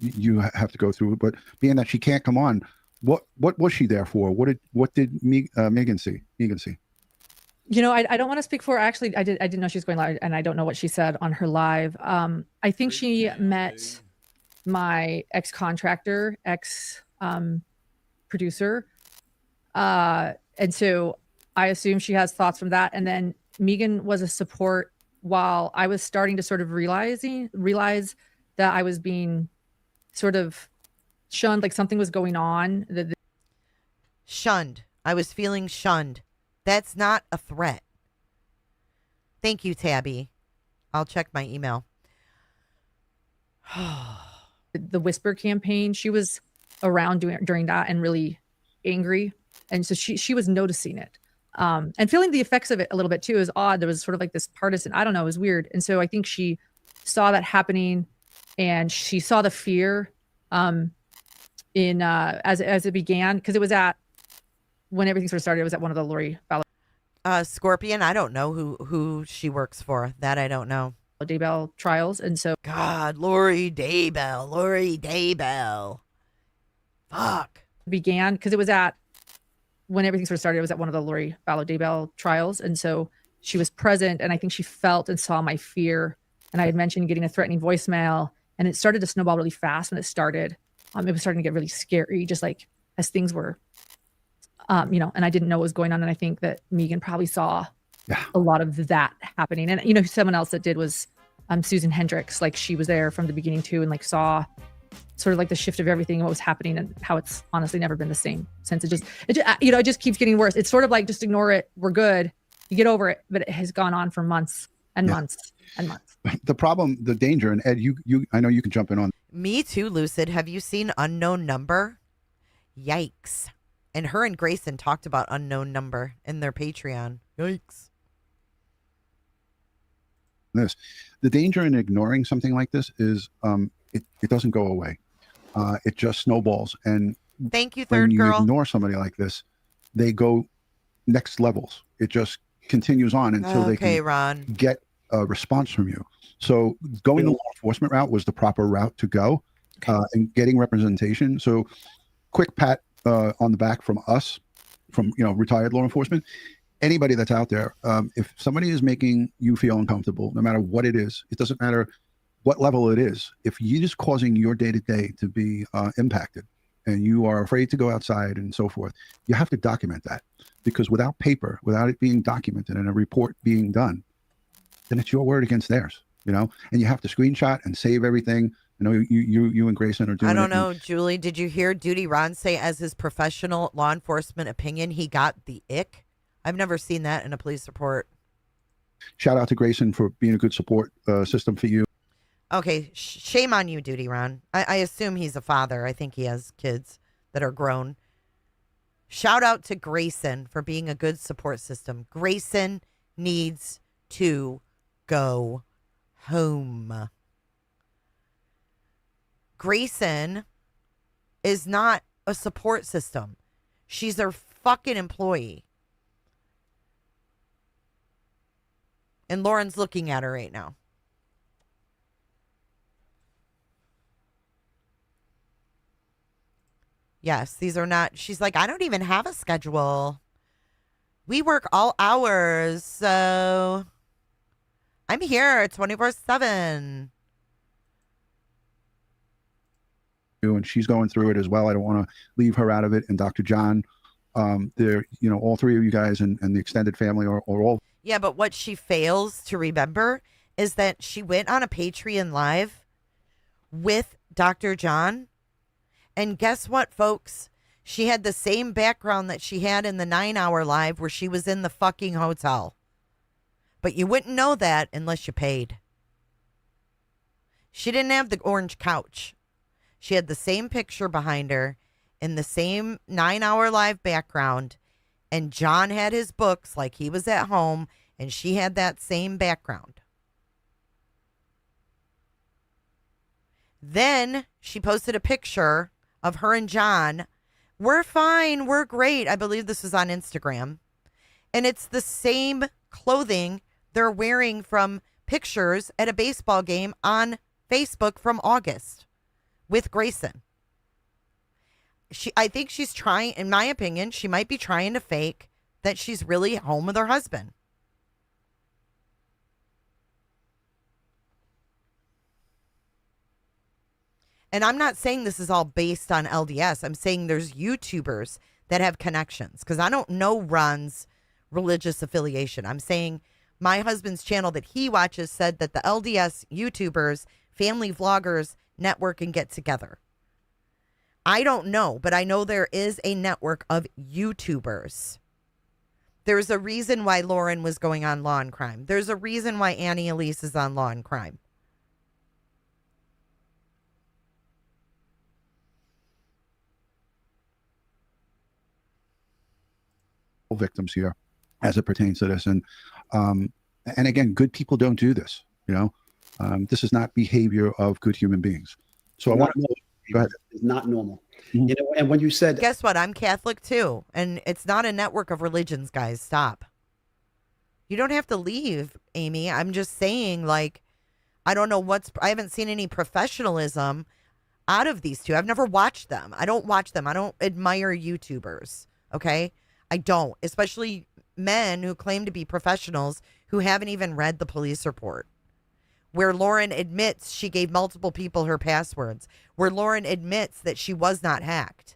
You have to go through it, but being that she can't come on, what was she there for? What did Megan see? You know, I don't want to speak for her. Actually, I didn't know she was going live, and I don't know what she said on her live. I think she met my ex-contractor, producer. And so I assume she has thoughts from that. And then Megan was a support while I was starting to sort of realize that I was being sort of shunned, like something was going on. Shunned. I was feeling shunned. That's not a threat. Thank you, Tabby. I'll check my email. The Whisper campaign, she was around during that and really angry. And so she was noticing it. And feeling the effects of it a little bit too. Is odd. There was sort of like this partisan, I don't know, it was weird. And so I think she saw that happening, and she saw the fear in as it began, because it was at when everything sort of started. It was at one of the Lori Scorpion. I don't know who she works for. That I don't know. Daybell trials. And so God, Lori Daybell. Fuck. Began because it was at when everything sort of started. It was at one of the Lori Daybell trials. And so she was present, and I think she felt and saw my fear. And I had mentioned getting a threatening voicemail, and it started to snowball really fast when it started. It was starting to get really scary, just like as things were, you know, and I didn't know what was going on. And I think that Megan probably saw a lot of that happening. And, you know, someone else that did was Susan Hendricks. Like, she was there from the beginning too, and like saw sort of like the shift of everything, what was happening, and how it's honestly never been the same since. It just, you know, it just keeps getting worse. It's sort of like, just ignore it. We're good. You get over it. But it has gone on for months and months and months. The problem, the danger, and Ed, I know you can jump in on. Me too, Lucid. Have you seen Unknown Number? Yikes. And her and Grayson talked about Unknown Number in their Patreon. Yikes. The danger in ignoring something like this is it doesn't go away. It just snowballs. And thank you, when third you girl. ignore somebody like this, they go next levels. It just continues on until they can get a response from you. So going the law enforcement route was the proper route to go, and getting representation. So quick pat on the back from us, from, you know, retired law enforcement. Anybody that's out there, if somebody is making you feel uncomfortable, no matter what it is, it doesn't matter what level it is. If you're just causing your day-to-day to be impacted, and you are afraid to go outside and so forth, you have to document that, because without paper, without it being documented and a report being done, then it's your word against theirs, you know. And you have to screenshot and save everything. I know you and Grayson are doing. I don't know, Julie. Did you hear Duty Ron say, as his professional law enforcement opinion, he got the ick? I've never seen that in a police report. Shout out to Grayson for being a good support system for you. Okay, shame on you, Duty Ron. I assume he's a father. I think he has kids that are grown. Shout out to Grayson for being a good support system. Grayson needs to go home. Grayson is not a support system. She's their fucking employee. And Lauren's looking at her right now. Yes, these are not. She's like, I don't even have a schedule. We work all hours, so I'm here 24/7. And she's going through it as well. I don't want to leave her out of it. And Dr. John, they're, all three of you guys and the extended family are all. Yeah, but what she fails to remember is that she went on a Patreon live with Dr. John. And guess what, folks? She had the same background that she had in the 9-hour live where she was in the fucking hotel. But you wouldn't know that unless you paid. She didn't have the orange couch. She had the same picture behind her in the same 9-hour live background. And John had his books like he was at home. And she had that same background. Then she posted a picture of her and John. We're fine. We're great. I believe this is on Instagram. And it's the same clothing they're wearing from pictures at a baseball game on Facebook from August with Grayson. I think she's trying, in my opinion, she might be trying to fake that she's really home with her husband. And I'm not saying this is all based on LDS. I'm saying there's YouTubers that have connections because I don't know Ron's religious affiliation. I'm saying my husband's channel that he watches said that the LDS YouTubers, family vloggers, network and get together. I don't know, but I know there is a network of YouTubers. There's a reason why Lauren was going on Law and Crime. There's a reason why Annie Elise is on Law and Crime. Victims here as it pertains to this. And again, good people don't do this. This is not behavior of good human beings. So I want to know. Go ahead. It's not normal. And when you said, guess what? I'm Catholic too. And it's not a network of religions, guys. Stop. You don't have to leave, Amy. I'm just saying, like, I don't know I haven't seen any professionalism out of these two. I've never watched them. I don't watch them. I don't admire YouTubers. Okay. I don't, especially men who claim to be professionals who haven't even read the police report. Where Lauren admits she gave multiple people her passwords. Where Lauren admits that she was not hacked.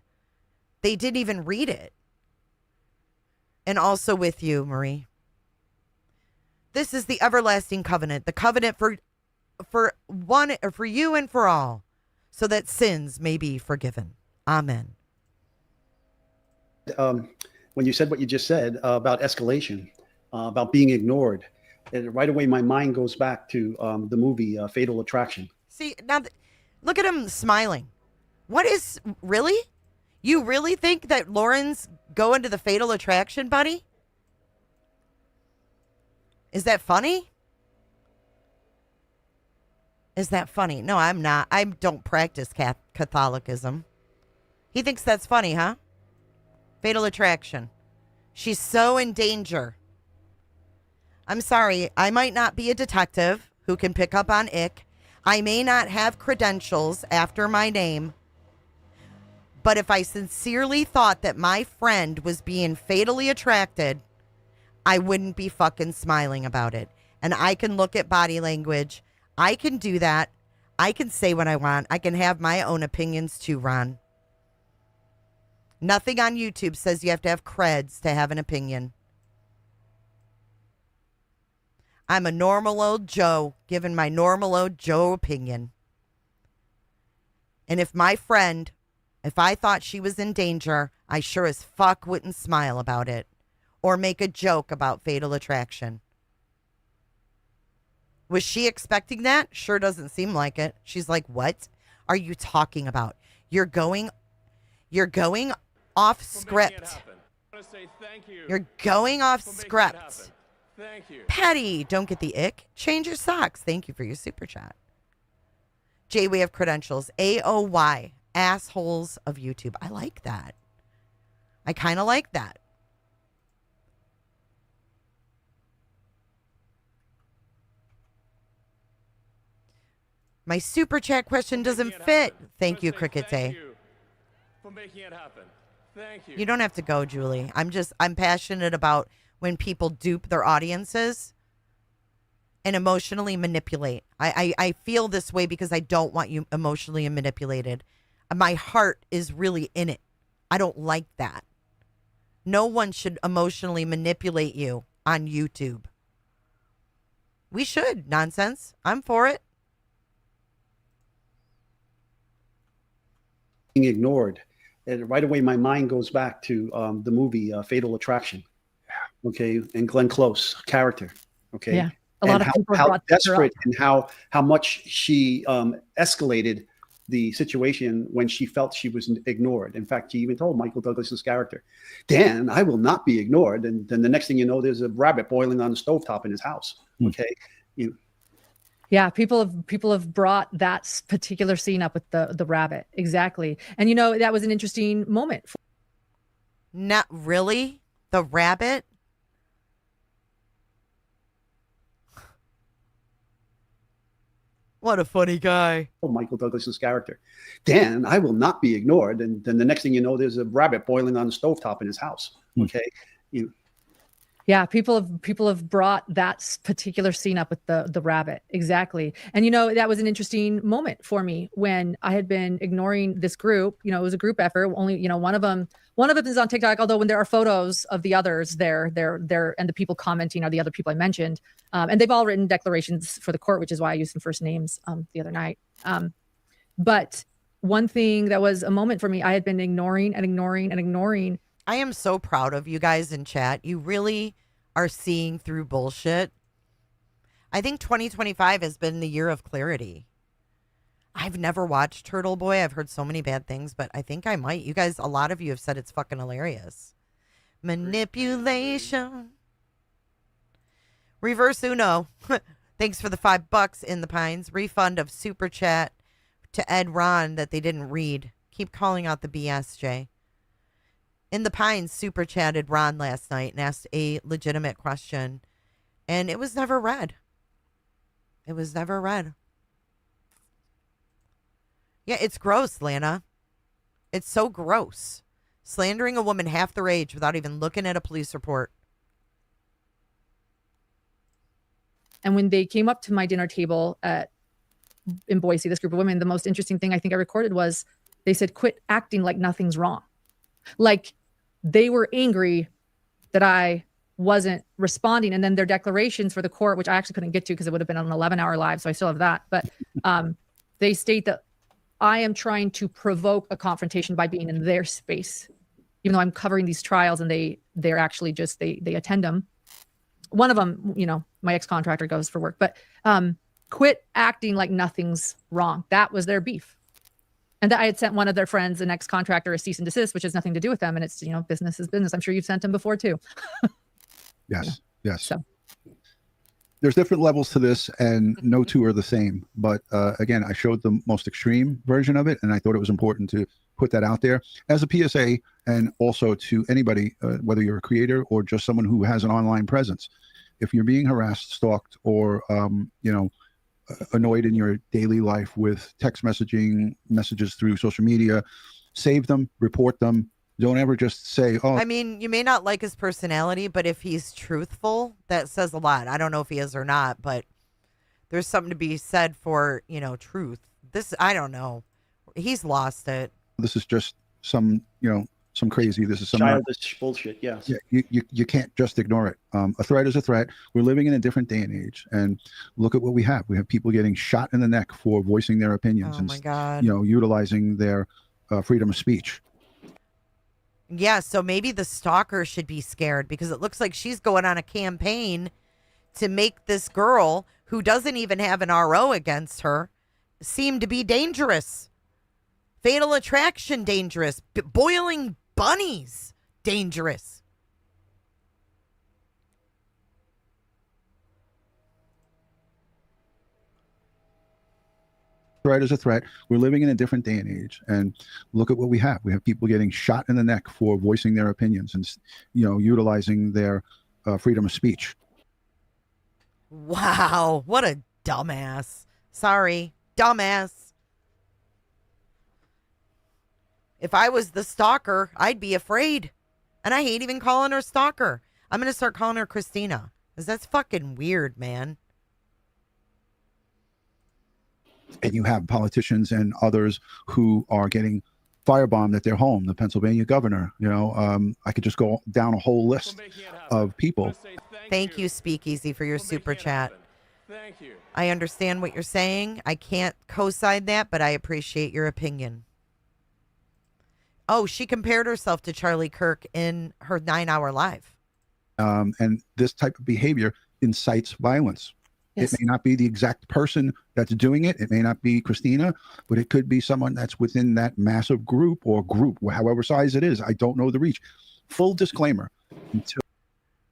They didn't even read it. And also with you, Marie. This is the everlasting covenant. The covenant for one, for you and for all. So that sins may be forgiven. Amen. When you said what you just said about escalation, about being ignored, and right away my mind goes back to the movie Fatal Attraction. See, now look at him smiling. What is, really? You really think that Lauren's going to the Fatal Attraction, buddy? Is that funny? Is that funny? No, I'm not. I don't practice Catholicism. He thinks that's funny, huh? Fatal Attraction. She's so in danger. I'm sorry. I might not be a detective who can pick up on ick. I may not have credentials after my name. But if I sincerely thought that my friend was being fatally attracted, I wouldn't be fucking smiling about it. And I can look at body language. I can do that. I can say what I want. I can have my own opinions too, Ron. Nothing on YouTube says you have to have creds to have an opinion. I'm a normal old Joe giving my normal old Joe opinion. And if my friend, if I thought she was in danger, I sure as fuck wouldn't smile about it or make a joke about Fatal Attraction. Was she expecting that? Sure doesn't seem like it. She's like, what are you talking about? You're going off script. You're going off script. Thank you. Patty, don't get the ick. Change your socks. Thank you for your super chat. Jay, we have credentials. AOY. Assholes of YouTube. I like that. I kind of like that. My super chat question doesn't fit. Thank you, Cricket Day. for making it happen. Thank you. You don't have to go, Julie. I'm passionate about when people dupe their audiences and emotionally manipulate. I feel this way because I don't want you emotionally manipulated. My heart is really in it. I don't like that. No one should emotionally manipulate you on YouTube. We should. Nonsense. I'm for it. Being ignored. And right away, my mind goes back to the movie Fatal Attraction. Okay. And Glenn Close character. Okay. Yeah. A lot of people how brought her desperate up. and how much she escalated the situation when she felt she was ignored. In fact, she even told Michael Douglas's character, Dan, I will not be ignored. And then the next thing you know, there's a rabbit boiling on the stovetop in his house. Okay. Yeah, people have brought that particular scene up with the rabbit. Exactly. And that was an interesting moment. Not really. The rabbit? What a funny guy. Oh, Michael Douglas's character. Dan, I will not be ignored. And then the next thing you know, there's a rabbit boiling on the stovetop in his house. Okay. Yeah, people have brought that particular scene up with the rabbit. Exactly. And that was an interesting moment for me when I had been ignoring this group. It was a group effort. Only, one of them is on TikTok, although when there are photos of the others there and the people commenting are the other people I mentioned. And they've all written declarations for the court, which is why I used some first names the other night. But one thing that was a moment for me, I had been ignoring and ignoring and ignoring. I am so proud of you guys in chat. You really are seeing through bullshit. I think 2025 has been the year of clarity. I've never watched Turtle Boy. I've heard so many bad things, but I think I might. You guys, a lot of you have said it's fucking hilarious. Manipulation. Reverse Uno. Thanks for the $5 in the Pines. Refund of Super Chat to Ed Ron that they didn't read. Keep calling out the BS, Jay. In the Pines super chatted Ron last night and asked a legitimate question, and it was never read. It was never read. Yeah, it's gross, Lana. It's so gross. Slandering a woman half their age without even looking at a police report. And when they came up to my dinner table in Boise, this group of women, the most interesting thing I think I recorded was they said, quit acting like nothing's wrong. Like they were angry that I wasn't responding. And then their declarations for the court, which I actually couldn't get to because it would have been on an 11-hour live. So I still have that. But they state that I am trying to provoke a confrontation by being in their space, even though I'm covering these trials and they're actually just, they attend them. One of them, my ex-contractor goes for work, but quit acting like nothing's wrong. That was their beef. And that I had sent one of their friends, an ex-contractor, a cease and desist, which has nothing to do with them. And it's, business is business. I'm sure you've sent them before too. Yes. Yes. So. There's different levels to this and no two are the same. But again, I showed the most extreme version of it. And I thought it was important to put that out there as a PSA and also to anybody, whether you're a creator or just someone who has an online presence. If you're being harassed, stalked, or, annoyed in your daily life with text messaging, messages through social media, save them, report them. Don't ever just say, oh. I mean, you may not like his personality, but if he's truthful, that says a lot. I don't know if he is or not, but there's something to be said for, truth. This, I don't know. He's lost it. This is just some crazy. This is some childish bullshit. Yes. Yeah, you can't just ignore it. A threat is a threat. We're living in a different day and age, and look at what we have. We have people getting shot in the neck for voicing their opinions my God. utilizing their freedom of speech. Yeah, so maybe the stalker should be scared because it looks like she's going on a campaign to make this girl who doesn't even have an RO against her seem to be dangerous. Fatal Attraction dangerous. Boiling bunnies dangerous. Threat is a threat. We're living in a different day and age, and look at what we have. We have people getting shot in the neck for voicing their opinions and utilizing their freedom of speech. Wow, what a dumbass. Sorry, dumbass. If I was the stalker, I'd be afraid. And I hate even calling her stalker. I'm going to start calling her Christina. Because that's fucking weird, man. And you have politicians and others who are getting firebombed at their home. The Pennsylvania governor, I could just go down a whole list of people. Thank you, Speakeasy, for your super chat. Thank you. I understand what you're saying. I can't co-sign that, but I appreciate your opinion. Oh, she compared herself to Charlie Kirk in her 9-hour live. And this type of behavior incites violence. Yes. It may not be the exact person that's doing it. It may not be Christina, but it could be someone that's within that massive group, however size it is. I don't know the reach. Full disclaimer.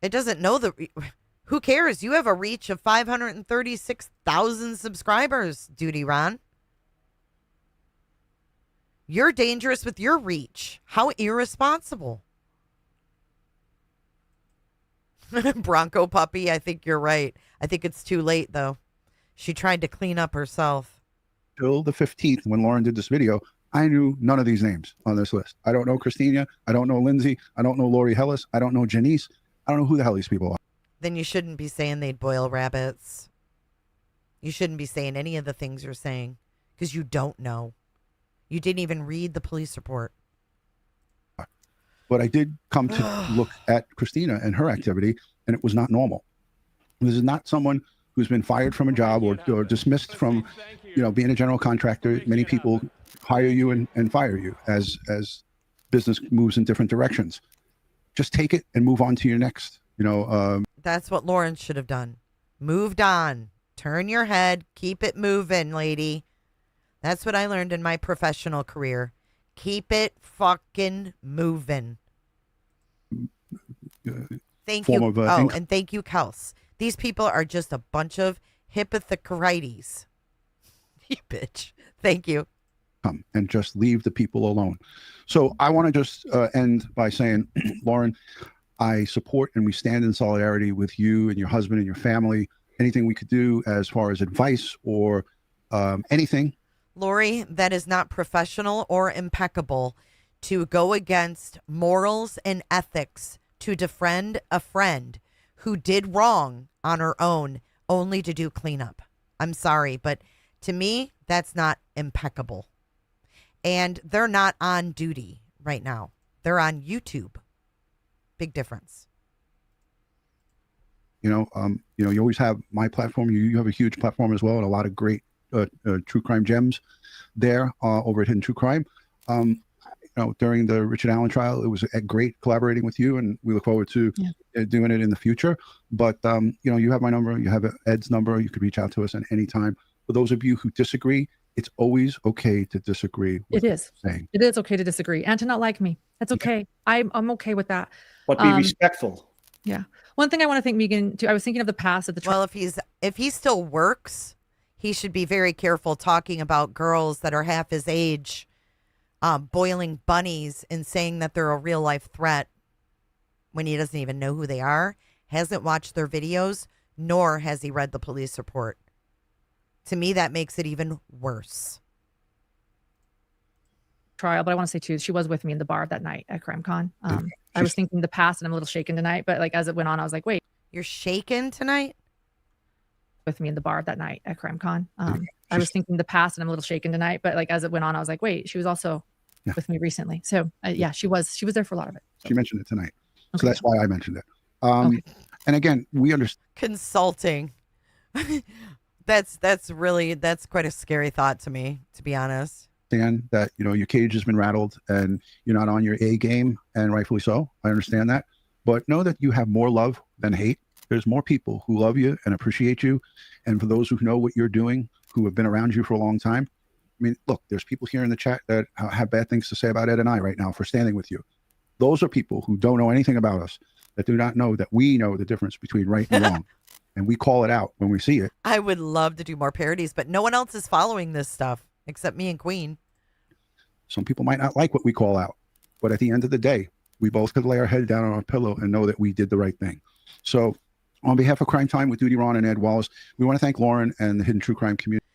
It doesn't know who cares? You have a reach of 536,000 subscribers, Duty Ron. You're dangerous with your reach. How irresponsible. Bronco puppy, I think you're right. I think it's too late, though. She tried to clean up herself. Till the 15th, when Lauren did this video, I knew none of these names on this list. I don't know Christina. I don't know Lindsay. I don't know Lori Hellis. I don't know Janice. I don't know who the hell these people are. Then you shouldn't be saying they'd boil rabbits. You shouldn't be saying any of the things you're saying because you don't know. You didn't even read the police report. But I did come to look at Christina and her activity, and it was not normal. This is not someone who's been fired from a job or dismissed from, being a general contractor. Many people hire you and fire you as business moves in different directions. Just take it and move on to your next. That's what Lauren should have done. Moved on. Turn your head. Keep it moving, lady. That's what I learned in my professional career. Keep it fucking moving. Thank you. And thank you, Kels. These people are just a bunch of hypocrites. You bitch. Thank you. Come and just leave the people alone. So I want to just end by saying, Lauren, I support and we stand in solidarity with you and your husband and your family. Anything we could do as far as advice or anything. Lori, that is not professional or impeccable to go against morals and ethics to defriend a friend who did wrong on her own only to do cleanup. I'm sorry, but to me, that's not impeccable. And they're not on duty right now. They're on YouTube. Big difference. You always have my platform. You have a huge platform as well, and a lot of great true crime gems there over at Hidden True Crime. During the Richard Allen trial, it was great collaborating with you, and we look forward to doing it in the future. But you have my number, you have Ed's number. You could reach out to us at any time. For those of you who disagree, it's always okay to disagree. It is. It is okay to disagree and to not like me. That's okay. I'm okay with that. But be respectful. Yeah. One thing I want to thank Megan too. I was thinking of the past at the trial. Well, if he still works, he should be very careful talking about girls that are half his age, boiling bunnies and saying that they're a real life threat when he doesn't even know who they are, hasn't watched their videos, nor has he read the police report. To me, that makes it even worse. Trial, but I want to say too, she was with me in the bar that night at CrimeCon. I was thinking the past, and I'm a little shaken tonight. But like as it went on, I was like, "Wait, you're shaken tonight?" With me in the bar that night at CrimeCon. I was thinking the past, and I'm a little shaken tonight. But like as it went on, I was like, "Wait, she was also with me recently." So she was there for a lot of it. So. She mentioned it tonight, so that's why I mentioned it. And again, we understand consulting. That's quite a scary thought to me, to be honest. That your cage has been rattled and you're not on your A game, and rightfully so. I understand that, but know that you have more love than hate. There's more people who love you and appreciate you, and for those who know what you're doing, who have been around you for a long time. I mean, look, there's people here in the chat that have bad things to say about Ed and I right now for standing with you. Those are people who don't know anything about us, that do not know that we know the difference between right and wrong, and we call it out when we see it. I would love to do more parodies, but no one else is following this stuff except me and Queen. Some people might not like what we call out, but at the end of the day, we both could lay our head down on our pillow and know that we did the right thing. So on behalf of Crime Time with Duty Ron and Ed Wallace, we want to thank Lauren and the Hidden True Crime community.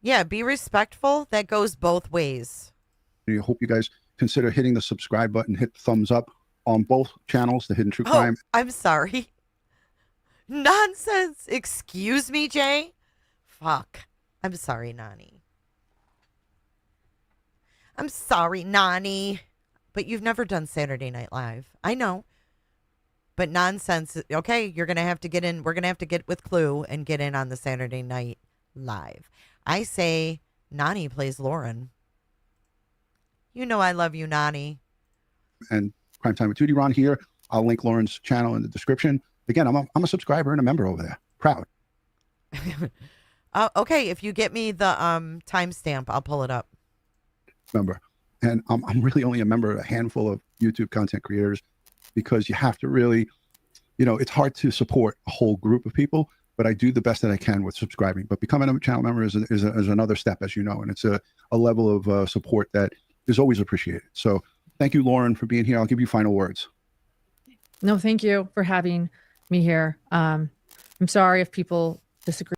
Yeah, be respectful. That goes both ways. I hope you guys consider hitting the subscribe button, hit the thumbs up on both channels, The Hidden True Crime. I'm sorry. Nonsense. Excuse me, Jay. Fuck. I'm sorry, Nani. I'm sorry, Nani. But you've never done Saturday Night Live. I know. But nonsense. Okay, you're going to have to get in. We're going to have to get with Clue and get in on the Saturday Night Live. I say Nani plays Lauren. You know I love you, Nani. And Crime Time with Duty Ron here. I'll link Lauren's channel in the description. Again, I'm a subscriber and a member over there. Proud. Okay, if you get me the timestamp, I'll pull it up. Member. And I'm really only a member of a handful of YouTube content creators because you have to really, it's hard to support a whole group of people, but I do the best that I can with subscribing. But becoming a channel member is another step, as you know, and it's a level of support that is always appreciated. So thank you, Lauren, for being here. I'll give you final words. No, thank you for having me here. I'm sorry if people disagree.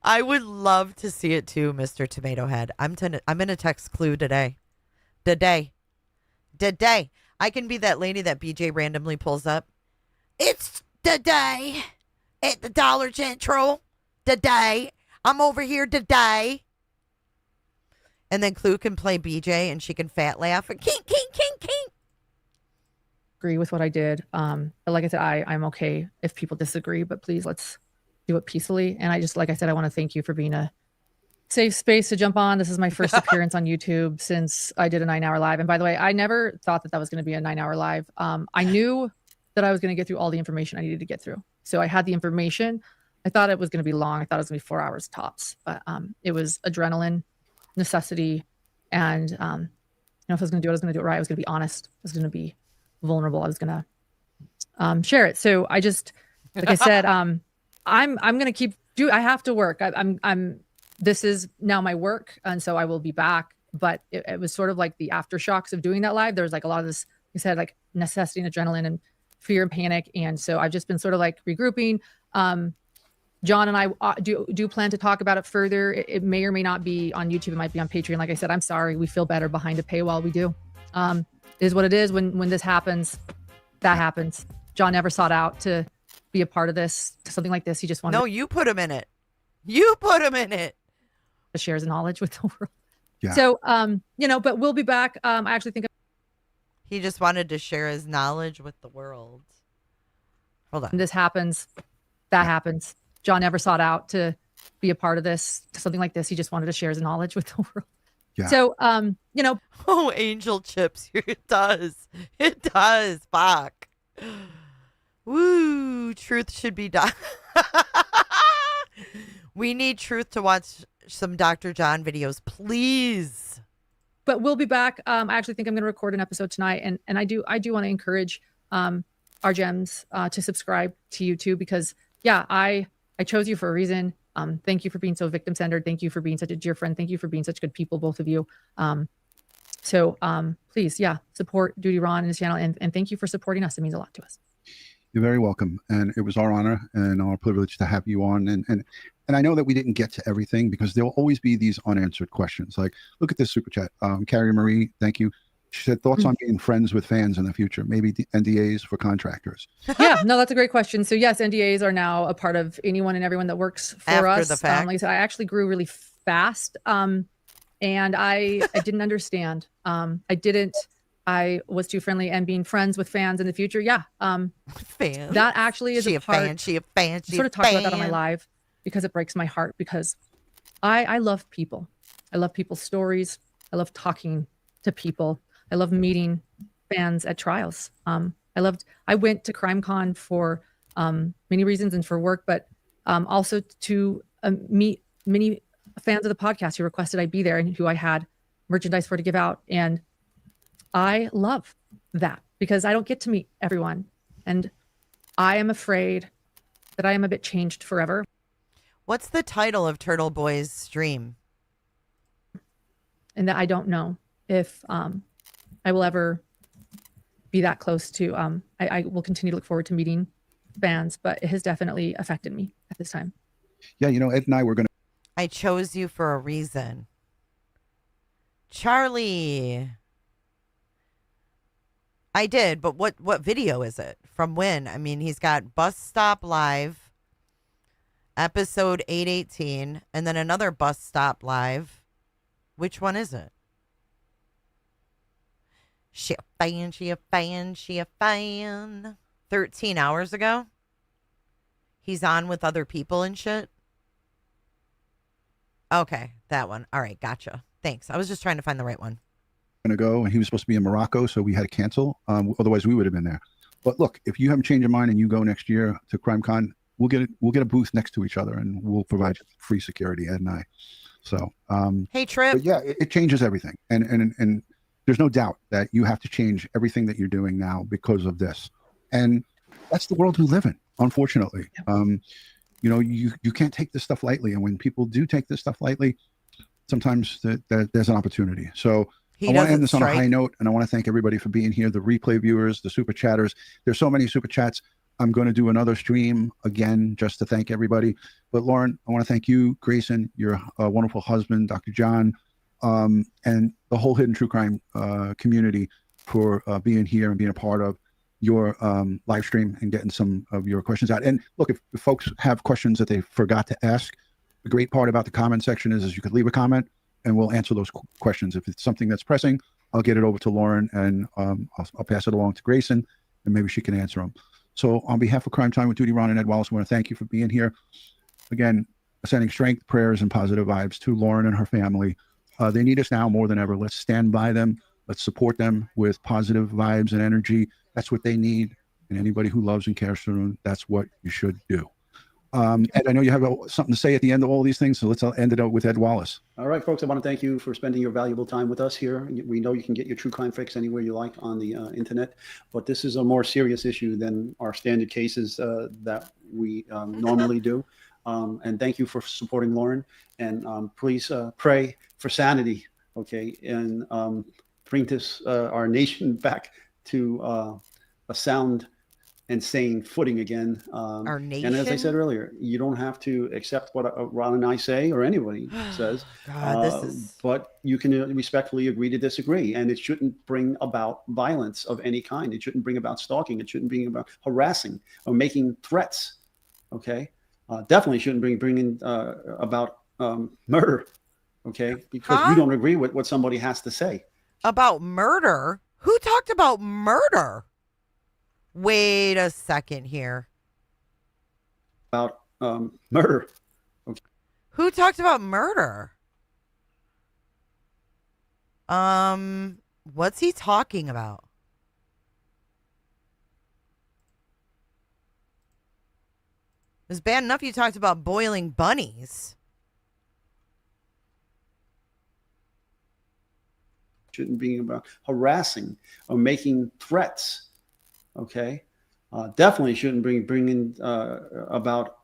I would love to see it too, Mr. Tomato Head. I'm gonna text Clue today. Today. I can be that lady that BJ randomly pulls up. It's today at the Dollar Central. Today. I'm over here today. And then Clue can play BJ and she can fat laugh and kink. Agree with what I did. But like I said, I'm okay if people disagree, but please let's do it peacefully. And I just, like I said, I want to thank you for being a safe space to jump on. This is my first appearance on YouTube since I did a 9-hour live. And by the way, I never thought that was going to be a 9-hour live. I knew that I was going to get through all the information I needed to get through. So I had the information. I thought it was going to be long. I thought it was going to be 4 hours tops, but it was adrenaline, necessity. And if I was going to do it, I was going to do it right. I was going to be honest. I was going to be vulnerable. I was going to share it. So I just, like I said, I'm going to keep I have to work. This is now my work. And so I will be back, but it was sort of like the aftershocks of doing that live. There was like a lot of this, you said, like necessity and adrenaline and fear and panic. And so I've just been sort of like regrouping. John and I do plan to talk about it further. It may or may not be on YouTube. It might be on Patreon. Like I said, I'm sorry. We feel better behind a paywall. We do. It is what it is. When this happens, that happens. John never sought out to be a part of this, something like this. He just wanted. No, you put him in it. You put him in it. To share his knowledge with the world. Yeah. So, but we'll be back. I actually think he just wanted to share his knowledge with the world. Hold on. When this happens, that happens. John never sought out to be a part of this, something like this. He just wanted to share his knowledge with the world. Yeah. So, Oh, Angel Chips. It does. It does. Fuck. Woo. Truth should be done. We need Truth to watch some Dr. John videos, please. But we'll be back. I actually think I'm going to record an episode tonight. And I do want to encourage our gems to subscribe to you too, because I chose you for a reason. Thank you for being so victim centered. Thank you for being such a dear friend. Thank you for being such good people, both of you. So please, support Duty Ron and his channel. And thank you for supporting us. It means a lot to us. You're very welcome. And it was our honor and our privilege to have you on. And I know that we didn't get to everything because there will always be these unanswered questions. Like, look at this super chat. Carrie Marie, thank you. She said, thoughts on being friends with fans in the future, maybe NDAs for contractors. Yeah, no, that's a great question. So yes, NDAs are now a part of anyone and everyone that works for After us. the fact. Like I said, I actually grew really fast. And I didn't understand. I was too friendly, and being friends with fans in the future. Fans. That actually is She a part. fan. She a fan. She Sort a of talk about that on my fan. live because it breaks my heart, because I love people. I love people's stories. I love talking to people. I love meeting fans at trials. I went to CrimeCon for many reasons and for work, but also to meet many fans of the podcast who requested I be there and who I had merchandise for to give out. And I love that because I don't get to meet everyone. And I am afraid that I am a bit changed forever. What's the title of Turtle Boy's stream? And that I don't know if I will ever be that close to, I will continue to look forward to meeting fans, but it has definitely affected me at this time. Yeah, Ed and I were going to. I chose you for a reason. Charlie. I did, but what video is it? From when? I mean, he's got Bus Stop Live, episode 818, and then another Bus Stop Live. Which one is it? She a fan, she a fan, she a fan. 13 hours ago? He's on with other people and shit? Okay, that one. All right, gotcha. Thanks. I was just trying to find the right one. Going to go, and he was supposed to be in Morocco, so we had to cancel. Otherwise, we would have been there. But look, if you haven't changed your mind and you go next year to CrimeCon, we'll get a booth next to each other, and we'll provide free security, Ed and I. So, hey, Trip. But yeah, it changes everything, and there's no doubt that you have to change everything that you're doing now because of this, and that's the world we live in, unfortunately. You know, you can't take this stuff lightly, and when people do take this stuff lightly, sometimes there's an opportunity. So I want to end this on a high note, and I want to thank everybody for being here, the replay viewers, the super chatters. There's so many super chats. I'm going to do another stream again just to thank everybody. But Lauren, I want to thank you, Grayson, your wonderful husband, Dr. John, and the whole Hidden True Crime community for being here and being a part of your live stream and getting some of your questions out. And look, if folks have questions that they forgot to ask, the great part about the comment section is you could leave a comment and we'll answer those questions. If it's something that's pressing, I'll get it over to Lauren and I'll pass it along to Grayson and maybe she can answer them. So on behalf of Crime Time with Duty Ron and Ed Wallace, I want to thank you for being here. Again, sending strength, prayers, and positive vibes to Lauren and her family. They need us now more than ever. Let's stand by them. Let's support them with positive vibes and energy. That's what they need. And anybody who loves and cares for them, that's what you should do. Ed, I know you have something to say at the end of all these things, so let's end it out with Ed Wallace. All right, folks, I want to thank you for spending your valuable time with us here. We know you can get your true crime fix anywhere you like on the internet, but this is a more serious issue than our standard cases that we normally do. And thank you for supporting Lauren. And please pray for sanity, okay, and bring this our nation back to a sound and sane footing again. Our nation. And as I said earlier, you don't have to accept what Ron and I say or anybody says. God, but you can respectfully agree to disagree, and it shouldn't bring about violence of any kind. It shouldn't bring about stalking. It shouldn't bring about harassing or making threats. Okay, definitely shouldn't bring about murder. Okay, because you don't agree with what somebody has to say about murder. Who talked about murder? Wait a second here. About murder. Okay. Who talked about murder? What's he talking about? It was bad enough you talked about boiling bunnies. Shouldn't be about harassing or making threats. Okay, definitely shouldn't bring in about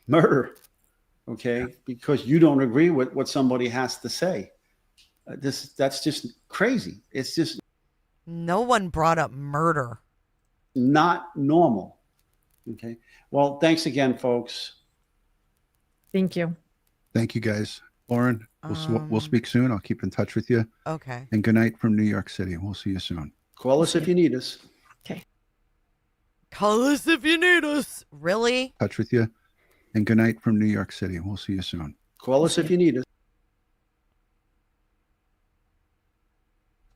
murder. Okay, because you don't agree with what somebody has to say. That's just crazy. It's just no one brought up murder. Not normal. Okay. Well, thanks again, folks. Thank you. Thank you, guys. Lauren, we'll speak soon. I'll keep in touch with you. Okay. And good night from New York City. We'll see you soon. Call us if you need us. Okay. Call us if you need us. Really? Touch with you. And good night from New York City. We'll see you soon. Call us if you need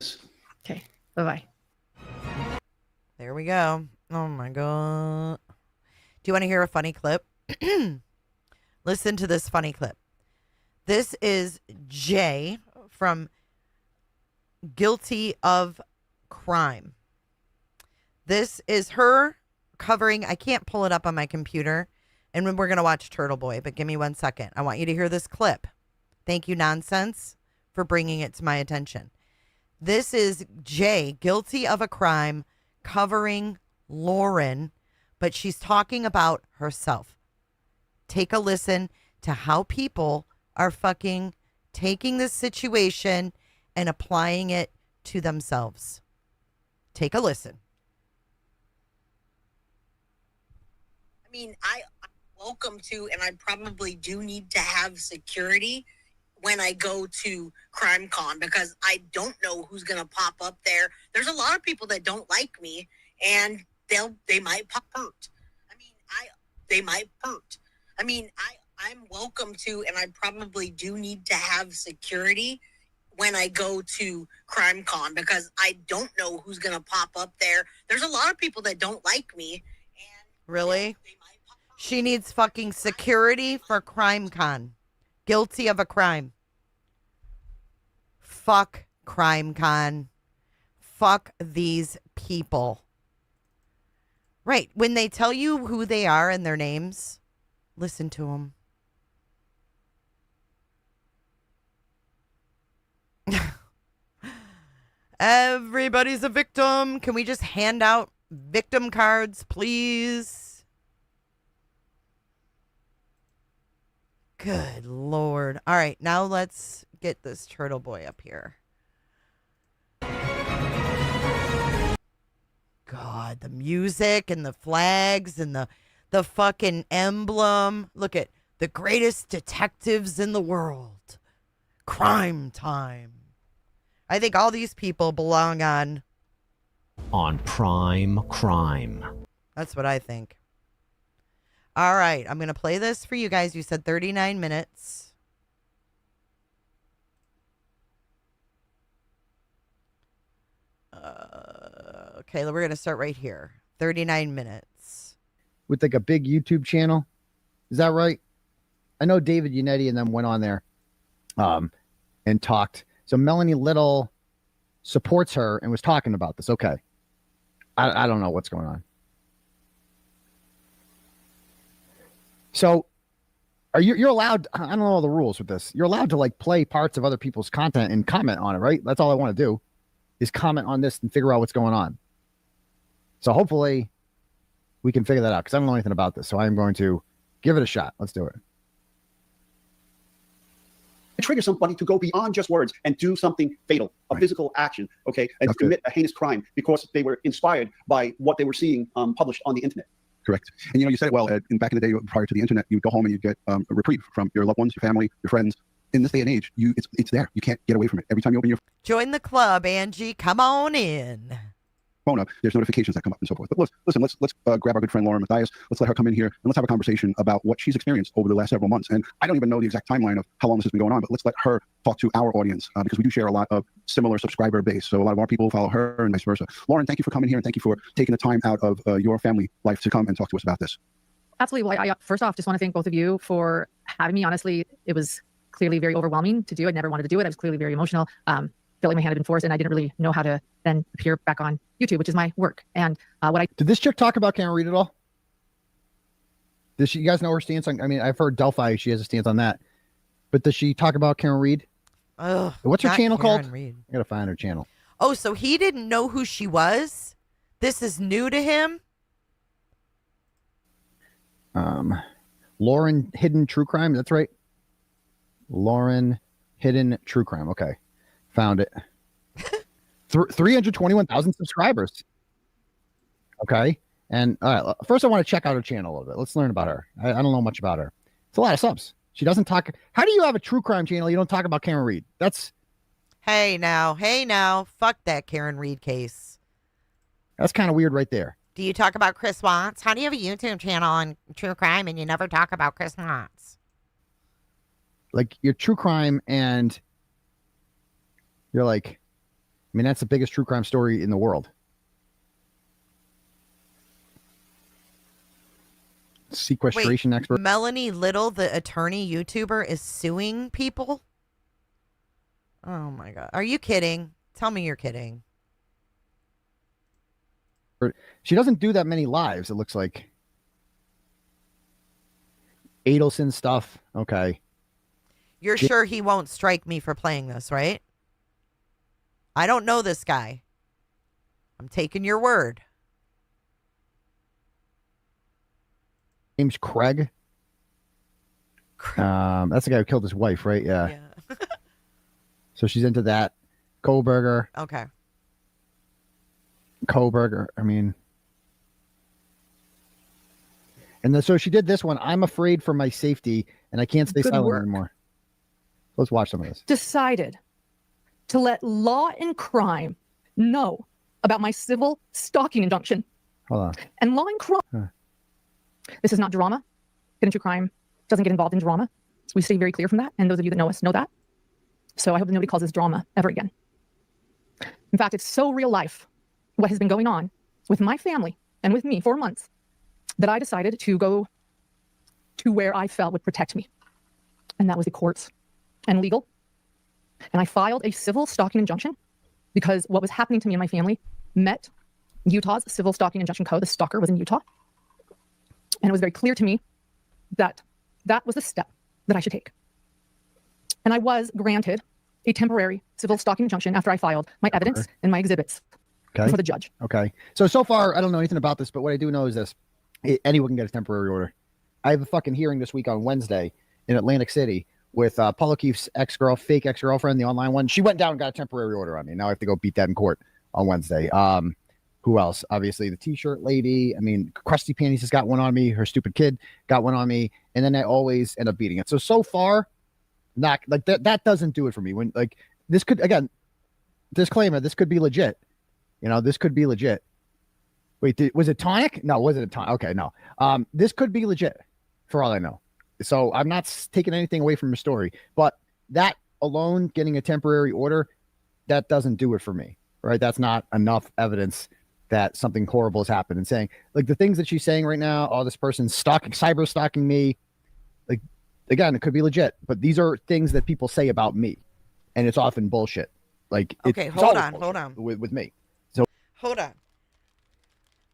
us. Okay. Bye-bye. There we go. Oh, my God. Do you want to hear a funny clip? Listen to this funny clip. This is Jay from Guilty of Crime. This is her covering. I can't pull it up on my computer. And when we're going to watch Turtle Boy, but give me 1 second. I want you to hear this clip. Thank you, Nonsense, for bringing it to my attention. This is Jay, guilty of a crime, covering Lauren, but she's talking about herself. Take a listen to how people are fucking taking this situation and applying it to themselves. Take a listen. I mean, I welcome to, and I probably do need to have security when I go to CrimeCon because I don't know who's gonna pop up there. There's a lot of people that don't like me, and they might pop hurt. They might hurt. I'm welcome to, and I probably do need to have security when I go to CrimeCon because I don't know who's gonna pop up there. There's a lot of people that don't like me. Really? She needs fucking security for CrimeCon. Guilty of a crime. Fuck CrimeCon. Fuck these people. Right. When they tell you who they are and their names, listen to them. Everybody's a victim. Can we just hand out victim cards, please? Good Lord. All right, now let's get this turtle boy up here. God, the music and the flags and the fucking emblem. Look at the greatest detectives in the world. Crime time. I think all these people belong on Prime Crime. That's what I think. All right, I'm going to play this for you guys. You said 39 minutes. Okay, we're going to start right here. 39 minutes. With like a big YouTube channel. Is that right? I know David Unetti and them went on there and talked. So Melanie Little supports her and was talking about this. Okay. I don't know what's going on. So you're allowed, I don't know all the rules with this. You're allowed to like play parts of other people's content and comment on it, right? That's all I want to do is comment on this and figure out what's going on. So hopefully we can figure that out because I don't know anything about this. So I'm going to give it a shot. Let's do it. Trigger somebody to go beyond just words and do something fatal, a physical action, okay, and That's commit a heinous crime because they were inspired by what they were seeing published on the internet. Correct. And you said it well. Back in the day, prior to the internet, you'd go home and you'd get a reprieve from your loved ones, your family, your friends. In this day and age, it's there. You can't get away from it. Every time you open your Join the club, Angie. Come on in. phone up, there's notifications that come up and so forth. But listen, let's grab our good friend Lauren Mathias. Let's let her come in here and let's have a conversation about what she's experienced over the last several months. And I don't even know the exact timeline of how long this has been going on, but let's let her talk to our audience because we do share a lot of similar subscriber base. So a lot of our people follow her and vice versa. Lauren, thank you for coming here and thank you for taking the time out of your family life to come and talk to us about this. Absolutely. Well, I first off just want to thank both of you for having me. Honestly, it was clearly very overwhelming to do. I never wanted to do it. I was clearly very emotional. Felt like my hand had been forced and I didn't really know how to then appear back on YouTube, which is my work. And did this chick talk about Karen Reed at all? Does you guys know her stance on, I mean, I've heard Delphi, she has a stance on that, but does she talk about Karen Reed? What's her channel called? Reed. I gotta find her channel. Oh, so he didn't know who she was? This is new to him? Lauren Hidden True Crime, that's right. Lauren Hidden True Crime. Okay. Found it. 321,000 subscribers. Okay. And all right, first I want to check out her channel a little bit. Let's learn about her. I don't know much about her. It's a lot of subs. She doesn't talk. How do you have a true crime channel? You don't talk about Karen Reed. Hey now. Fuck that Karen Reed case. That's kind of weird right there. Do you talk about Chris Watts? How do you have a YouTube channel on true crime and you never talk about Chris Watts? Like you're true crime and you're like, I mean, that's the biggest true crime story in the world. Sequestration expert. Melanie Little, the attorney YouTuber, is suing people? Oh my God. Are you kidding? Tell me you're kidding. She doesn't do that many lives, it looks like. Adelson stuff. Okay. You're sure he won't strike me for playing this, right? I don't know this guy. I'm taking your word. Name's Craig. That's the guy who killed his wife, right? Yeah. So she's into that. Kohlberger. Okay. Kohlberger. I mean. And then, so she did this one. I'm afraid for my safety and I can't stay silent anymore. Let's watch some of this. Decided to let law and crime know about my civil stalking injunction. Hold on. And law and crime. This is not drama. Hidden True Crime doesn't get involved in drama. So we stay very clear from that. And those of you that know us know that. So I hope that nobody calls this drama ever again. In fact, it's so real life what has been going on with my family and with me for months that I decided to go to where I felt would protect me. And that was the courts and legal. And I filed a civil stalking injunction because what was happening to me and my family met Utah's civil stalking injunction code. The stalker was in Utah. And it was very clear to me that that was the step that I should take. And I was granted a temporary civil stalking injunction after I filed my evidence and my exhibits for the judge. Okay. So far, I don't know anything about this, but what I do know is this. Anyone can get a temporary order. I have a fucking hearing this week on Wednesday in Atlantic City with Paul O'Keefe's fake ex-girlfriend, the online one. She went down and got a temporary order on me. Now I have to go beat that in court on Wednesday. Who else? Obviously, the T-shirt lady. I mean, Krusty Panties has got one on me. Her stupid kid got one on me. And then I always end up beating it. So far, not like that doesn't do it for me. When like this could, again, disclaimer, this could be legit. You know, this could be legit. Wait, was it tonic? No, was it a tonic? Okay, no. This could be legit for all I know. So I'm not taking anything away from your story, but that alone, getting a temporary order, that doesn't do it for me, right? That's not enough evidence that something horrible has happened. And saying like the things that she's saying right now, oh, this person's cyber stalking me. Like, again, it could be legit, but these are things that people say about me, and it's often bullshit. Like, okay, it's hold on. With me. So hold on.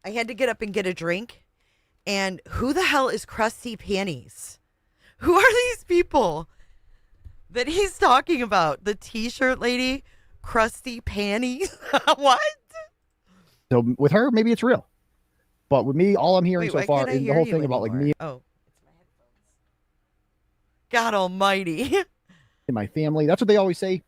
I had to get up and get a drink. And who the hell is Krusty Panties? Who are these people that he's talking about? The T-shirt lady, Krusty Panties? What? So with her, maybe it's real. But with me, all I'm hearing so far is the whole thing about like me. Oh, it's my headphones. God almighty. And my family. That's what they always say.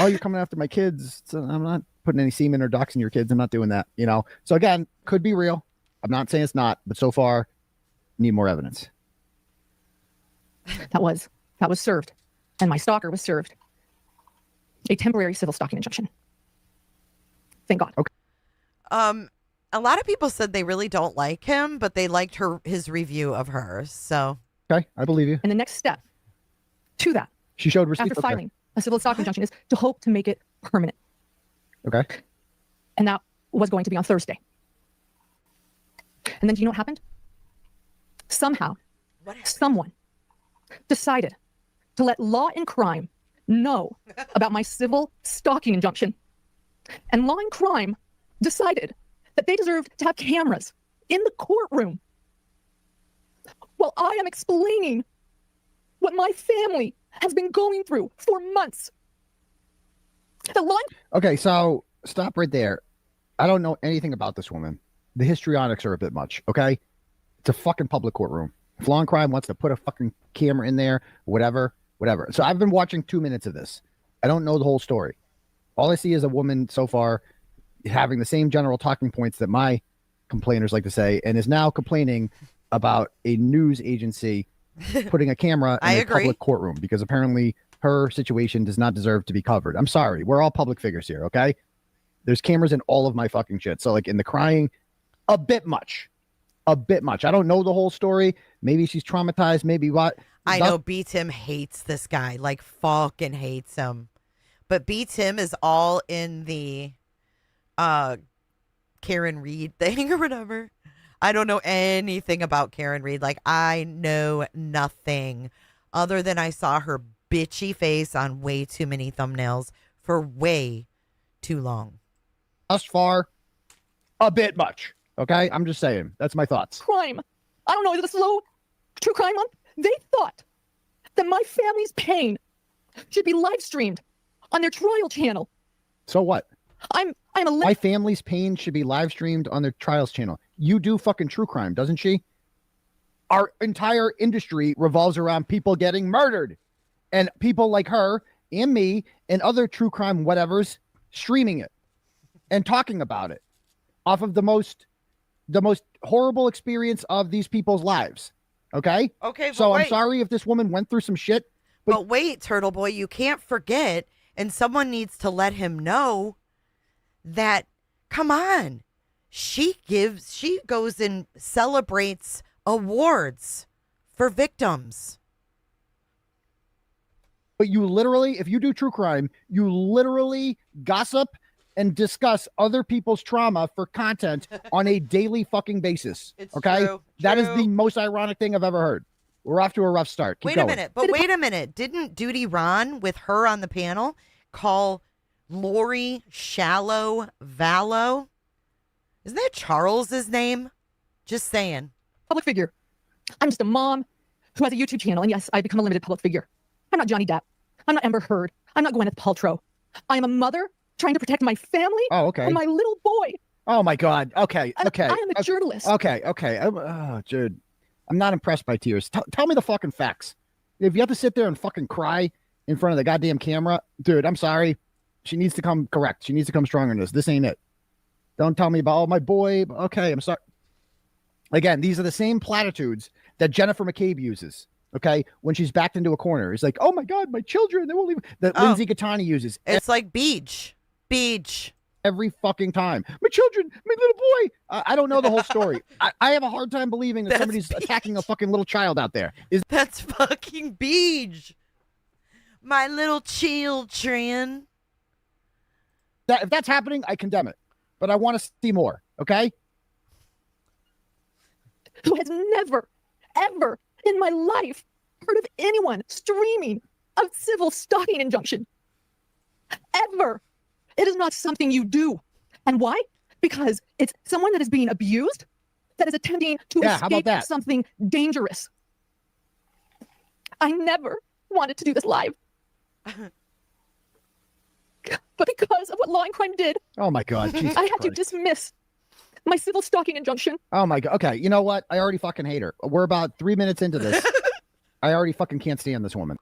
Oh, you're coming after my kids. So I'm not putting any semen or doxing your kids. I'm not doing that, you know? So again, could be real. I'm not saying it's not, but so far, need more evidence. That was served. And my stalker was served a temporary civil stalking injunction. Thank God. Okay. A lot of people said they really don't like him, but they liked his review of her. So okay, I believe you. And the next step to that, she showed receipt after filing a civil stalking injunction, is to hope to make it permanent. Okay. And that was going to be on Thursday. And then do you know what happened? Somehow, someone decided to let law and crime know about my civil stalking injunction. And law and crime decided that they deserved to have cameras in the courtroom while I am explaining what my family has been going through for months. The law. Okay, so stop right there. I don't know anything about this woman. The histrionics are a bit much, okay? It's a fucking public courtroom. If law and crime wants to put a fucking camera in there, whatever. So I've been watching 2 minutes of this. I don't know the whole story. All I see is a woman so far having the same general talking points that my complainers like to say, and is now complaining about a news agency putting a camera in a public courtroom because apparently her situation does not deserve to be covered. I'm sorry. We're all public figures here, okay? There's cameras in all of my fucking shit. So like in the crying, a bit much. I don't know the whole story. Maybe she's traumatized. Maybe what? I know B Tim hates this guy, like fucking hates him. But B Tim is all in the Karen Reed thing or whatever. I don't know anything about Karen Reed. Like, I know nothing other than I saw her bitchy face on way too many thumbnails for way too long. Thus far, a bit much. Okay? I'm just saying. That's my thoughts. Crime. I don't know. Is it a slow true crime month? They thought that my family's pain should be live streamed on their trial channel. So what? My family's pain should be live streamed on their trials channel. You do fucking true crime, doesn't she? Our entire industry revolves around people getting murdered, and people like her and me and other true crime whatevers streaming it and talking about it off of the most horrible experience of these people's lives. Okay. Okay. So I'm sorry if this woman went through some shit. But wait, Turtle Boy, you can't forget, and someone needs to let him know that, come on, she goes and celebrates awards for victims. But you literally, if you do true crime, you literally gossip and discuss other people's trauma for content on a daily fucking basis. Okay? True, That is true. the most ironic thing I've ever heard. We're off to a rough start. Keep Wait going. a minute, but wait a minute. Didn't Duty Ron, with her on the panel, call Lori Shallow Vallow? Isn't that Charles's name? Just saying. Public figure. I'm just a mom who has a YouTube channel, and yes, I've become a limited public figure. I'm not Johnny Depp. I'm not Amber Heard. I'm not Gwyneth Paltrow. I am a mother trying to protect my family and my little boy. Oh my God. Okay. And Okay. I am a journalist. Okay. Dude, I'm not impressed by tears. Tell me the fucking facts. If you have to sit there and fucking cry in front of the goddamn camera, dude, I'm sorry. She needs to come correct. She needs to come stronger in this. This ain't it. Don't tell me about, oh, my boy. Okay. I'm sorry. Again, these are the same platitudes that Jennifer McCabe uses. Okay, when she's backed into a corner, it's like, "Oh my God, my children! They won't leave." That Lindsay Gattani uses. It's like beach every fucking time. My children, my little boy. I don't know the whole story. I have a hard time believing that somebody's attacking a fucking little child out there. That's fucking beach. My little children. If that's happening, I condemn it, but I want to see more. Okay. Who has never, ever in my life heard of anyone streaming a civil stalking injunction. Ever. It is not something you do. And why? Because it's someone that is being abused, that is attempting to escape something dangerous. I never wanted to do this live. But because of what Law and Crime did, oh my God, Jesus I had to Christ. dismiss my civil stalking injunction. Oh my God. Okay, you know what? I already fucking hate her. We're about 3 minutes into this. I already fucking can't stand this woman.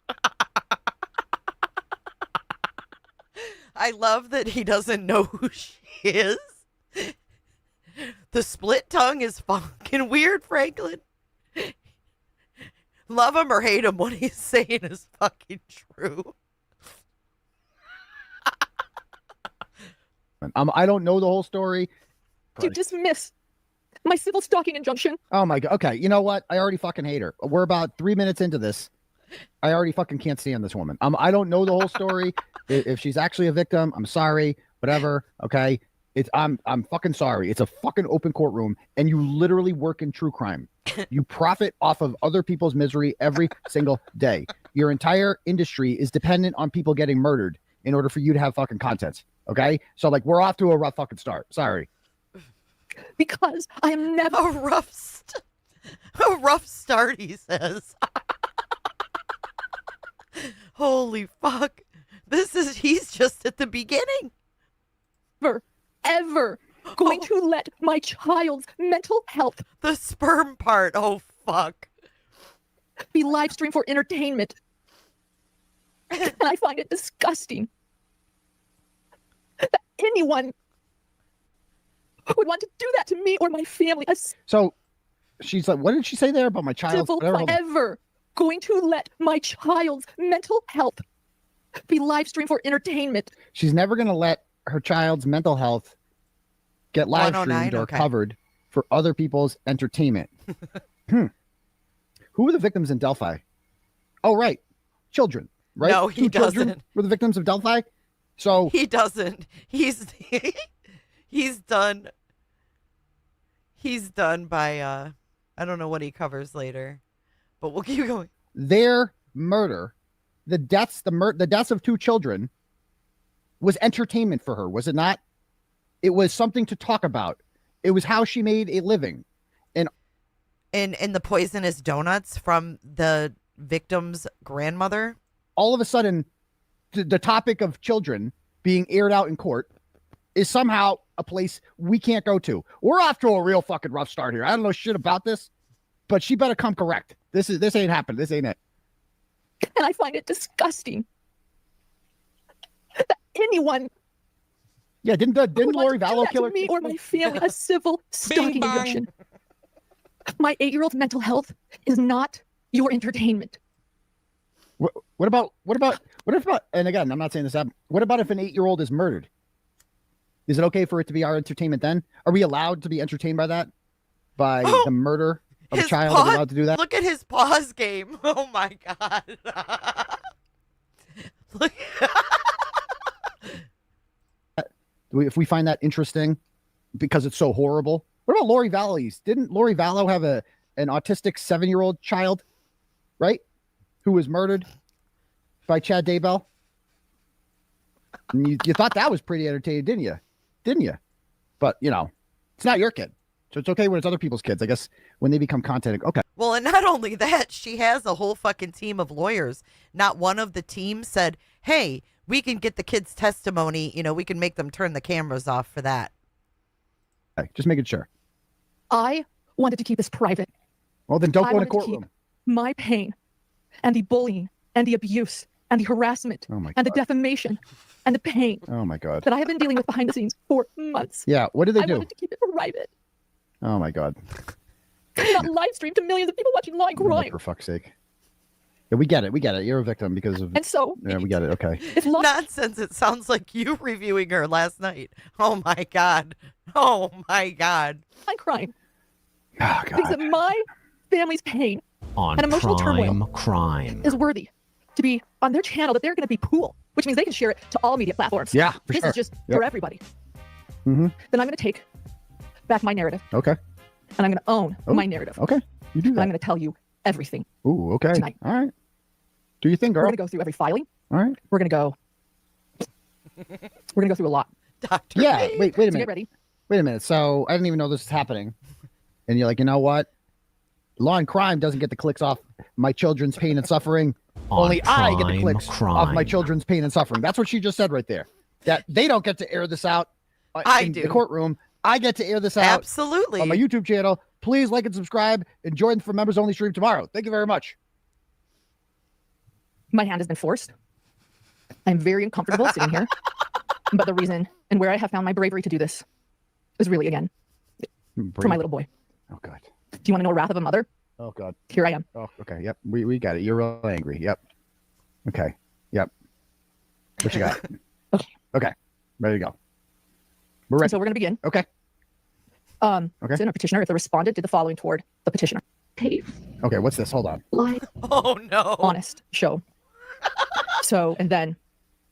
I love that he doesn't know who she is. The split tongue is fucking weird, Franklin. Love him or hate him, what he's saying is fucking true. I don't know the whole story. To dismiss my civil stalking injunction. Oh my God. Okay, you know what? I already fucking hate her. We're about 3 minutes into this. I already fucking can't stand this woman. I don't know the whole story. If she's actually a victim, I'm sorry. Whatever. Okay. I'm fucking sorry. It's a fucking open courtroom, and you literally work in true crime. You profit off of other people's misery every single day. Your entire industry is dependent on people getting murdered in order for you to have fucking content. Okay. So like, we're off to a rough fucking start. Sorry. Because I am never a rough start, he says. Holy fuck. He's just at the beginning. Ever going to let my child's mental health, the sperm part, oh fuck, be live streamed for entertainment. And I find it disgusting that anyone would want to do that to me or my family. So she's like, what did she say there about my child? Ever going to let my child's mental health be live streamed for entertainment. She's never going to let her child's mental health get live streamed or covered for other people's entertainment. Who were the victims in Delphi? Oh, right. Children, right? No, he doesn't. Were the victims of Delphi? So he doesn't. He's done. He's done by I don't know what he covers later, but we'll keep going. Their murder, the deaths of 2 children was entertainment for her, was it not? It was something to talk about. It was how she made a living. And in the poisonous donuts from the victim's grandmother. All of a sudden, the topic of children being aired out in court is somehow a place we can't go to. We're off to a real fucking rough start here. I don't know shit about this, but she better come correct. This ain't happening. This ain't it. And I find it disgusting that anyone. Yeah, didn't Lori Vallow kill her? Me or my family a civil stalking injunction. My 8-year-old's mental health is not your entertainment. What about? And again, I'm not saying this happened. What about if an 8-year-old is murdered? Is it okay for it to be our entertainment then? Are we allowed to be entertained by that? By the murder of a child? Are we allowed to do that? Look at his pause game. Oh my god. Look. If we find that interesting because it's so horrible. What about Lori Vallows? Didn't Lori Vallow have an autistic 7-year-old child, right? Who was murdered by Chad Daybell? And you thought that was pretty entertaining, didn't you? But, it's not your kid. So it's okay when it's other people's kids. I guess when they become content. Okay. Well, and not only that, she has a whole fucking team of lawyers. Not one of the team said, hey, we can get the kids' testimony. We can make them turn the cameras off for that. Okay, just making sure. I wanted to keep this private. Well, then don't I go in a wanted to keep courtroom. my pain and the bullying and the abuse and the harassment and the defamation and the pain Oh my God. that I have been dealing with behind the scenes for months. Yeah. What did they I do? wanted to keep it private. Oh my God. Not live stream to millions of people watching live Oh, crime. for fuck's sake. Yeah, we get it. You're a victim because of. And so. Yeah, we get it. Okay. It's nonsense. It sounds like you reviewing her last night. Oh my God. Oh my God. I'm crying. Oh God. Because of my family's pain On and emotional turmoil crime. is worthy to be on their channel that they're going to be pool, which means they can share it to all media platforms. Yeah, for this sure. is just Yep. for everybody. Mm-hmm. Then I'm going to take back my narrative Okay. and I'm going to own my narrative. Okay. You do And that. I'm going to tell you everything. Ooh. Okay. Tonight. All right. Do you think, We're girl? going to go through every filing. All right. We're going to go through a lot. Dr. Yeah. Wait a So minute. get ready. Wait a minute. So I didn't even know this was happening, and you're like, you know what? Law and Crime doesn't get the clicks off my children's pain and suffering. On Only I get the Prime clicks off my children's pain and suffering. That's what she just said right there. That they don't get to air this out I in do. the courtroom. I get to air this out Absolutely. on my YouTube channel. Please like and subscribe and join for members only stream tomorrow. Thank you very much. My hand has been forced. I'm very uncomfortable sitting here. But the reason and where I have found my bravery to do this is really, again, for my little boy. Oh, God. Do you want to know wrath of a mother? Oh, God. Here I am. Oh, okay. Yep. We got it. You're real angry. Yep. Okay. Yep. What you got? Okay. Ready to go. We're ready. So we're going to begin. Okay. Okay. So in a petitioner, if the respondent did the following toward the petitioner. Okay. What's this? Hold on. Lie. Oh, no. Honest show. So, and then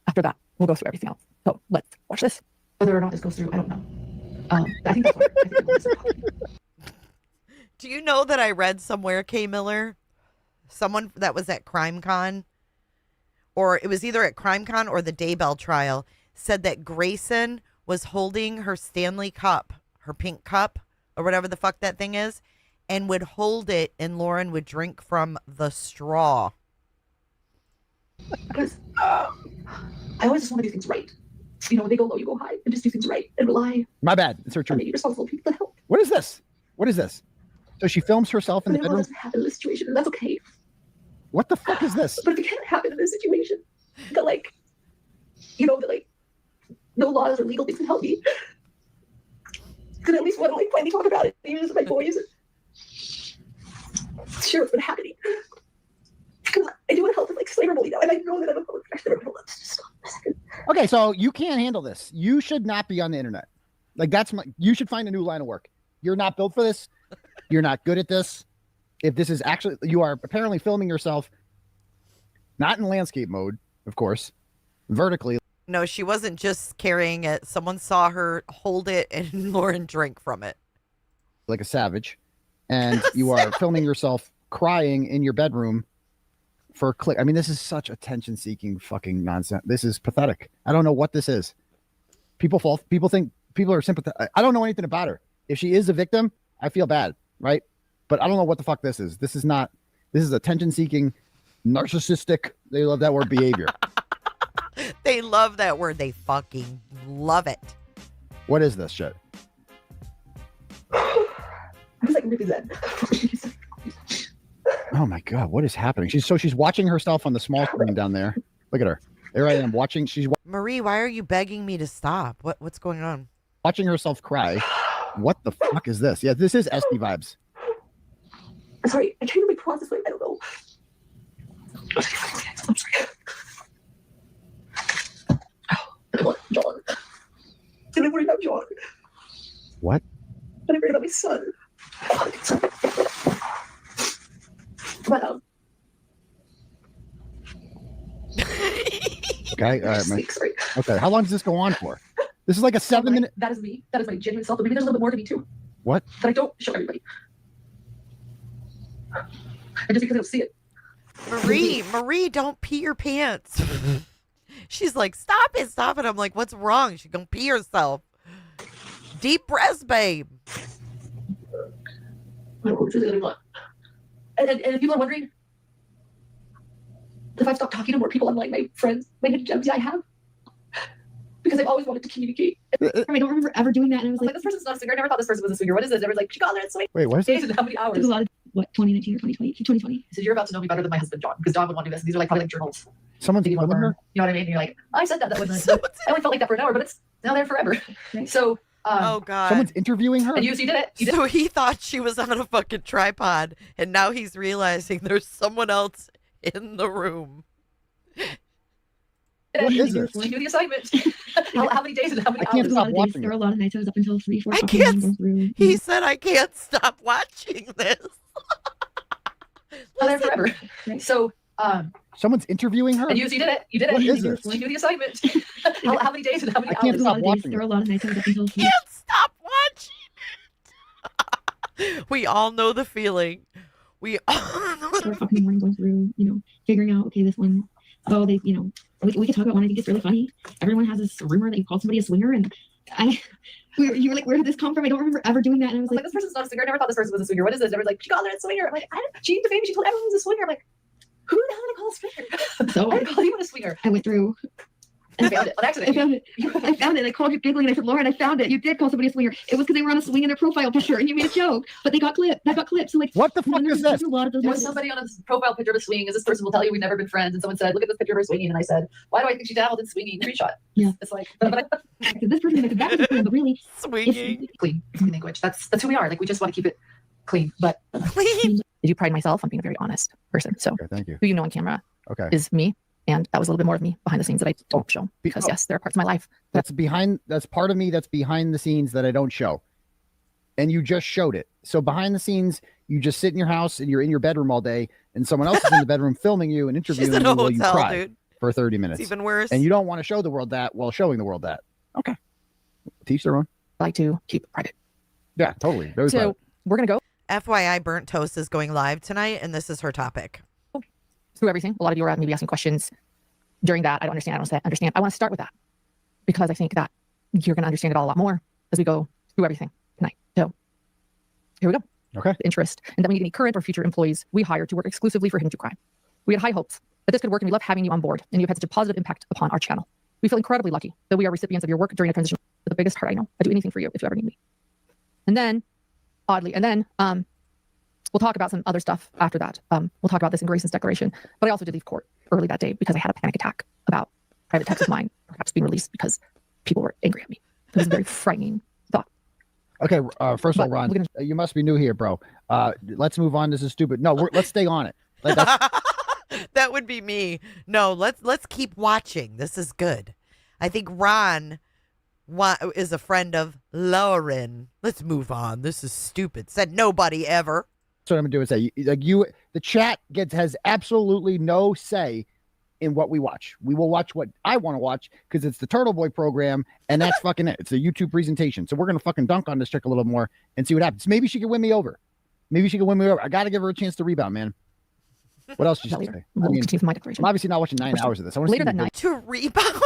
after that, we'll go through everything else. So let's watch this. Whether or not this goes through, I don't know. I think that's what Do you know that I read somewhere, Kay Miller? Someone that was at CrimeCon, or it was either at CrimeCon or the Daybell trial, said that Grayson was holding her Stanley Cup, her pink cup, or whatever the fuck that thing is, and would hold it, and Lauren would drink from the straw. Because I always just want to do things right. When they go low, you go high, and just do things right and rely My bad. It's her turn. on the responsible people to help. What is this? What is this? So she films herself in the But it bedroom. doesn't happen in this situation, and that's okay. What the fuck is this? But if it can't happen in this situation, that no laws or legal things can help me. Because at least want to finally talk about it, even as my boys share what's been happening. Because I do want to help with slavery now, and I know that I'm a public protector. But let's just stop for a second. Okay, so you can't handle this. You should not be on the internet. You should find a new line of work. You're not built for this. You're not good at this. If this is actually, you are apparently filming yourself, not in landscape mode, of course, vertically. No, she wasn't just carrying it. Someone saw her hold it, and Lauren drank from it. Like a savage. And you are filming yourself crying in your bedroom for a click. I mean, this is such attention-seeking fucking nonsense. This is pathetic. I don't know what this is. People think people are sympathetic. I don't know anything about her. If she is a victim, I feel bad, right? But I don't know what the fuck this is. This is attention-seeking, narcissistic, they love that word, behavior. They love that word. They fucking love it. What is this shit? I was really zen. Oh my God, what is happening? She's watching herself on the small screen down there. Look at her. There I am watching. Marie, why are you begging me to stop? What's going on? Watching herself cry. What the fuck is this? Yeah, this is SD vibes. I'm sorry, I can't really process I don't know. John. And I worry about John. What? And I worry about my son. But Okay. All right, man. Okay. How long does this go on for? This is like a 7-minute. That is me. That is my genuine self. But maybe there's a little bit more to me too What? that I don't show everybody. And just because I don't see it. Marie, don't pee your pants. She's like, stop it. I'm like, what's wrong? She's gonna pee herself. Deep breaths, babe. I don't know what I want. And if people are wondering if I've stopped talking to more people online, my friends, my hidden gems, yeah, I have. Because I've always wanted to communicate. I don't remember ever doing that. And I was like, this person's not a swinger. I never thought this person was a swinger. What is this? Everyone's like, she got there at swing. Wait, what is days this? and how many hours? it was a lot of, what, 2019 or 2020? 2020. So you're about to know me better than my husband, John, because John would want to do this. These are like probably like journals. Someone's That you want to filming burn. her? You know what I mean? And you're like, I said that. That wasn't. I only felt like that for an hour, but it's now there forever. So. Oh God! Someone's interviewing her. And you did it. You did So he thought she was on a fucking tripod, and now he's realizing there's someone else in the room. What is this? She knew the assignment. how many days and how many I can't hours? stop watching There were it. a lot of nights I was up until 3, 4 I o'clock in the can't. morning going through. He said, "I can't stop watching this." Now there forever. So. Someone's interviewing her. And you did it. You did it. What is this? She knew the assignment. how many days and how many I can't hours? stop watching There were it. a lot of nights I was up until 3. Can't stop watching it. We all know the feeling. We all know 4 o'clock in the morning going through, figuring out, okay, this one, they, we could talk about one I think it's really funny. Everyone has this rumor that you called somebody a swinger, and you were like, where did this come from? I don't remember ever doing that. And I was like, this person's not a swinger. I never thought this person was a swinger. What is this? Everyone's like, she got there at swinger. I'm like, she named the baby. She told everyone was a swinger. I'm like, who the hell did I call a swinger? So I call anyone a swinger. I went through. And I found it on accident. I found it. I called you giggling, and I said, Lauren, I found it. You did call somebody a swinger. It was because they were on a swing in their profile picture, and you made a joke. But they got clipped. That got clipped. So like, what the fuck is this? A lot of those There was somebody on a profile picture of a swing. As this person will tell you, we've never been friends. And someone said, look at this picture of her swinging. And I said, why do I think she dabbled in swinging? Screenshot. Yeah. It's like, but this person like that was but really swinging. Clean language. That's who we are. Like we just want to keep it clean. But clean. I do pride myself on being a very honest person. So Okay, thank you. who you know on camera Okay. is me. And that was a little bit more of me behind the scenes that I don't show because yes, there are parts of my life That's part of me that's behind the scenes that I don't show. And you just showed it. So behind the scenes, you just sit in your house and you're in your bedroom all day, and someone else is in the bedroom filming you and interviewing She's in you a while you hotel, cry dude. for 30 minutes. It's even worse. And you don't want to show the world that while showing the world that. Okay. Teach their own. I like to keep private. Yeah, totally. Very So private. we're gonna go FYI, Burnt Toast is going live tonight, and this is her topic. through everything. A lot of you are maybe asking questions during that. I don't understand. I don't understand. I want to start with that because I think that you're going to understand it all a lot more as we go through everything tonight. So here we go. Okay. The interest. And then we need any current or future employees we hire to work exclusively for Hidden True Crime. We had high hopes that this could work, and we love having you on board, and you've had such a positive impact upon our channel. We feel incredibly lucky that we are recipients of your work during a transition. The biggest heart I know. I do anything for you if you ever need me. And then, oddly, we'll talk about some other stuff after that. We'll talk about this in Grayson's declaration. But I also did leave court early that day because I had a panic attack about private texts of mine perhaps being released because people were angry at me. It was a very frightening thought. Okay. First of all, But Ron, we're gonna- you must be new here, bro. Let's move on. This is stupid. No, let's stay on it. Like, That would be me. No, let's keep watching. This is good. I think Ron is a friend of Lauren. Let's move on. This is stupid. Said nobody ever. That's what I'm gonna do is say, the chat has absolutely no say in what we watch. We will watch what I want to watch because it's the Turtle Boy program, and that's fucking it. It's a YouTube presentation. So we're gonna fucking dunk on this chick a little more and see what happens. Maybe she can win me over. I gotta give her a chance to rebound, man. What else did you say? We'll continue with my declaration. I'm obviously not watching 9 hours of this. I want to Later see that night, To rebound.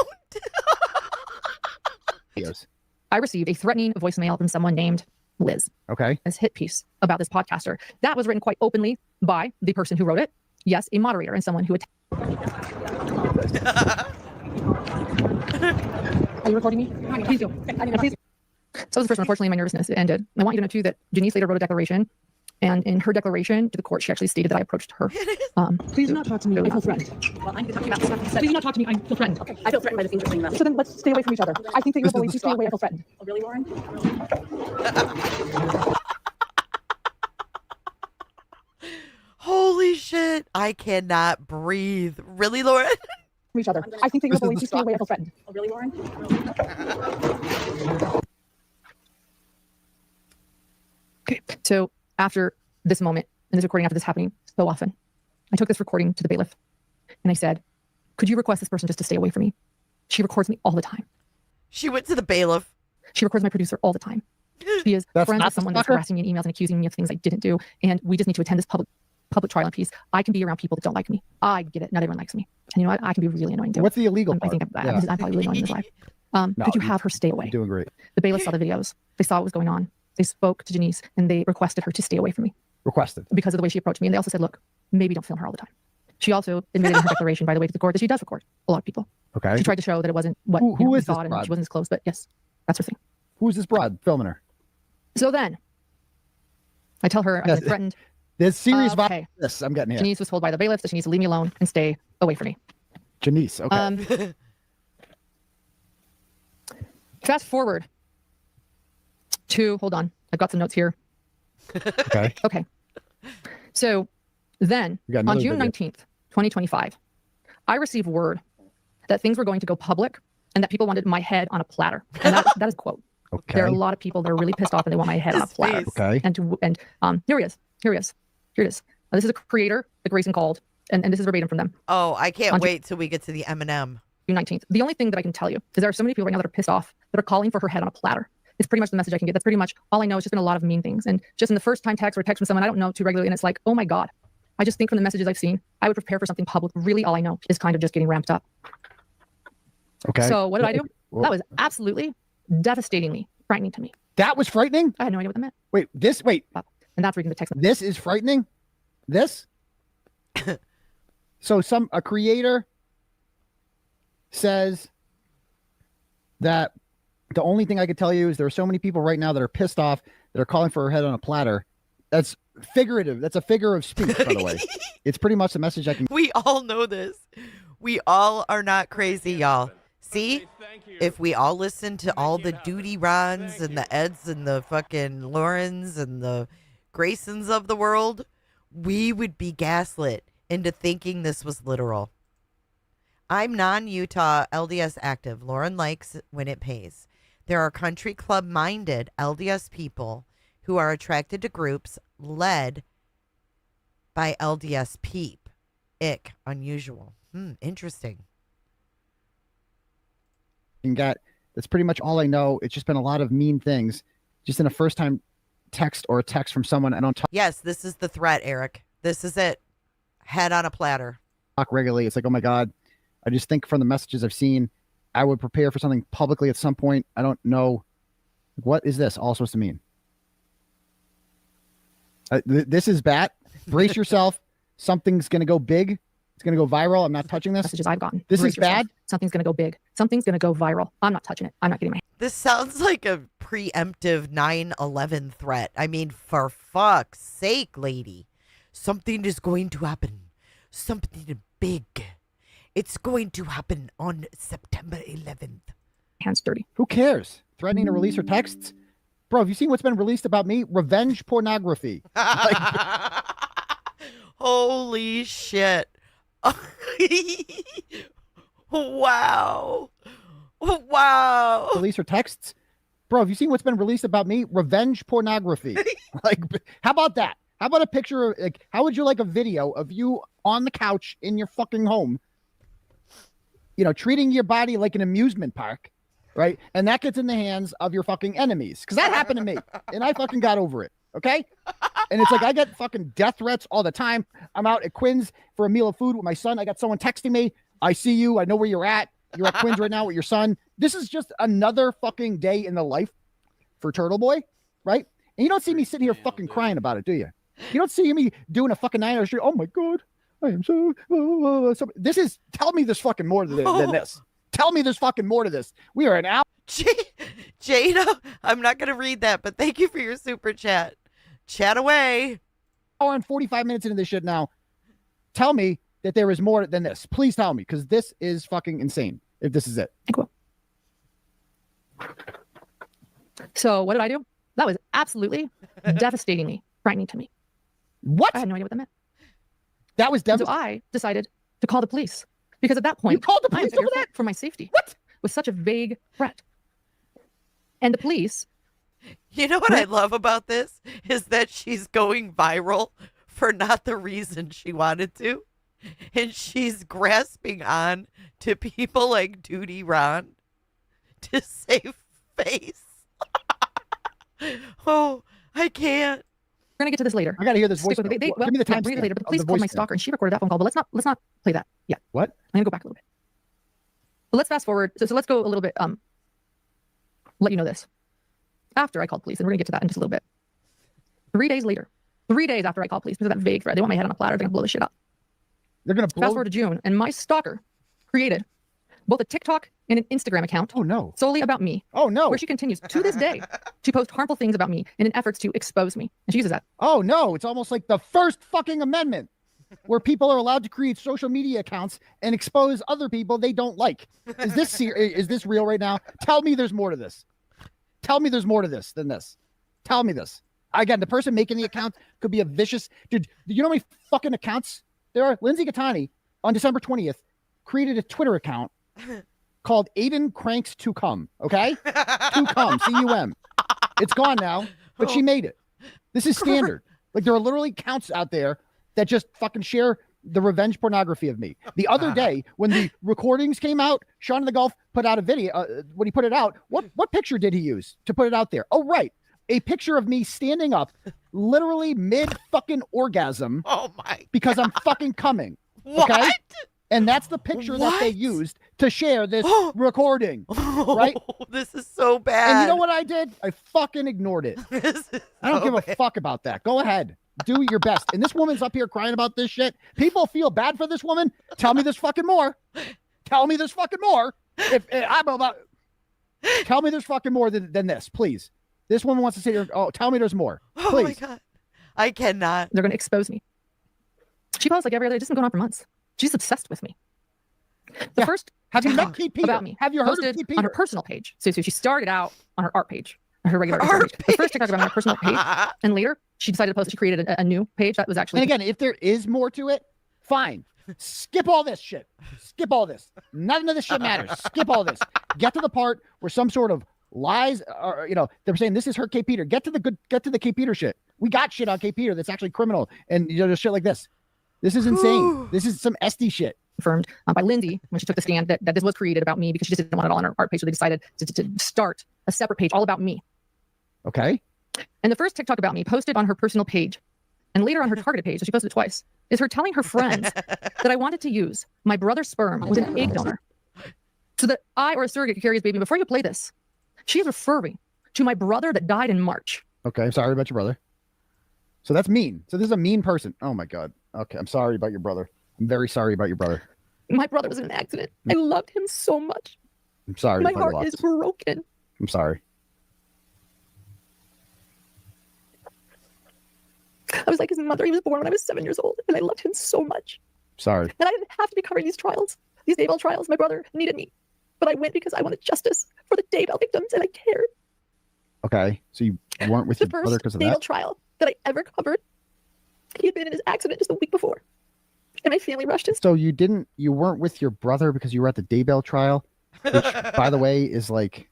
videos. I received a threatening voicemail from someone named Liz. Okay. This hit piece about this podcaster that was written quite openly by the person who wrote it. Yes, a moderator and someone who Are you recording me? Please do. Please. So this person, unfortunately, my nervousness ended. I want you to know too that Janice later wrote a declaration, and in her declaration to the court, she actually stated that I approached her. Please do not talk to me. I feel threatened. Well, I'm talking about this. Please do not talk to me. I feel threatened. Okay, I feel threatened by the things you're saying about me. So then let's stay away from each other. I think that you're bullied. Please stay away. I feel threatened. Oh, really, Lauren? Holy shit. it? I cannot breathe. Really, Lauren? From each other. I think that you're bullied. Please stay away. I feel threatened. Oh, really, Lauren? Okay. So after this moment and this recording, after this happening so often, I took this recording to the bailiff and I said, could you request this person just to stay away from me? She records me all the time. She went to the bailiff. She records my producer all the time. She is friends with someone that's harassing me in emails and accusing me of things I didn't do. And we just need to attend this public trial in peace. I can be around people that don't like me. I get it. Not everyone likes me. And you know what? I can be really annoying too. What's the illegal part? I think I'm probably really annoying in this life. Could you have her stay away? You're doing great. The bailiff saw the videos. They saw what was going on. They spoke to Janice and they requested her to stay away from me. Requested. Because of the way she approached me. And they also said, look, maybe don't film her all the time. She also admitted in her declaration, by the way, to the court that she does record a lot of people. Okay. She tried to show that it wasn't what who we is this thought and broad? she wasn't as close, but yes, that's her thing. Who's this broad filming her? So then I tell her I've been threatened. There's serious okay. this I'm getting here. Janice was told by the bailiff that she needs to leave me alone and stay away from me. Janice, okay. Fast forward to, hold on, I've got some notes here. Okay. Okay. So then on June 19th, 2025, I received word that things were going to go public and that people wanted my head on a platter. And that is a quote. Okay. There are a lot of people that are really pissed off and they want my head on a platter. Okay. And here he is. Here it is. This is a creator that Grayson called, and this is verbatim from them. Oh, I can't wait till we get to the M&M. June 19th. The only thing that I can tell you is there are so many people right now that are pissed off that are calling for her head on a platter. It's pretty much the message I can get. That's pretty much all I know. It's just been a lot of mean things. And just in the first time text or text from someone I don't know too regularly, and it's like, oh my God. I just think from the messages I've seen, I would prepare for something public. Really, all I know is kind of just getting ramped up. Okay. So what did I do? That was absolutely devastatingly frightening to me. That was frightening? I had no idea what that meant. Wait. And that's reading the text. This is frightening? This? So a creator says that the only thing I could tell you is there are so many people right now that are pissed off that are calling for her head on a platter. That's figurative. That's a figure of speech, by the way. It's pretty much the message I can. We all know this. We all are not crazy, y'all. See, if we all listen to all the Duty Rons and the Eds and the fucking Laurens and the Graysons of the world, we would be gaslit into thinking this was literal. I'm non-Utah LDS active. Lauren likes when it pays. There are country club-minded LDS people who are attracted to groups led by LDS peep. Ick. Unusual. Interesting. That's pretty much all I know. It's just been a lot of mean things. Just in a first time text or a text from someone I don't talk. Yes, this is the threat, Eric. This is it. Head on a platter. Talk regularly. It's like, oh my God. I just think from the messages I've seen, I would prepare for something publicly at some point. I don't know. What is this all supposed to mean? This is bad. Brace yourself. Something's going to go big. It's going to go viral. I'm not touching this. Messages I've gotten. This Brace is bad. yourself. Something's going to go big. Something's going to go viral. I'm not touching it. I'm not getting my. This sounds like a preemptive 9/11 threat. I mean, for fuck's sake, lady. Something is going to happen. Something big. It's going to happen on September 11th. Hands dirty. Who cares? Threatening to release her texts? Bro, have you seen what's been released about me? Revenge pornography. Holy shit. Wow. Wow. Release her texts? Bro, have you seen what's been released about me? Revenge pornography. How about that? How about a picture of, how would you like a video of you on the couch in your fucking home, treating your body like an amusement park, right? And that gets in the hands of your fucking enemies. Because that happened to me. And I fucking got over it. Okay? And it's like I get fucking death threats all the time. I'm out at Quinn's for a meal of food with my son. I got someone texting me. I see you. I know where you're at. You're at Quinn's right now with your son. This is just another fucking day in the life for Turtle Boy, right? And you don't see me sitting here fucking crying about it, do you? You don't see me doing a fucking 9-hour stream. Oh my God, I am so. This is. Tell me there's fucking more than this. Tell me there's fucking more to this. We are an hour. Jada, I'm not gonna read that, but thank you for your super chat. Chat away. Hour and 45 minutes into this shit now. Tell me that there is more than this. Please tell me, because this is fucking insane. If this is it. Cool. So what did I do? That was absolutely devastatingly frightening to me. What? I had no idea what that meant. That was And so devastating. I decided to call the police because at that point, You called the I am police over fearful that? for my safety. What? With such a vague threat. And the police. You know what I love about this is that she's going viral for not the reason she wanted to. And she's grasping on to people like Duty Ron to save face. Oh, I can't. We're gonna get to this later. I got to hear this voice. Stick with me. Give me the yeah, time we're gonna get later. But the of police the called my voicemail. stalker, and she recorded that phone call. But let's not play that yet. What? I'm gonna go back a little bit. But let's fast forward. So let's go a little bit. Let you know this. After I called police, and we're gonna get to that in just a little bit. 3 days later, 3 days after I called police because of that vague threat, they want my head on a platter. They're gonna blow this shit up. They're gonna blow. Fast forward to June, and my stalker created both a TikTok and an Instagram account. Oh no. Solely about me. Oh no. Where she continues to this day to post harmful things about me in an effort to expose me. And she uses that. Oh no. It's almost like the First fucking Amendment, where people are allowed to create social media accounts and expose other people they don't like. Is this is this real right now? Tell me there's more to this. Tell me there's more to this than this. Tell me this. Again, the person making the account could be a vicious dude. Do you know how many fucking accounts there are? Lindsay Gattani on December 20th created a Twitter account called Aiden Cranks to Come. Okay? To Come. C-U-M. It's gone now, but she made it. This is standard. Like there are literally accounts out there that just fucking share the revenge pornography of me. The other day, when the recordings came out, Sean in the Gulf put out a video. When he put it out, what picture did he use to put it out there? Oh, right. A picture of me standing up, literally mid fucking orgasm. Oh my! Because I'm fucking coming. What? Okay? And that's the picture that they used to share this recording. Right? This is so bad. And you know what I did? I fucking ignored it. I don't give a fuck about that. Go ahead. Do your best. And this woman's up here crying about this shit. People feel bad for this woman. Tell me there's fucking more. Tell me there's fucking more. If I'm about, tell me there's fucking more than this, please. This woman wants to sit here. Oh, tell me there's more. Please. Oh my God. I cannot. They're going to expose me. She posts like every other day. It's just been going on for months. She's obsessed with me. The first have you met TikTok Kate Peter? about me Have you heard of posted Kate Peter? on her personal page. So she started out on her art page, on her regular Instagram page. The first TikTok about me on her personal page, and later she decided to post. She created a new page that was actually. And again, if there is more to it, fine. Skip all this shit. Skip all this. None of this shit matters. Skip all this. Get to the part where some sort of lies, or they're saying this is her Kate Peter. Get to the Kate Peter shit. We got shit on Kate Peter that's actually criminal, and just shit like this. This is insane. This is some SD shit. Confirmed by Lindsay when she took the stand that this was created about me because she just didn't want it all on her art page. So they decided to start a separate page all about me. Okay. And the first TikTok about me posted on her personal page and later on her targeted page, so she posted it twice, is her telling her friends that I wanted to use my brother's sperm with an egg donor so that I or a surrogate could carry his baby. Before you play this, she is referring to my brother that died in March. Okay. I'm sorry about your brother. So that's mean. So this is a mean person. Oh my God. Okay. I'm sorry about your brother. I'm very sorry about your brother. My brother was in an accident. I loved him so much. I'm sorry. My heart is broken. I'm sorry. I was like his mother. He was born when I was 7 years old, and I loved him so much. Sorry. And I didn't have to be covering these trials, these Daybell trials. My brother needed me, but I went because I wanted justice for the Daybell victims, and I cared. Okay. So you weren't with your brother because of Daybell that? trial that I ever covered. He had been in his accident just a week before, and my family rushed his. So you weren't with your brother because you were at the Daybell trial, which, by the way, is like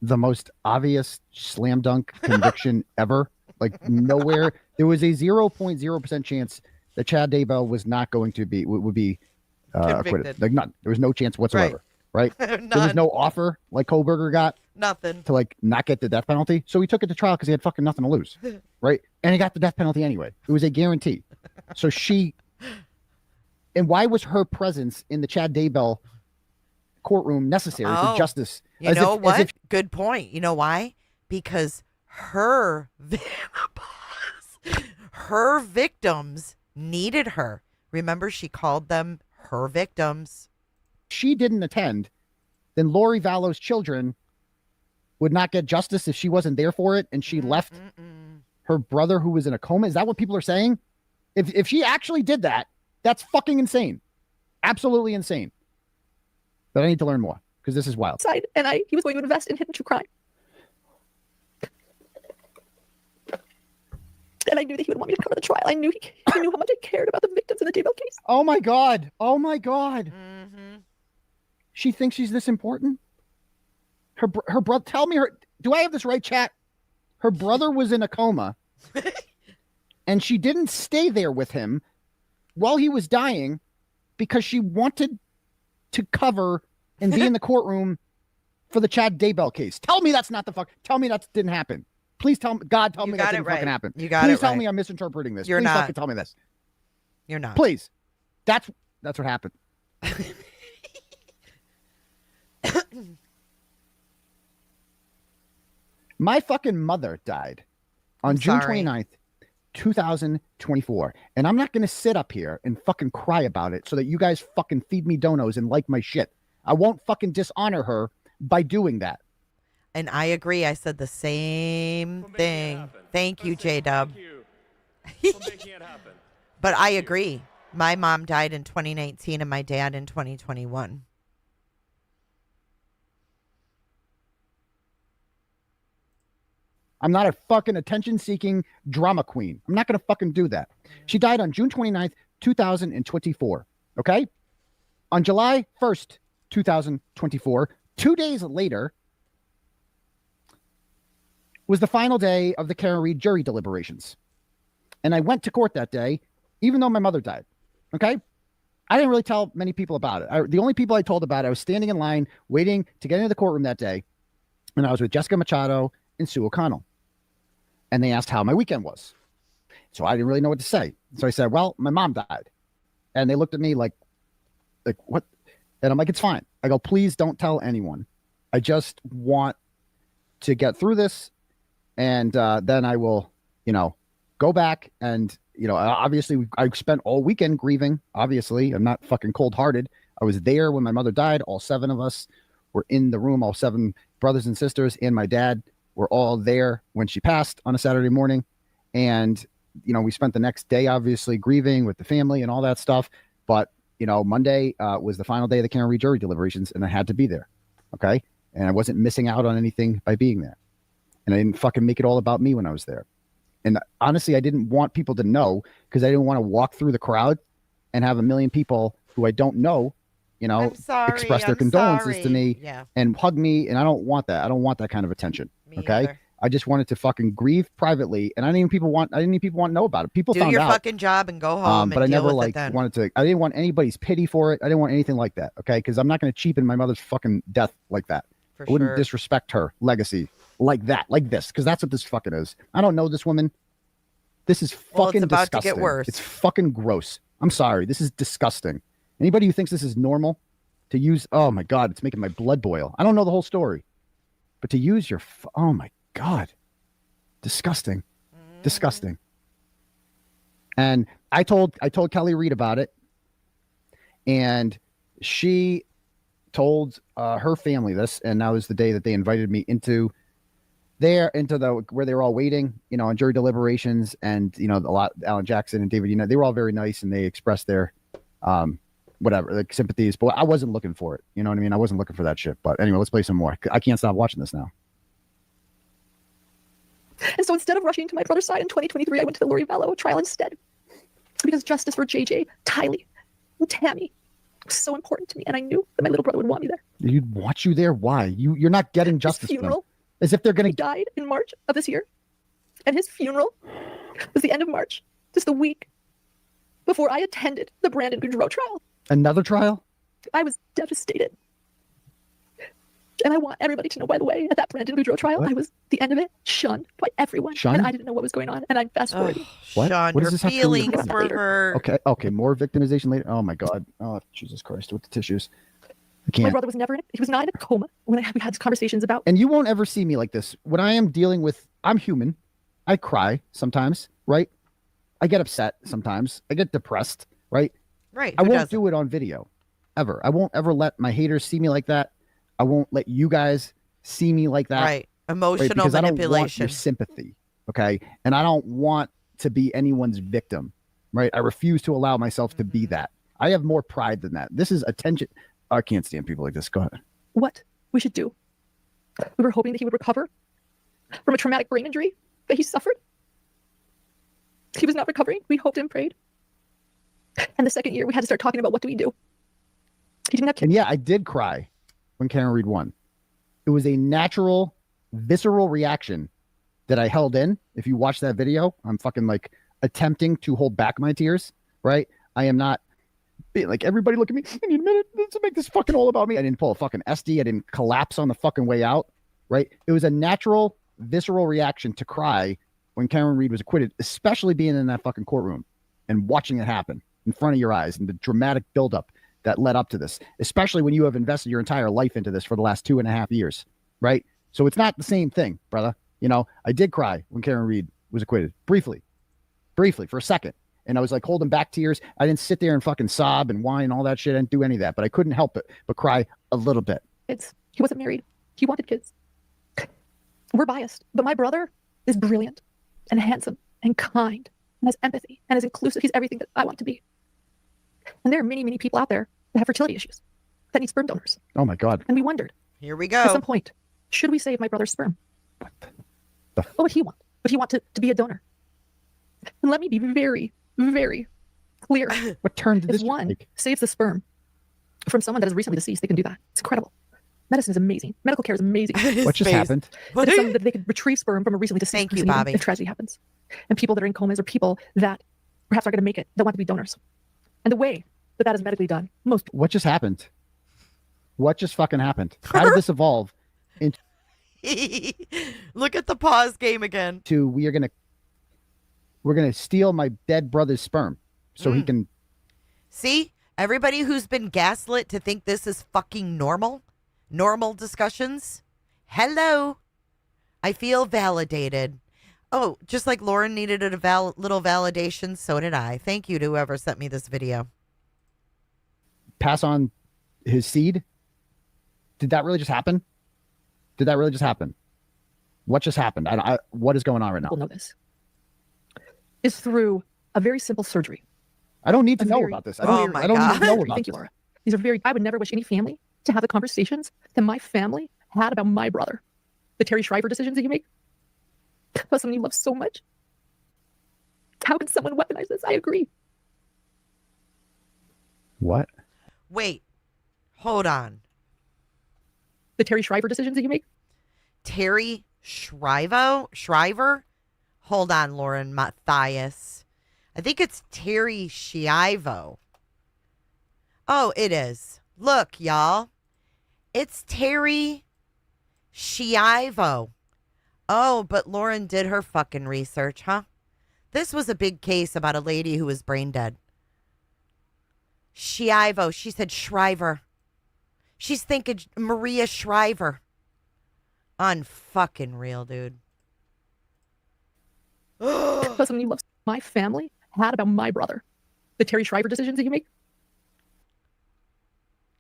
the most obvious slam dunk conviction ever. Like nowhere, there was a 0.0% chance that Chad Daybell was not going to would be acquitted. Like none. There was no chance whatsoever. Right? There was no offer like Kohlberger got. Nothing. To like not get the death penalty. So he took it to trial because he had fucking nothing to lose. Right? And he got the death penalty anyway. It was a guarantee. So and why was her presence in the Chad Daybell courtroom necessary for justice? You know what? Good point. You know why? Because her victims needed her. Remember, she called them her victims. She didn't attend, then Lori Vallow's children would not get justice if she wasn't there for it, and she left her brother who was in a coma. Is that what people are saying? If she actually did that, that's fucking insane. Absolutely insane. But I need to learn more because this is wild. And he was going to invest in hidden true crime. And I knew that he would want me to cover the trial. I knew he knew how much I cared about the victims in the Daybell case. Oh my God. Oh my God. Mm-hmm. She thinks she's this important? Her brother, tell me do I have this right, chat? Her brother was in a coma and she didn't stay there with him while he was dying because she wanted to cover and be in the courtroom for the Chad Daybell case. Tell me that's not the fuck. Tell me that didn't happen. Please tell me, God, tell me that didn't fucking happen. You got Please it tell right. me I'm misinterpreting this. You're Please not. fucking tell me this. You're not. Please. That's what happened. My fucking mother died on I'm June sorry. 29th, 2024. And I'm not going to sit up here and fucking cry about it so that you guys fucking feed me donos and like my shit. I won't fucking dishonor her by doing that. And I agree. I said the same thing. Thank you, J-Dub. But I agree. My mom died in 2019 and my dad in 2021. I'm not a fucking attention-seeking drama queen. I'm not going to fucking do that. She died on June 29th, 2024. Okay? On July 1st, 2024, 2 days later, was the final day of the Karen Reed jury deliberations. And I went to court that day, even though my mother died. Okay? I didn't really tell many people about it. The only people I told about it, I was standing in line waiting to get into the courtroom that day. And I was with Jessica Machado and Sue O'Connell. And they asked how my weekend was. So I didn't really know what to say. So I said, well, my mom died. And they looked at me like what? And I'm like, it's fine. I go, please don't tell anyone. I just want to get through this. And then I will, go back and, obviously I spent all weekend grieving. Obviously, I'm not fucking cold hearted. I was there when my mother died. All 7 of us were in the room. All 7 brothers and sisters and my dad were all there when she passed on a Saturday morning. And, we spent the next day, obviously grieving with the family and all that stuff. But, Monday was the final day of the Karen Reed jury deliberations and I had to be there. Okay. And I wasn't missing out on anything by being there. And I didn't fucking make it all about me when I was there. And honestly, I didn't want people to know because I didn't want to walk through the crowd and have a million people who I don't know, express their condolences to me and hug me. And I don't want that. I don't want that kind of attention. Okay. Either. I just wanted to fucking grieve privately. And I didn't need people want to know about it. People found out. Do your fucking job and go home. But I never wanted to, I didn't want anybody's pity for it. I didn't want anything like that. Okay. Because I'm not going to cheapen my mother's fucking death like that. I wouldn't disrespect her legacy like that, like this, because that's what this fucking is. I don't know this woman. This is fucking it's about disgusting. to get worse. It's fucking gross. I'm sorry. This is disgusting. Anybody who thinks this is normal to use, oh my God, it's making my blood boil. I don't know the whole story, but to use your, oh my God, disgusting, disgusting. And I told Kelly Reed about it, and she told her family this, and that was the day that they invited me into where they were all waiting, on jury deliberations, and a lot, Alan Jackson and David, they were all very nice and they expressed their sympathies, but I wasn't looking for it. You know what I mean? I wasn't looking for that shit. But anyway, let's play some more. I can't stop watching this now. And so instead of rushing to my brother's side in 2023, I went to the Lori Vallow trial instead, because justice for JJ, Tylee, and Tammy was so important to me, and I knew that my little brother would want me there. You'd want you there? Why? You're not getting justice. His funeral, as if they're going to. He died in March of this year, and his funeral was the end of March, just the week before I attended the Brandon Goudreau trial. Another trial? I was devastated. And I want everybody to know, by the way, at that Brandon Goudreau trial, I was, the end of it, shunned by everyone. Shunned? And I didn't know what was going on. And I'm fast forwarding. What? Sean, what does her this have to do with feelings for her. Okay, more victimization later. Oh my God. Oh, Jesus Christ, with the tissues. I can't. My brother was he was not in a coma when we had conversations about. And you won't ever see me like this. When I am dealing with, I'm human. I cry sometimes, right? I get upset sometimes. I get depressed, right? Right. I won't do it on video, ever. I won't ever let my haters see me like that. I won't let you guys see me like that. Right. Emotional because manipulation. I don't want your sympathy. Okay. And I don't want to be anyone's victim. Right. I refuse to allow myself to be that. I have more pride than that. This is attention. I can't stand people like this. Go ahead. What we should do. We were hoping that he would recover from a traumatic brain injury that he suffered. He was not recovering. We hoped and prayed. And the second year, we had to start talking about what do we do. He didn't have kids. And yeah, I did cry when Karen Reed won. It was a natural, visceral reaction that I held in. If you watch that video, I'm fucking like attempting to hold back my tears, right? I am not being like, everybody look at me. I need a minute to make this fucking all about me. I didn't pull a fucking SD. I didn't collapse on the fucking way out, right? It was a natural, visceral reaction to cry when Karen Reed was acquitted, especially being in that fucking courtroom and watching it happen in front of your eyes and the dramatic buildup that led up to this, especially when you have invested your entire life into this for the last 2.5 years, right? So it's not the same thing, brother. You know, I did cry when Karen Reed was acquitted, briefly for a second. And I was like holding back tears. I didn't sit there and fucking sob and whine and all that shit. I didn't do any of that, but I couldn't help it but cry a little bit. He wasn't married. He wanted kids. We're biased, but my brother is brilliant and handsome and kind and has empathy and is inclusive. He's everything that I want to be. And there are many, many people out there that have fertility issues that need sperm donors. Oh my God. And we wondered, here we go. At some point, should we save my brother's sperm? What would he want? Would he want to be a donor? And let me be very, very clear. What turn did this If one take? saves the sperm from someone that is recently deceased, they can do that. It's incredible. Medicine is amazing. Medical care is amazing. What just happened? That is something that they could retrieve sperm from a recently deceased Thank you, person, even Bobby. if tragedy happens. And people that are in comas or people that perhaps are going to make it that want to be donors. And the way that is medically done, most What just happened? What just fucking happened? How did this evolve into Look at the pause game again. we're gonna steal my dead brother's sperm so he can See, everybody who's been gaslit to think this is fucking normal discussions. Hello. I feel validated. Oh, just like Lauren needed a little validation, so did I. Thank you to whoever sent me this video. pass on his seed. Did that really just happen? What just happened? What is going on right now? people know this, is through a very simple surgery. I don't need to know about this. I don't need to know about Thank you, this. Laura. These are I would never wish any family to have the conversations that my family had about my brother. The Terry Shriver decisions that you make. About someone you love so much. How can someone weaponize this? I agree. What? Wait, hold on. The Terry Shriver decisions that you make. Terry Shriver? Hold on, Lauren Matthias. I think it's Terry Schiavo. Oh, it is. Look, y'all. It's Terry Schiavo. Oh, but Lauren did her fucking research, huh? This was a big case about a lady who was brain dead. Schiavo. She said Shriver. She's thinking Maria Shriver. Unfucking real, dude. About someone you love. My family had about my brother. The Terry Shriver decisions that you make.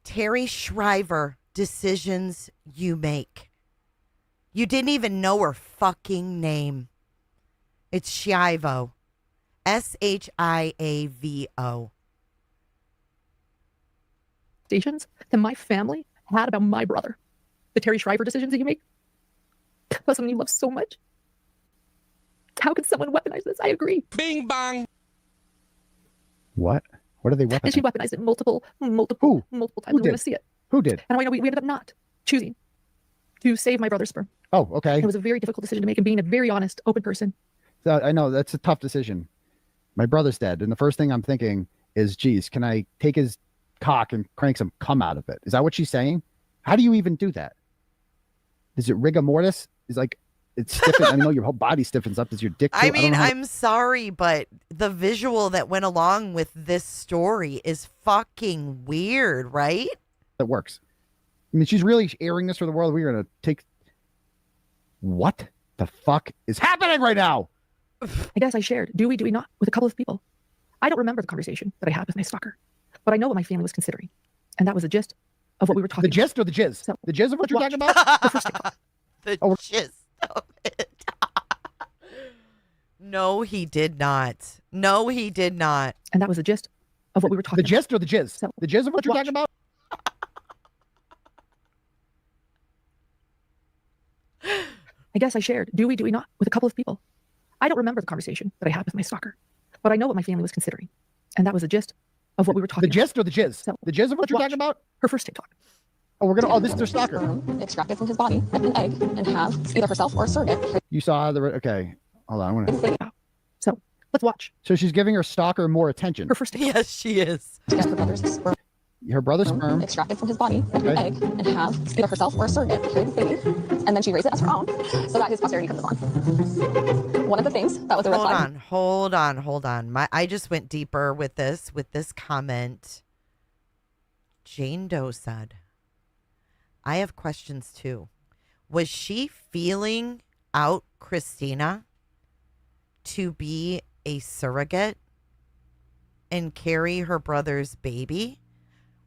Terry Shriver decisions you make. You didn't even know her fucking name. It's Schiavo. Schiavo. Stations that my family had about my brother. The Terry Shriver decisions that you make. About someone you love so much. How can someone weaponize this? I agree. Bing bang. What? What are they weaponizing? And she weaponized it multiple times. Who And we're did? going to see it. Who did? And I know we ended up not choosing to save my brother's sperm. Oh, okay. It was a very difficult decision to make, and being a very honest, open person. So I know that's a tough decision. My brother's dead, and the first thing I'm thinking is, geez, can I take his cock and crank some cum out of it? Is that what she's saying? How do you even do that? Is it rigor mortis? Is like it's stiffened? I know your whole body stiffens up. Does your dick? I don't mean, know how- I'm sorry, but the visual that went along with this story is fucking weird, right? that works. I mean, she's really airing this for the world. We're gonna take. What the fuck is happening right now? I guess I shared, do we not, with a couple of people. I don't remember the conversation that I had with my stalker, but I know what my family was considering. And that was the gist of what we were talking The gist or the jizz? So, the jizz of what you're talking about? The first TikTok. The Oh. gist of it. No, he did not. No, he did not. And that was the gist of what we were talking The gist or the jizz? So, the jizz of what you're talking about? I guess I shared, do we not, with a couple of people. I don't remember the conversation that I had with my stalker, but I know what my family was considering. And that was the gist of what we were talking The about. gist or the jizz? So, the jizz of what you're talking about? Her first TikTok. Oh, we're gonna. Oh, this is their stalker. Extracted from his body an egg and have either herself or a surrogate. You saw the. Okay, hold on. I'm gonna. So let's watch. So she's giving her stalker more attention. Her first. Yes, she is. To get her brother's sperm. Her brother's sperm. Extracted from his body an egg and have either herself or a surrogate carry the baby, and then she raised it as her own, so that his posterity could live on. One of the things that was a red flag. Hold on. I just went deeper with this comment. Jane Doe said, I have questions too. Was she feeling out Christina to be a surrogate and carry her brother's baby?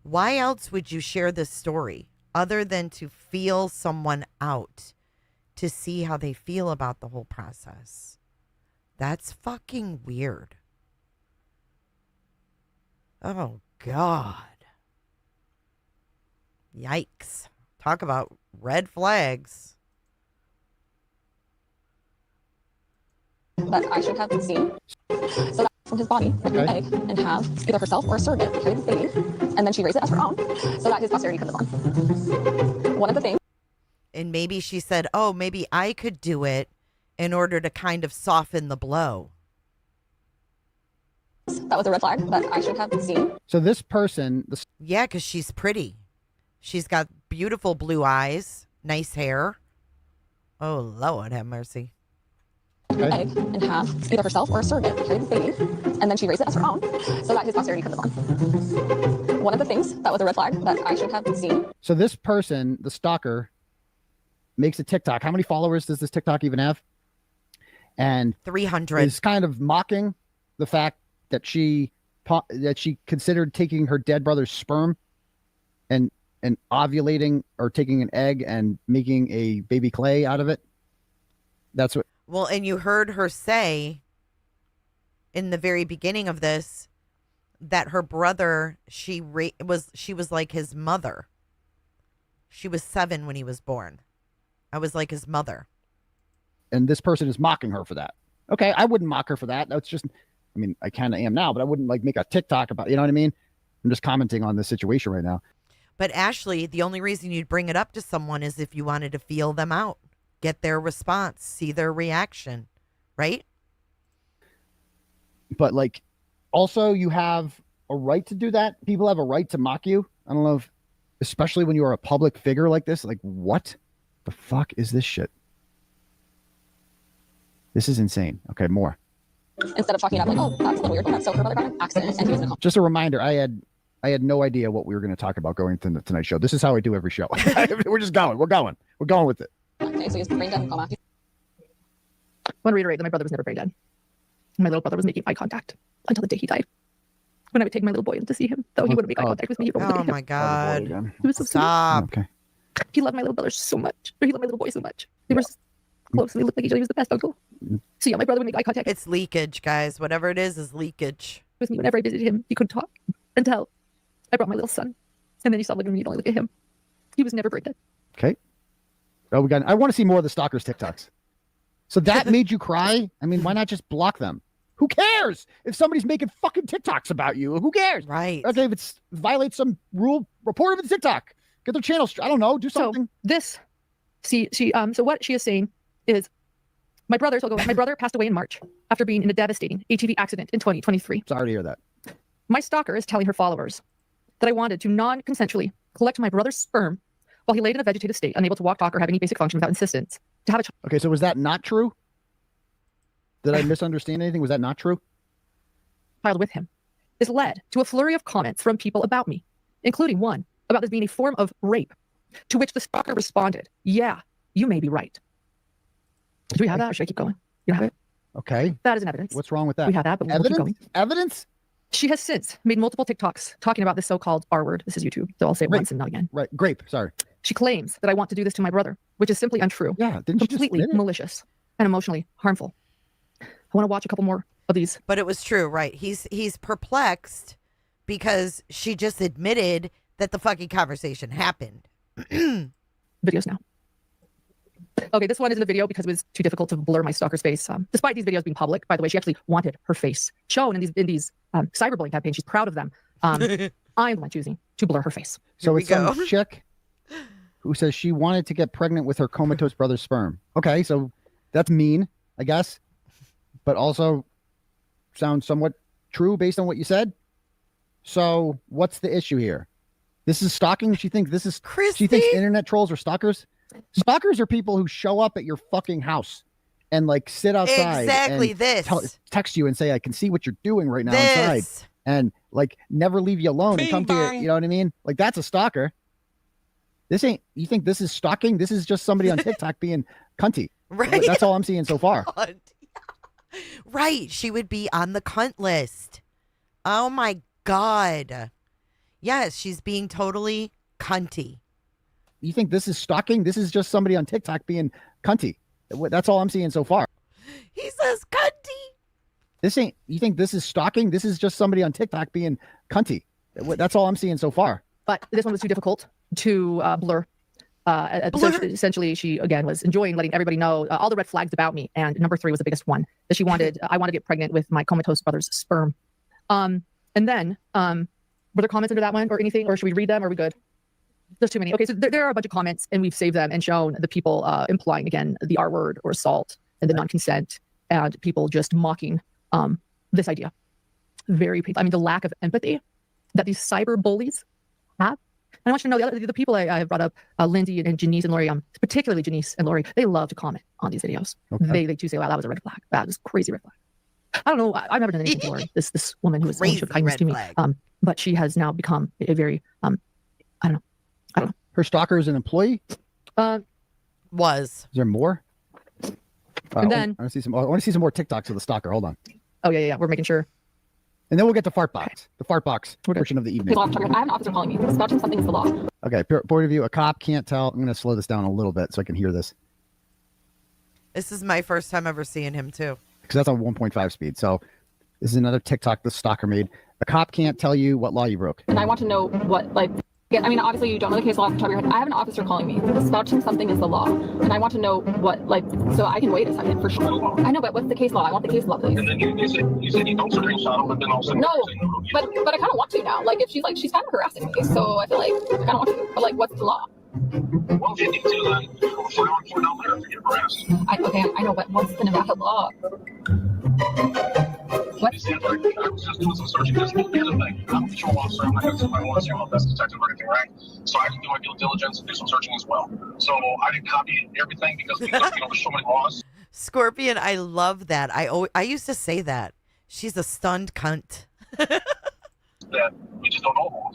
Why else would you share this story other than to feel someone out, to see how they feel about the whole process? That's fucking weird. Oh, God. Yikes. Talk about red flags. That I should have seen. So that from his body an egg and have either herself or a surrogate carry the baby, and then she raised it as her own, so that his posterity could live on. One of the things. And maybe she said, oh, maybe I could do it in order to kind of soften the blow. That was a red flag that I should have seen. So this person. Yeah, because she's pretty. She's got beautiful blue eyes, nice hair. Oh, Lord have mercy. Egg and have either herself or a surrogate carry the baby, and then she raised it as her own, so that his posterity could live on. One of the things that was a red flag that I should have seen. So this person, the stalker, makes a TikTok. How many followers does this TikTok even have? And 300. Is kind of mocking the fact that she considered taking her dead brother's sperm and ovulating, or taking an egg and making a baby clay out of it. That's what. Well, and you heard her say in the very beginning of this that her brother, she was like his mother. She was 7 when he was born. I was like his mother. And this person is mocking her for that. Okay, I wouldn't mock her for that. That's just, I mean, I kind of am now, but I wouldn't like make a TikTok about, you know what I mean? I'm just commenting on this situation right now. But Ashley, the only reason you'd bring it up to someone is if you wanted to feel them out. Get their response, see their reaction, right? But like, also you have a right to do that. People have a right to mock you. I don't know if, especially when you are a public figure like this, like what the fuck is this shit? This is insane. Okay, more. Instead of talking about like, oh, that's a little weird. So her brother got in an accident and he was in a coma. Just a reminder, I had no idea what we were going to talk about going to the Tonight Show. This is how I do every show. We're just going. We're going with it. Okay, so he's brain dead and coma. I want to reiterate that my brother was never brain dead. My little brother was making eye contact until the day he died. When I would take my little boy in to see him, though he wouldn't make eye contact with me. Oh my God. He was so Stop. Okay. He loved my little brother so much. Or he loved my little boy so much. They were so close and they looked like each other. He was the best uncle. So yeah, my brother would make eye contact. It's leakage, guys. Whatever it is leakage. With me whenever I visited him. He couldn't talk until I brought my little son. And then he stopped looking at me and only look at him. He was never brain dead. Okay. Oh, I want to see more of the stalkers' TikToks. So that made you cry? I mean, why not just block them? Who cares if somebody's making fucking TikToks about you? Who cares? Right. Okay, if it violates some rule, report it to TikTok. Get their channel. I don't know. Do something. So what she is saying is my brother passed away in March after being in a devastating ATV accident in 2023. Sorry to hear that. My stalker is telling her followers that I wanted to non-consensually collect my brother's sperm while he laid in a vegetative state, unable to walk, talk, or have any basic function without insistence, to have a child. Okay, so was that not true? Did I misunderstand anything? Was that not true? Child with him. This led to a flurry of comments from people about me, including one about this being a form of rape, to which the stalker responded, yeah, you may be right. Do we have that, or should I keep going? You don't have it? Okay. That is an evidence. What's wrong with that? We have that, but we'll keep going. Evidence? She has since made multiple TikToks talking about this so-called R word. This is YouTube, so I'll say it once and not again. Right. Grape. Sorry. She claims that I want to do this to my brother, which is simply untrue. Yeah. Didn't completely malicious and emotionally harmful. I want to watch a couple more of these. But it was true, right? He's perplexed because she just admitted that the fucking conversation happened. Videos now. Okay, this one is in the video because it was too difficult to blur my stalker's face. Despite these videos being public, by the way, she actually wanted her face shown in these cyberbullying campaigns. She's proud of them. I'm the one choosing to blur her face. So it's some chick who says she wanted to get pregnant with her comatose brother's sperm. Okay, so that's mean, I guess, but also sounds somewhat true based on what you said. So what's the issue here? This is stalking. She thinks this is Christy? She thinks internet trolls are stalkers. Stalkers are people who show up at your fucking house and like sit outside. Exactly and text you and say, "I can see what you're doing right now inside," and like never leave you alone and come to you. You know what I mean? Like that's a stalker. This ain't. You think this is stalking? This is just somebody on TikTok being cunty. Right. That's all I'm seeing so far. Right. She would be on the cunt list. Oh my God. Yes, she's being totally cunty. You think this is stalking? This is just somebody on TikTok being cunty. That's all I'm seeing so far. He says cunty. This ain't. You think this is stalking? This is just somebody on TikTok being cunty. That's all I'm seeing so far. But this one was too difficult to blur. Essentially, she again was enjoying letting everybody know all the red flags about me, and number 3 was the biggest one that she wanted. I want to get pregnant with my comatose brother's sperm. And then were there comments under that one or anything, or should we read them? Or are we good? There's too many. Okay, so there are a bunch of comments, and we've saved them and shown the people implying again the R word or assault and the non-consent, and people just mocking this idea. Very painful. I mean, the lack of empathy that these cyber bullies have. I want you to know the people I brought up, Lindsay and Janice and Lori, particularly Janice and Lori, they love to comment on these videos. Okay. They do say, wow, that was a red flag. That was a crazy red flag. I don't know. I've never done anything to Lori. This woman who has showed kindness to me. But she has now become a very, I don't know. Her stalker is an employee? Was. Is there more? And then I want to see some more TikToks of the stalker. Hold on. Oh yeah. We're making sure. And then we'll get to fart box, the fart box portion of the evening. I have an officer calling me. Stalking something is the law. Okay, point of view, a cop can't tell. I'm going to slow this down a little bit so I can hear this. This is my first time ever seeing him too. Because that's on 1.5 speed. So this is another TikTok the stalker made. A cop can't tell you what law you broke. And I want to know what, I mean, obviously you don't know the case law off the top of your head. I have an officer calling me. Stalking something is the law. And I want to know what, so I can wait a second for sure. I know, but what's the case law? I want the case law, please. And then you said you don't screenshot them, but then also no, but I kind of want to now. Like, if she's kind of harassing me, so I feel like I kind of want to. But what's the law? Well, if you need to, for down there to get harassed. Okay, I know, but what's the Nevada law? What? I was just doing some searching. Here's the thing. I'm a patrol officer. I'm not going to say my own, I'm a best detective or anything, right? So I can do my due diligence and do some searching as well. So I didn't copy everything because there's so many laws. Scorpion, I love that. I used to say that. She's a stunned cunt. That we just don't know.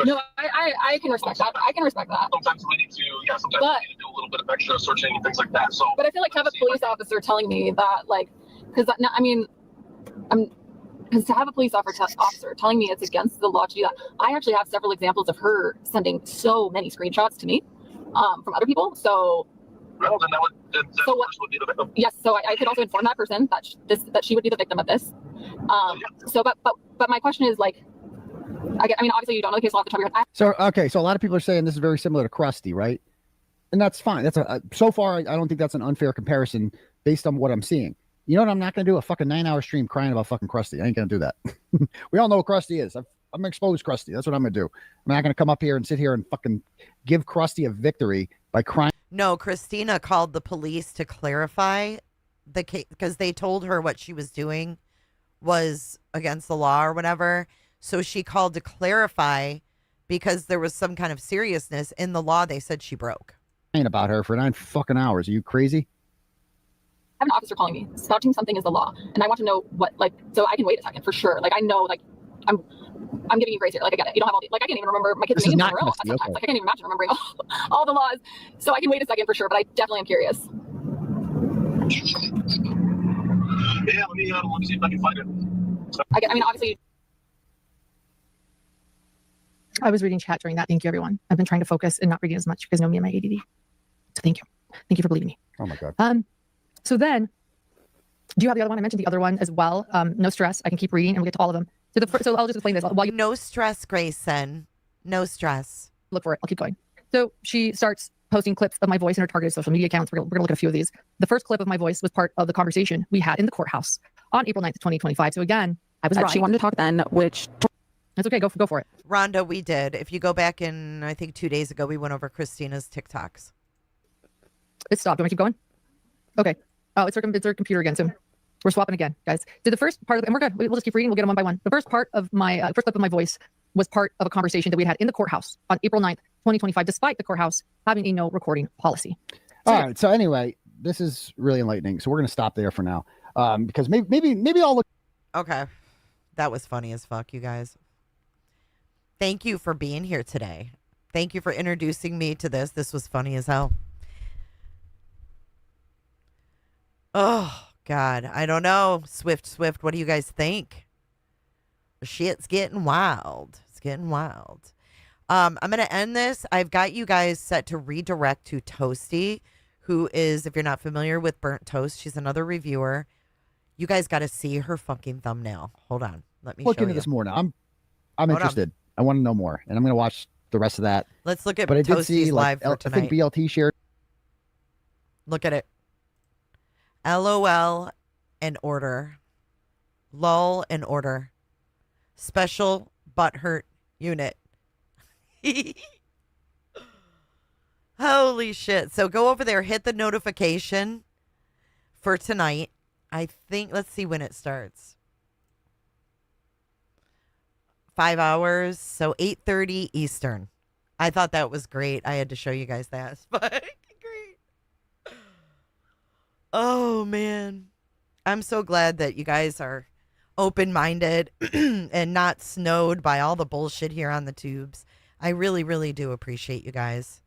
No, I can respect that. I can respect that. Sometimes we need to, we need to do a little bit of extra searching and things like that. So, but I feel like to have a police officer telling me that, because to have a police officer telling me it's against the law to do that. I actually have several examples of her sending so many screenshots to me from other people. So. Well, then that person would be the victim. Yes, so I could also inform that person that she would be the victim of this. So, but my question is I mean, obviously you don't know the case law off the top of your head. So a lot of people are saying this is very similar to Krusty, right? And that's fine. That's so far, I don't think that's an unfair comparison based on what I'm seeing. You know what? I'm not going to do a fucking 9-hour stream crying about fucking Krusty. I ain't going to do that. We all know what Krusty is. I'm going to expose Krusty. That's what I'm going to do. I'm not going to come up here and sit here and fucking give Krusty a victory by crying. No, Christina called the police to clarify the case because they told her what she was doing was against the law or whatever. So she called to clarify because there was some kind of seriousness in the law they said she broke. About her for 9 fucking hours. Are you crazy? I have an officer calling me. Stalking something is the law. And I want to know what, so I can wait a second for sure. I know, I'm giving you grace here. I get it. You don't have all the, I can't even remember my kids' names in a row sometimes. Okay. I can't even imagine remembering all the laws. So I can wait a second for sure, but I definitely am curious. Yeah, let me see if I can find it. I mean, obviously. I was reading chat during that. Thank you, everyone. I've been trying to focus and not reading as much because you know me and my ADD. So thank you. Thank you for believing me. Oh my God. So then, do you have the other one? I mentioned the other one as well. No stress. I can keep reading and we'll get to all of them. So I'll just explain this. No stress, Grayson. No stress. Look for it. I'll keep going. So she starts posting clips of my voice in her targeted social media accounts. We're gonna look at a few of these. The first clip of my voice was part of the conversation we had in the courthouse on April 9th, 2025. So again, I was right. She wanted to talk then, which it's okay. Go for it. Rhonda, we did. If you go back in, I think 2 days ago, we went over Christina's TikToks. It stopped. Do you want to keep going? Okay. Oh, it's her computer again. So we're swapping again, guys. Did the first part of, and we're good. We'll just keep reading. We'll get them one by one. The first part of my first clip of my voice was part of a conversation that we had in the courthouse on April 9th, 2025, despite the courthouse having a no recording policy. All right. So anyway, this is really enlightening. So we're going to stop there for now, because maybe I'll look. Okay. That was funny as fuck, you guys. Thank you for being here today. Thank you for introducing me to this. This was funny as hell. Oh, God. I don't know. Swift, what do you guys think? Shit's getting wild. It's getting wild. I'm going to end this. I've got you guys set to redirect to Toasty, who is, if you're not familiar with Burnt Toast, she's another reviewer. You guys got to see her fucking thumbnail. Hold on. Let me Look show into you. this more now. I'm interested. I want to know more, and I'm going to watch the rest of that. Let's look at but I did Toasty's see, live for I tonight. think BLT shared. Look at it. LOL and order. Lull and order. Special butthurt unit. Holy shit. So go over there, hit the notification for tonight. I think, let's see when it starts. 5 hours, so 8:30 Eastern. I thought that was great. I had to show you guys that. But great. Oh, man. I'm so glad that you guys are open-minded and not snowed by all the bullshit here on the tubes. I really, really do appreciate you guys.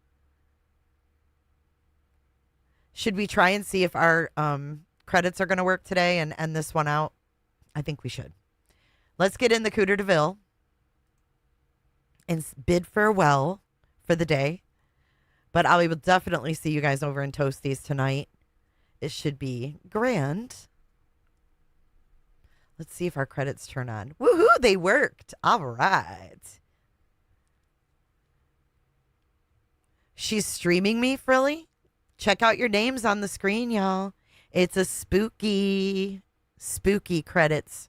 Should we try and see if our credits are going to work today and end this one out? I think we should. Let's get in the Cooter DeVille and bid farewell for the day. But I will definitely see you guys over in Toasties tonight. It should be grand. Let's see if our credits turn on. Woohoo, they worked. All right. She's streaming me, Frilly. Check out your names on the screen, y'all. It's a spooky credits.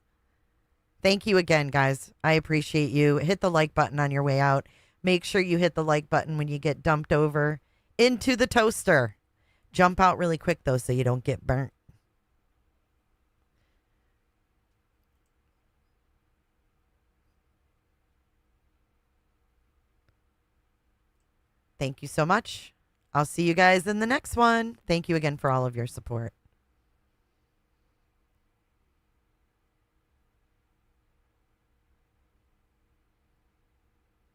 Thank you again, guys. I appreciate you. Hit the like button on your way out. Make sure you hit the like button when you get dumped over into the toaster. Jump out really quick, though, so you don't get burnt. Thank you so much. I'll see you guys in the next one. Thank you again for all of your support.